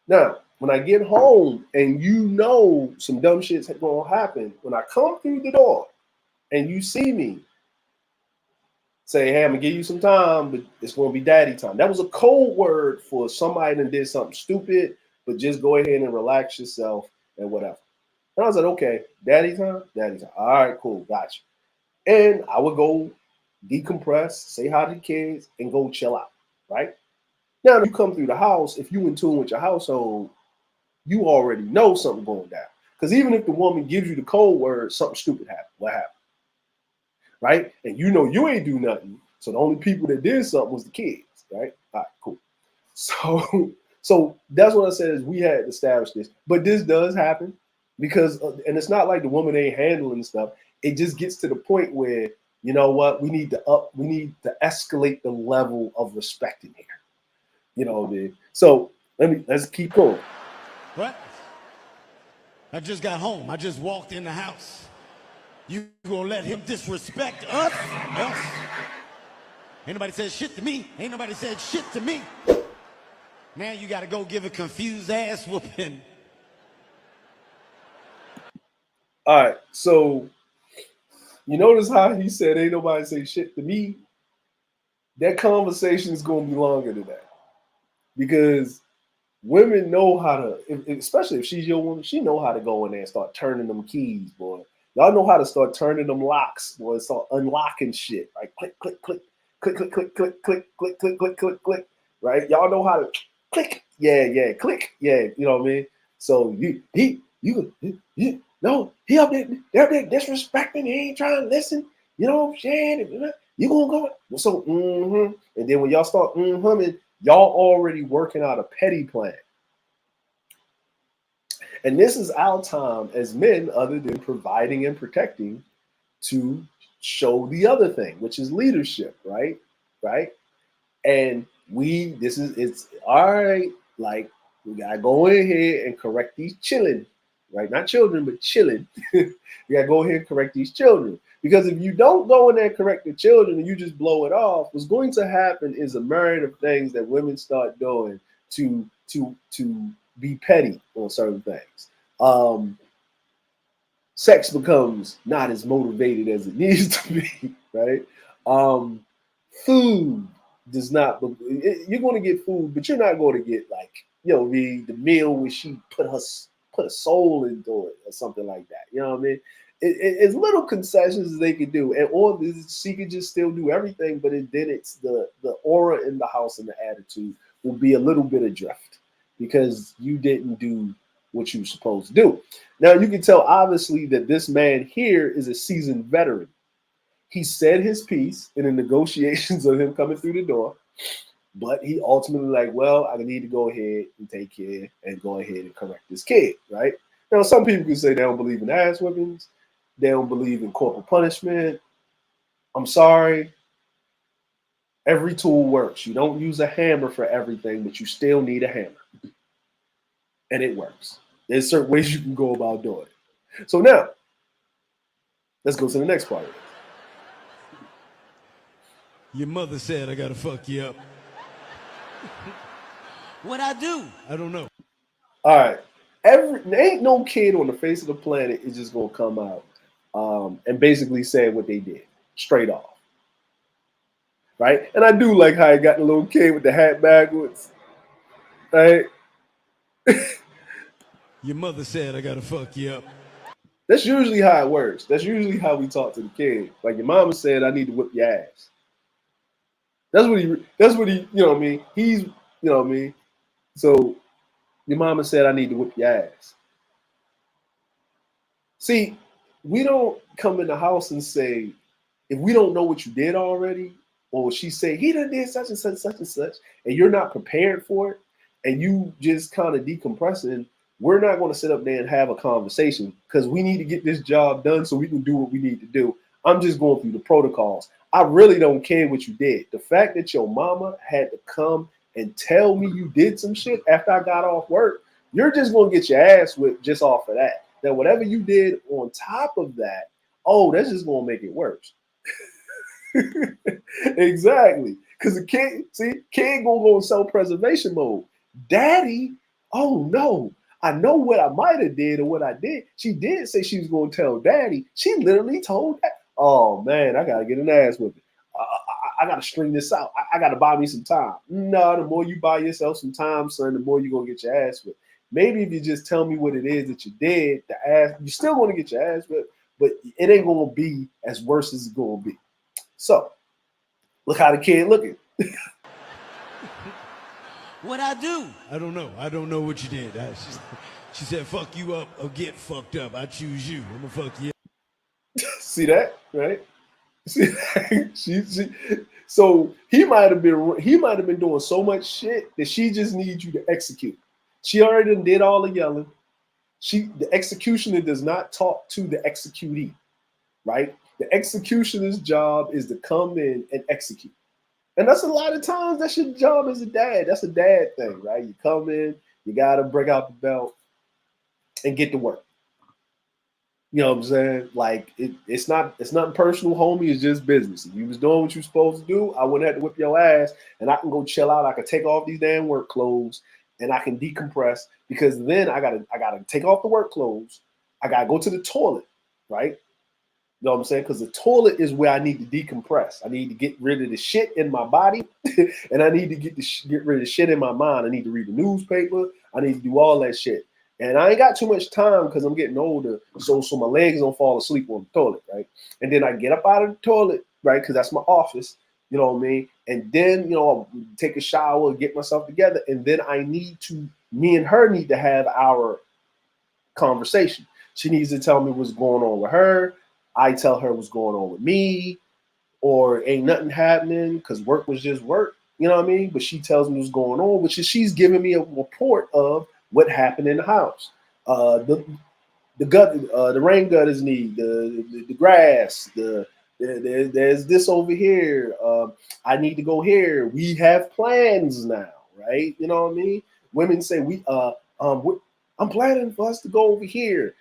Now, when I get home and you know some dumb shit's going to happen, when I come through the door and you see me, say, hey, I'm going to give you some time, but it's going to be daddy time. That was a code word for somebody that did something stupid, but just go ahead and relax yourself and whatever. And I was like, okay, daddy time? Daddy time. All right, cool, gotcha. And I would go decompress, say hi to the kids, and go chill out, right? Now, if you come through the house, if you in tune with your household, you already know something going down. Because even if the woman gives you the code word, something stupid happened. What happened? Right? And you know you ain't do nothing. So the only people that did something was the kids, right? All right, cool. So that's what I said is we had to establish this. But this does happen because, and it's not like the woman ain't handling stuff. It just gets to the point where, you know what, we need to escalate the level of respect in here. You know, dude. So let's keep going. What? I just got home. I just walked in the house. You gonna let him disrespect us? Ain't nobody said shit to me. Ain't nobody said shit to me. Now you gotta go give a confused ass whooping. All right, so you notice how he said ain't nobody say shit to me? That conversation is gonna be longer than that. Because women know how to, especially if she's your woman, she know how to go in there and start turning them keys, boy. Y'all know how to start turning them locks, boy. Start unlocking shit, right? Click, click, click, click, click, click, click, click, click, click, click, click, click, right? Y'all know how to click, yeah, click, yeah. You know what I mean? So no, he up there, they're disrespecting. He ain't trying to listen. You know what I'm saying? You gonna go? So, and then when y'all start humming, y'all already working out a petty plan. And this is our time as men, other than providing and protecting, to show the other thing, which is leadership, right? Right? And it's all right, like we gotta go in here and correct these children, right? Not children, but children. We gotta go ahead and correct these children. Because if you don't go in there and correct the children and you just blow it off, what's going to happen is a myriad of things that women start doing to be petty on certain things. Sex becomes not as motivated as it needs to be, right? Food does not. You're going to get food, but you're not going to get like the meal where she put a soul into it or something like that. You know what I mean? It's little concessions as they could do, and or she could just still do everything, but then it's the aura in the house and the attitude will be a little bit adrift because you didn't do what you were supposed to do. Now you can tell obviously that this man here is a seasoned veteran. He said his piece in the negotiations of him coming through the door, but he ultimately like, well, I need to go ahead and take care and go ahead and correct this kid, right? Now some people can say they don't believe in ass whippings, they don't believe in corporal punishment. I'm sorry. Every tool works. You don't use a hammer for everything, but you still need a hammer. And it works. There's certain ways you can go about doing it. So now, let's go to the next part of it. Your mother said I gotta fuck you up. What I do? I don't know. All right. Ain't no kid on the face of the planet is just gonna come out and basically say what they did straight off. Right? And I do like how he got the little kid with the hat backwards. Right? Your mother said I gotta fuck you up. That's usually how it works. That's usually how we talk to the kid. Like your mama said, I need to whip your ass. That's what he, you know what I mean? He's, you know what I mean? So your mama said, I need to whip your ass. See, we don't come in the house and say, if we don't know what you did already, or she say, he done did such and such, and you're not prepared for it, and you just kind of decompressing, we're not going to sit up there and have a conversation because we need to get this job done so we can do what we need to do. I'm just going through the protocols. I really don't care what you did. The fact that your mama had to come and tell me you did some shit after I got off work, you're just going to get your ass whipped just off of that. Now, whatever you did on top of that, oh, that's just going to make it worse. Exactly. Because the kid gonna go in self-preservation mode. Daddy, oh no, I know what I might have did or what I did. She did say she was gonna tell daddy. She literally told that. Oh man, I gotta get an ass with it. I gotta string this out. I gotta buy me some time. No, the more you buy yourself some time, son, the more you're gonna get your ass whipped. Maybe if you just tell me what it is that you did, you're still gonna get your ass whipped, but it ain't gonna be as worse as it's gonna be. So, look how the kid looking. What I do? I don't know. I don't know what you did. She said, fuck you up or get fucked up. I choose you. I'm gonna fuck you up. See that? Right? See that? So he might have been doing so much shit that she just needs you to execute. She already did all the yelling. The executioner does not talk to the executee, right? The executioner's job is to come in and execute. And that's a lot of times that's your job as a dad. That's a dad thing, right? You come in, you got to break out the belt and get to work. You know what I'm saying? Like it's nothing personal, homie. It's just business. If you was doing what you were supposed to do, I wouldn't have to whip your ass and I can go chill out. I can take off these damn work clothes and I can decompress because then I gotta take off the work clothes. I gotta go to the toilet, right? You know what I'm saying? Because the toilet is where I need to decompress. I need to get rid of the shit in my body, and I need to get rid of the shit in my mind. I need to read the newspaper. I need to do all that shit. And I ain't got too much time because I'm getting older, so my legs don't fall asleep on the toilet, right? And then I get up out of the toilet, right? Because that's my office, you know what I mean? And then, I'll take a shower, get myself together, and then me and her need to have our conversation. She needs to tell me what's going on with her. I tell her what's going on with me, or ain't nothing happening because work was just work, you know what I mean? But she tells me what's going on, which is she's giving me a report of what happened in the house. The rain gutters need, the grass, there's this over here. I need to go here. We have plans now, right? You know what I mean? Women say I'm planning for us to go over here.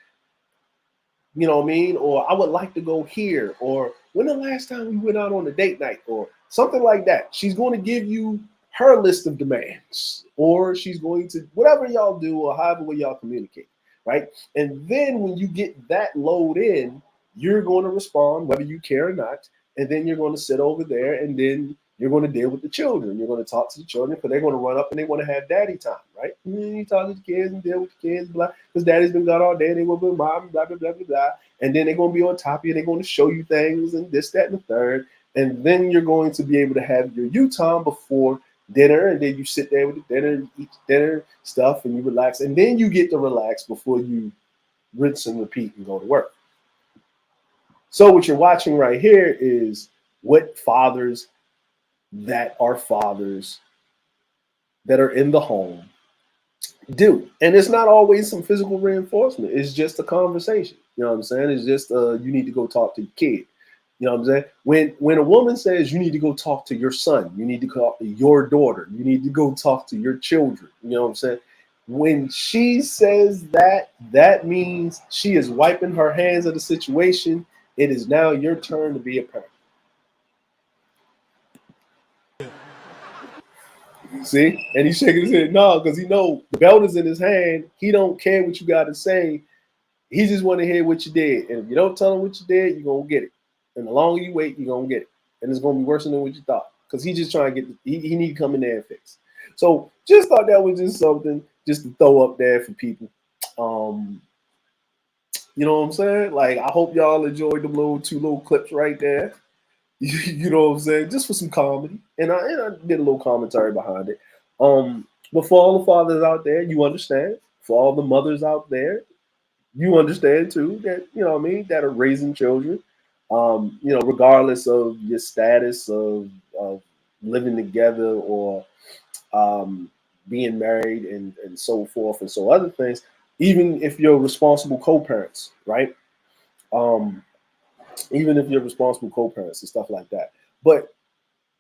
You know what I mean? Or I would like to go here. Or when the last time we went out on a date night? Or something like that. She's going to give you her list of demands. Or she's going to, whatever y'all do or however way y'all communicate, right? And then when you get that load in, you're going to respond whether you care or not. And then you're going to sit over there and then you're going to deal with the children. You're going to talk to the children because they're going to run up and they want to have daddy time, right? And then you talk to the kids and deal with the kids, blah, because daddy's been gone all day. They will be mom, blah, blah, blah, blah, blah. And then they're going to be on top of you. They're going to show you things and this, that, and the third. And then you're going to be able to have your you time before dinner. And then you sit there with the dinner, and eat dinner stuff, and you relax. And then you get to relax before you rinse and repeat and go to work. So what you're watching right here is what fathers that are in the home do. And it's not always some physical reinforcement. It's just a conversation. You know what I'm saying? It's just you need to go talk to your kid. You know what I'm saying? When a woman says you need to go talk to your son, you need to talk to your daughter, you need to go talk to your children. You know what I'm saying? When she says that, that means she is wiping her hands of the situation. It is now your turn to be a parent. See? And he's shaking his head. No, because he know the belt is in his hand. He don't care what you got to say. He just want to hear what you did. And if you don't tell him what you did, you're going to get it. And the longer you wait, you're going to get it. And it's going to be worse than what you thought. Because he's just trying to get, he need to come in there and fix. So just thought that was just something just to throw up there for people. You know what I'm saying? Like, I hope y'all enjoyed the two little clips right there. You know what I'm saying? Just for some comedy. And I did a little commentary behind it. But for all the fathers out there, you understand. For all the mothers out there, you understand too that, you know what I mean, that are raising children. You know, regardless of your status of living together or being married and so forth and so other things, even if you're responsible co-parents, right? Even if you're responsible co-parents and stuff like that. But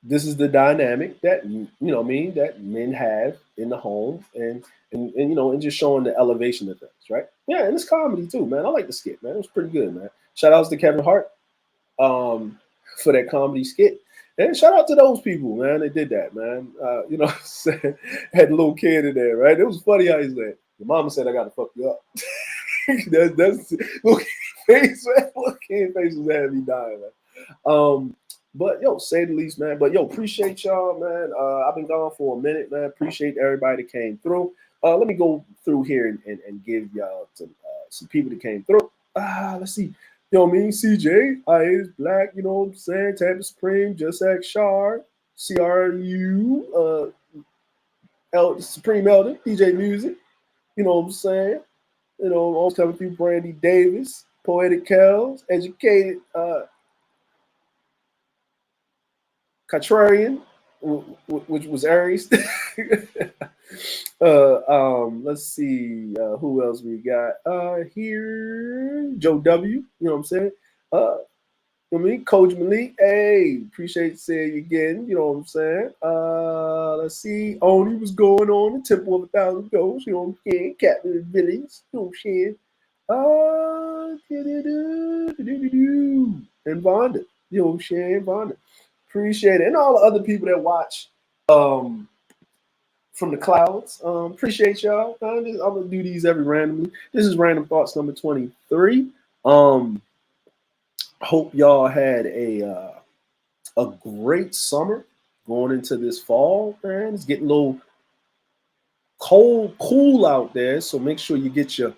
this is the dynamic that, you know what I mean, that men have in the home and you know, and just showing the elevation of things, right? Yeah, and it's comedy too, man. I like the skit, man. It was pretty good, man. Shout outs to Kevin Hart for that comedy skit. And shout out to those people, man. They did that, man. You know what I'm saying? Had a little kid in there, right? It was funny how he said, your mama said I gotta fuck you up. that's look face, man. Look kid face was having me dying, man. But yo, say the least, man. But yo, appreciate y'all, man. I've been gone for a minute, man. Appreciate everybody that came through. Let me go through here and give y'all some people that came through. Let's see. You know what I mean? CJ, is Black, you know what I'm saying? Tampa Supreme, Just X Shard, CRU, Supreme Elder, DJ Music, you know what I'm saying? You know, always coming through Brandy Davis, Poetic Kells, Educated, Contrarian, which was Aries. Let's see who else we got here. Joe W. You know what I'm saying? You know what I mean? Coach Malik. Hey, appreciate seeing you again. You know what I'm saying? Let's see. Oni was going on the Temple of 1,000 Ghosts. You know what I'm saying? Captain of the Village. You know what I'm saying? And Vonda. You know what I'm saying? Vonda. Appreciate it. And all the other people that watch from the clouds. Appreciate y'all. I'm going to do these every randomly. This is Random Thoughts number 23. Hope y'all had a great summer going into this fall, man. It's getting a little cool out there, so make sure you get your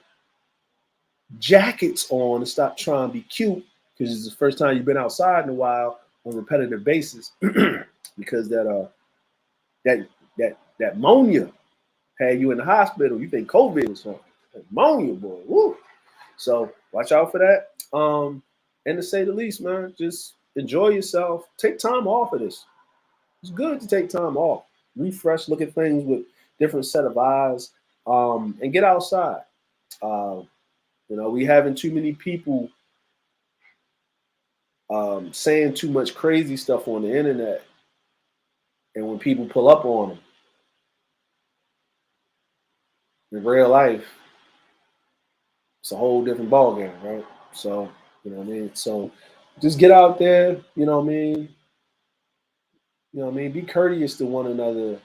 jackets on and stop trying to be cute, because it's the first time you've been outside in a while on a repetitive basis. Because that pneumonia had you in the hospital. You think COVID was something. Pneumonia, boy. Woo. So watch out for that. And to say the least, man, just enjoy yourself. Take time off of this. It's good to take time off. Refresh, look at things with different set of eyes, and get outside. You know, we having too many people saying too much crazy stuff on the internet. And when people pull up on them, in real life, it's a whole different ballgame, right? So, you know what I mean? So just get out there, you know what I mean? You know what I mean? Be courteous to one another.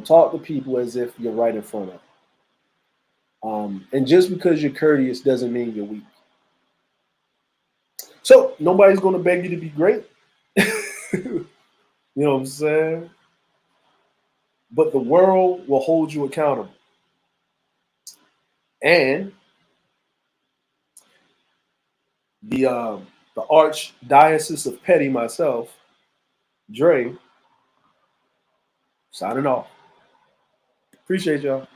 Talk to people as if you're right in front of them. And just because you're courteous doesn't mean you're weak. So nobody's going to beg you to be great. You know what I'm saying? But the world will hold you accountable. And the Archdiocese of Petty myself, Dre, signing off. Appreciate y'all.